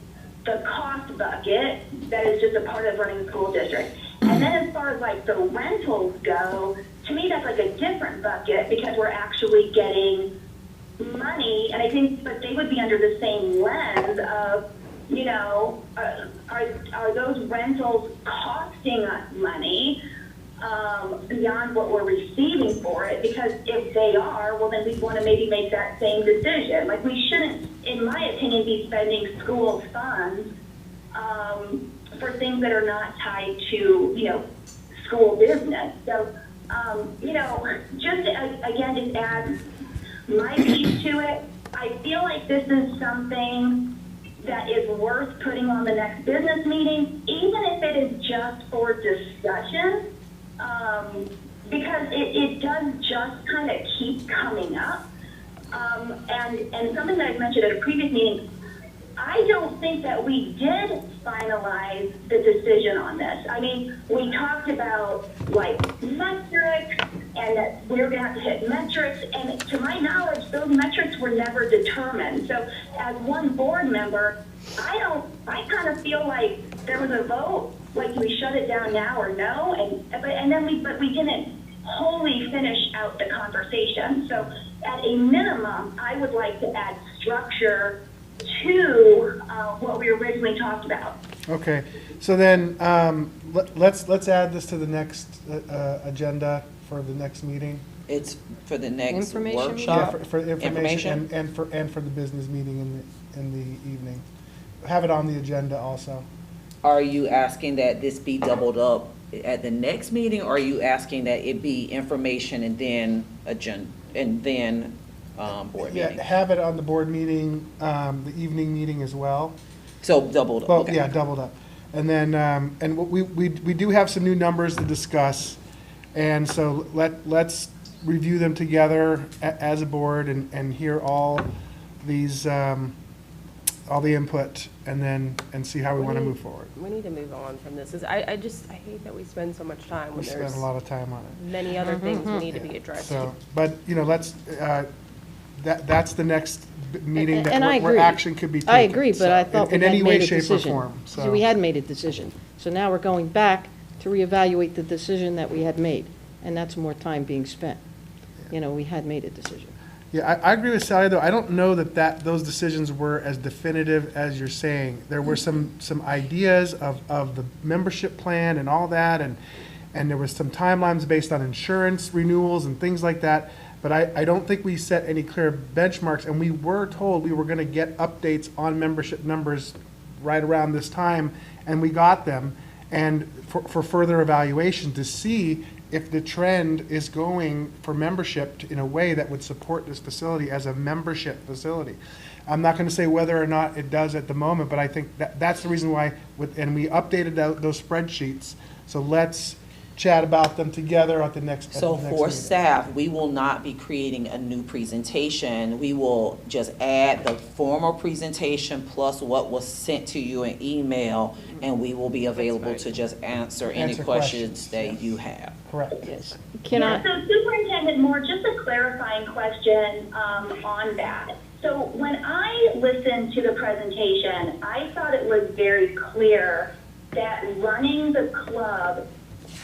Speaker 8: the cost bucket that is just a part of running the school district. And then as far as like the rentals go, to me, that's like a different bucket because we're actually getting money, and I think, but they would be under the same lens of, you know, are those rentals costing us money beyond what we're receiving for it? Because if they are, well, then we want to maybe make that same decision. Like, we shouldn't, in my opinion, be spending school funds for things that are not tied to, you know, school business. So, you know, just again, just add my piece to it. I feel like this is something that is worth putting on the next business meeting, even if it is just for discussion, because it does just kind of keep coming up. And something that I've mentioned at a previous meeting, I don't think that we did finalize the decision on this. I mean, we talked about like metrics and that we were going to have to hit metrics, and to my knowledge, those metrics were never determined. So as one board member, I kind of feel like there was a vote, like we shut it down now or no, but we didn't wholly finish out the conversation. So at a minimum, I would like to add structure to what we originally talked about.
Speaker 2: Okay, so then let's add this to the next agenda for the next meeting.
Speaker 6: It's for the next
Speaker 13: Information
Speaker 6: workshop?
Speaker 2: Yeah, for information and for the business meeting in the evening. Have it on the agenda also.
Speaker 6: Are you asking that this be doubled up at the next meeting, or are you asking that it be information and then agenda, and then board meeting?
Speaker 2: Yeah, have it on the board meeting, the evening meeting as well.
Speaker 6: So doubled up,
Speaker 2: Well,
Speaker 6: okay.
Speaker 2: yeah, doubled up. And then, and we do have some new numbers to discuss, and so let's review them together as a board and hear all these, all the input, and see how we want to move forward.
Speaker 11: We need to move on from this. I hate that we spend so much time when
Speaker 2: We spend
Speaker 11: there's
Speaker 2: a lot of time on it.
Speaker 11: many other things we need to be addressed.
Speaker 2: So, but, you know, let's, that's the next meeting
Speaker 13: And I
Speaker 2: that where
Speaker 13: agree.
Speaker 2: action could be taken.
Speaker 13: I agree, but I
Speaker 2: so,
Speaker 13: thought we
Speaker 2: in
Speaker 13: had
Speaker 2: any way,
Speaker 13: made a
Speaker 2: shape, or
Speaker 13: decision.
Speaker 2: form.
Speaker 13: So we had made a decision. So now we're going back to reevaluate the decision that we had made, and that's more time being spent. You know, we had made a decision.
Speaker 2: Yeah, I agree with Sally, though. I don't know that those decisions were as definitive as you're saying. There were some ideas of the membership plan and all that, and there was some timelines based on insurance renewals and things like that. but I don't think we set any clear benchmarks, and we were told we were gonna get updates on membership numbers right around this time, and we got them, and for further evaluation to see if the trend is going for membership in a way that would support this facility as a membership facility. I'm not going to say whether or not it does at the moment, but I think that's the reason why, and we updated those spreadsheets, so let's chat about them together at the next
Speaker 6: So
Speaker 2: meeting.
Speaker 6: for staff, we will not be creating a new presentation. We will just add the formal presentation plus what was sent to you in email, and we will be available to just answer any questions that you have.
Speaker 2: Correct.
Speaker 6: Yes.
Speaker 8: So Superintendent Moore, just a clarifying question on that. So when I listened to the presentation, I thought it was very clear that running the club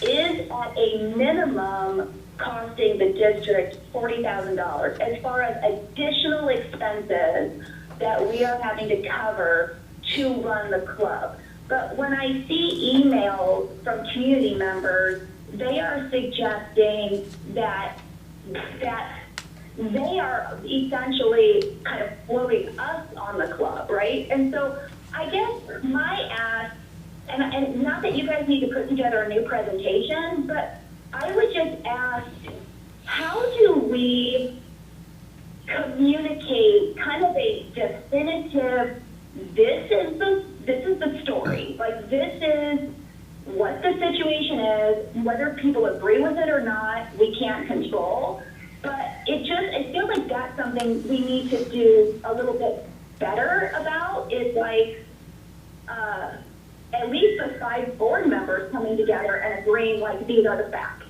Speaker 8: is at a minimum costing the district $40,000 as far as additional expenses that we are having to cover to run the club. But when I see emails from community members, they are suggesting that they are essentially kind of floating us on the club, right? And so I guess my ask, and not that you guys need to put together a new presentation, but I would just ask, how do we communicate kind of a definitive, this is the story, like this is what the situation is, whether people agree with it or not, we can't control. But it feels like that's something we need to do a little bit better about, is like, at least the 5 board members coming together and agreeing like these are the facts.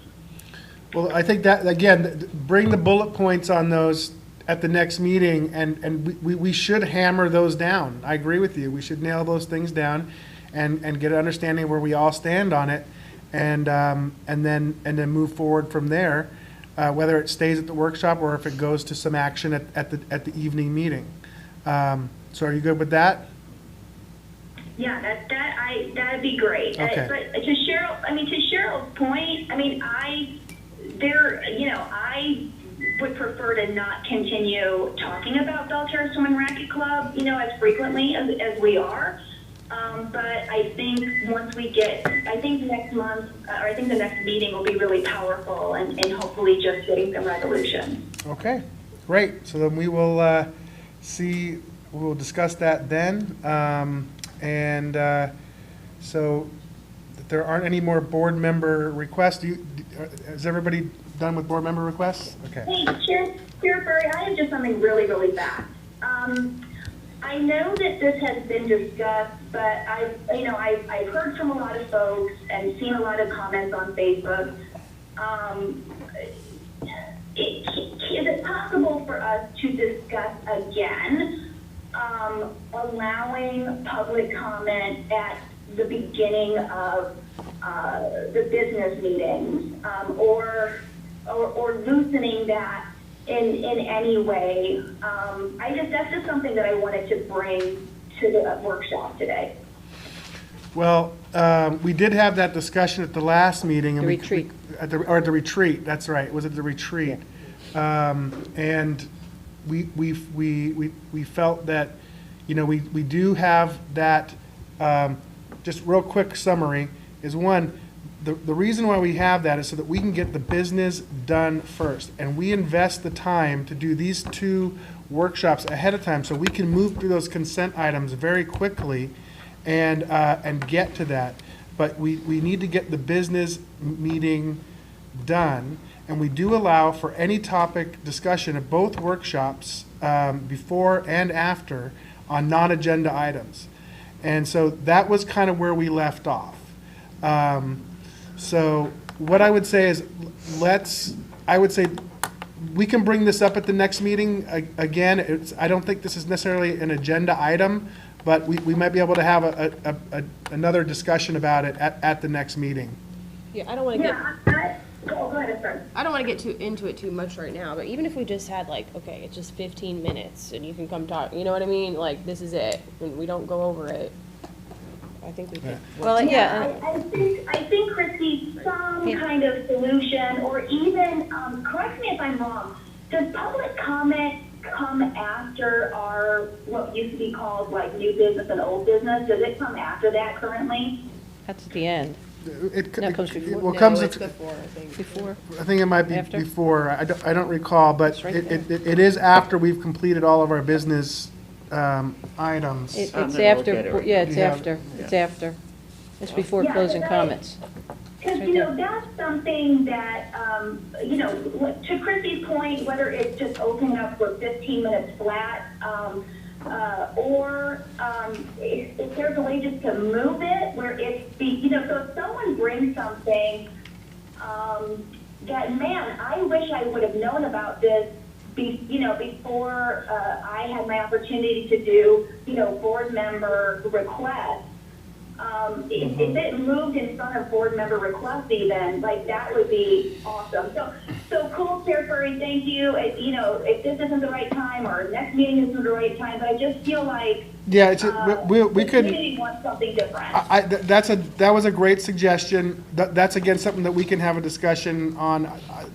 Speaker 2: Well, I think that, again, bring the bullet points on those at the next meeting, and we should hammer those down. I agree with you. We should nail those things down and get an understanding where we all stand on it, and then move forward from there, whether it stays at the workshop or if it goes to some action at the evening meeting. So are you good with that?
Speaker 8: Yeah, that'd be great.
Speaker 2: Okay.
Speaker 8: But to Cheryl's point, I would prefer to not continue talking about Belterra Swim Racket Club, as frequently as we are. But I think next month, or I think the next meeting will be really powerful and hopefully just getting some resolution.
Speaker 2: Okay, great. So then we will we'll discuss that then. So if there aren't any more board member requests, is everybody done with board member requests? Okay.
Speaker 8: Hey, Chair Furry, I have just something really, really fast. I know that this has been discussed, but I've heard from a lot of folks and seen a lot of comments on Facebook. Is it possible for us to discuss again allowing public comment at the beginning of the business meetings, or loosening that in any way? That's just something that I wanted to bring to the workshop today.
Speaker 2: Well, we did have that discussion at the last meeting. And at the retreat, that's right. Was it the retreat? Yeah. And we felt that, we do have that, just real quick summary is, one, the reason why we have that is so that we can get the business done first. And we invest the time to do these 2 workshops ahead of time so we can move through those consent items very quickly and get to that. But we need to get the business meeting done. And we do allow for any topic discussion at both workshops, before and after, on non-agenda items. And so that was kind of where we left off. So what I would say is, we can bring this up at the next meeting. Again, I don't think this is necessarily an agenda item, but we might be able to have another discussion about it at the next meeting.
Speaker 11: Yeah, I don't want to get...
Speaker 8: Go ahead, sir.
Speaker 11: I don't want to get into it too much right now, but even if we just had okay, it's just 15 minutes and you can come talk, you know what I mean? Like, this is it, and we don't go over it. I think we could.
Speaker 8: Well, yeah. I think, Christy, some kind of solution, or even, correct me if I'm wrong, does public comment come after our, what used to be called like new business and old business? Does it come after that currently?
Speaker 13: That's at the end.
Speaker 2: It
Speaker 13: No, it comes before.
Speaker 2: well, comes
Speaker 13: No,
Speaker 2: at-
Speaker 13: it's before, I think. Before?
Speaker 2: I think it might be
Speaker 13: After?
Speaker 2: before, I don't recall, but
Speaker 13: It's right
Speaker 2: it is after we've completed all of our business items.
Speaker 13: It's
Speaker 6: I'm gonna look at
Speaker 13: after,
Speaker 6: it.
Speaker 13: yeah, it's
Speaker 2: Yeah.
Speaker 13: after, it's after. It's before
Speaker 8: Yeah,
Speaker 13: closing
Speaker 8: right.
Speaker 13: comments.
Speaker 8: Because, you know, that's something that, you know, to Chrissy's point, whether it's just opening up for 15 minutes flat, or if there's a way just to move it where it's, you know, so if someone brings something that, man, I wish I would have known about this, you know, before I had my opportunity to do, you know, board member requests. If it moved in front of board member requests even, like, that would be awesome. So cool, Sarah Furry, thank you. You know, if this isn't the right time or next meeting isn't the right time, but I just feel like
Speaker 2: Yeah, it's, we
Speaker 8: the
Speaker 2: could,
Speaker 8: community wants something different.
Speaker 2: that was a great suggestion. That's again, something that we can have a discussion on.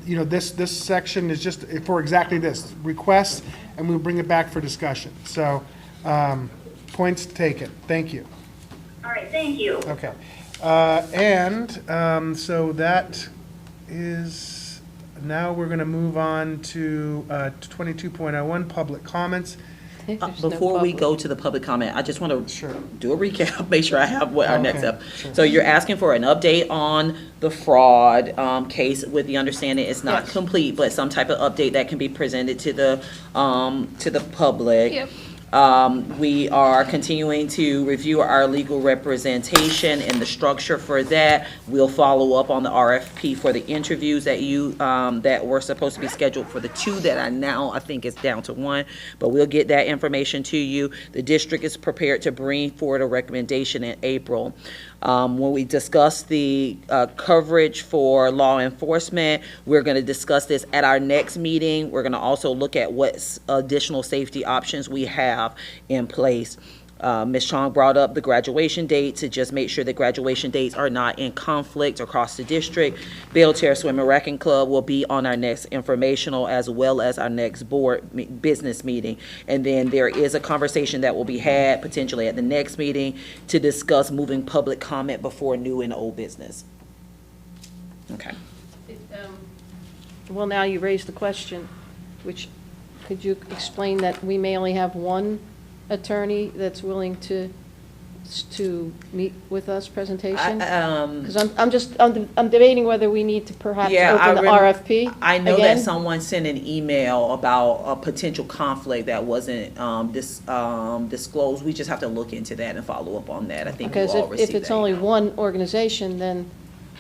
Speaker 2: You know, this section is just for exactly this, requests, and we'll bring it back for discussion. So, points taken. Thank you.
Speaker 8: All right, thank you.
Speaker 2: Okay. So that is, now we're going to move on to 22.01, public comments.
Speaker 6: Before we go to the public comment, I just want to
Speaker 2: Sure.
Speaker 6: do a recap, make sure I have what our next
Speaker 2: Okay,
Speaker 6: step.
Speaker 2: sure.
Speaker 6: So you're asking for an update on the fraud case with the understanding it's not
Speaker 5: Yes.
Speaker 6: complete, but some type of update that can be presented to the public.
Speaker 5: Yep.
Speaker 6: We are continuing to review our legal representation and the structure for that. We'll follow up on the RFP for the interviews that that were supposed to be scheduled for the 2 that I now, I think it's down to 1, but we'll get that information to you. The district is prepared to bring forward a recommendation in April. When we discuss the coverage for law enforcement, we're going to discuss this at our next meeting. We're going to also look at what additional safety options we have in place. Ms. Chong brought up the graduation date to just make sure that graduation dates are not in conflict across the district. Belterra Swim and Wrecking Club will be on our next informational as well as our next board business meeting. And then there is a conversation that will be had potentially at the next meeting to discuss moving public comment before new and old business. Okay.
Speaker 13: Well, now you raised the question, which, could you explain that we may only have one attorney that's willing to meet with us presentation? Because I'm debating whether we need to perhaps open the RFP
Speaker 6: I know
Speaker 13: again.
Speaker 6: that someone sent an email about a potential conflict that wasn't disclosed. We just have to look into that and follow up on that. I think we'll all
Speaker 13: Because
Speaker 6: receive
Speaker 13: if it's
Speaker 6: that
Speaker 13: only
Speaker 6: email.
Speaker 13: one organization, then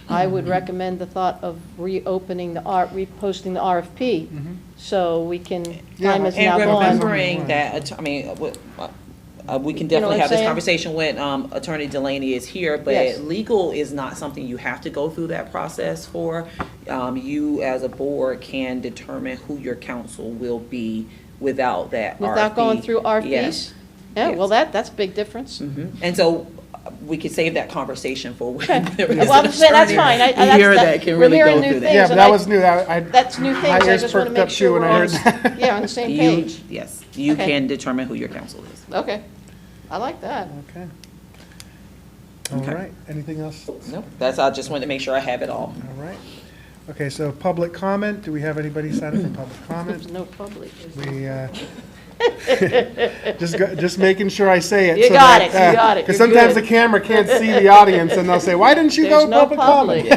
Speaker 13: I would recommend the thought of reopening reposting the RFP, so we can, time is now
Speaker 6: And
Speaker 13: gone.
Speaker 6: remembering that, I mean, we can
Speaker 13: You know what
Speaker 6: definitely
Speaker 13: I'm
Speaker 6: have this
Speaker 13: saying?
Speaker 6: conversation when Attorney Delaney is here, but
Speaker 13: Yes.
Speaker 6: legal is not something you have to go through that process for. You, as a board, can determine who your counsel will be without that RFP.
Speaker 13: Without going through RFPs?
Speaker 6: Yes.
Speaker 13: Yeah,
Speaker 6: Yes.
Speaker 13: well, that's a big difference.
Speaker 6: And so we could save that conversation for when there is
Speaker 13: Well, I'm
Speaker 6: an
Speaker 13: saying that's
Speaker 6: attorney
Speaker 13: fine.
Speaker 6: here that can
Speaker 13: we're
Speaker 6: really
Speaker 13: hearing
Speaker 6: go
Speaker 13: new
Speaker 6: through that.
Speaker 13: things,
Speaker 2: Yeah, but
Speaker 13: and
Speaker 2: that was new.
Speaker 13: That's new things.
Speaker 2: my
Speaker 13: I
Speaker 2: ears
Speaker 13: just want to
Speaker 2: perked
Speaker 13: make
Speaker 2: up
Speaker 13: sure
Speaker 2: too when
Speaker 13: we're
Speaker 2: I
Speaker 13: on,
Speaker 2: heard that.
Speaker 13: yeah, on the same
Speaker 6: You-
Speaker 13: page.
Speaker 6: Yes, you
Speaker 13: Okay.
Speaker 6: can determine who your counsel is.
Speaker 13: Okay, I like that.
Speaker 2: Okay. All
Speaker 6: Okay.
Speaker 2: right. Anything else?
Speaker 6: Nope, I just wanted to make sure I have it all.
Speaker 2: All right. Okay, so public comment. Do we have anybody signed up for public comment?
Speaker 13: There's no public.
Speaker 2: We, just making sure I say it.
Speaker 13: You got it, you got it,
Speaker 2: Because
Speaker 13: you're
Speaker 2: sometimes
Speaker 13: good.
Speaker 2: the camera can't see the audience, and they'll say, "Why didn't you
Speaker 13: There's
Speaker 2: go
Speaker 13: no
Speaker 2: public comment?"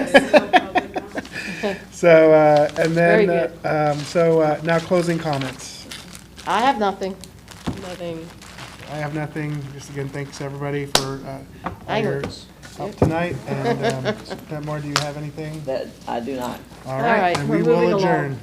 Speaker 2: So, and
Speaker 13: Very
Speaker 2: then,
Speaker 13: good.
Speaker 2: now closing comments.
Speaker 13: I have nothing. Nothing.
Speaker 2: I have nothing. Just again, thanks everybody for
Speaker 13: I
Speaker 2: your
Speaker 13: know.
Speaker 2: help tonight. And More, do you have anything?
Speaker 6: That I do not.
Speaker 2: All
Speaker 13: right,
Speaker 2: right, and
Speaker 13: we're
Speaker 2: we will
Speaker 13: moving along.
Speaker 2: adjourn.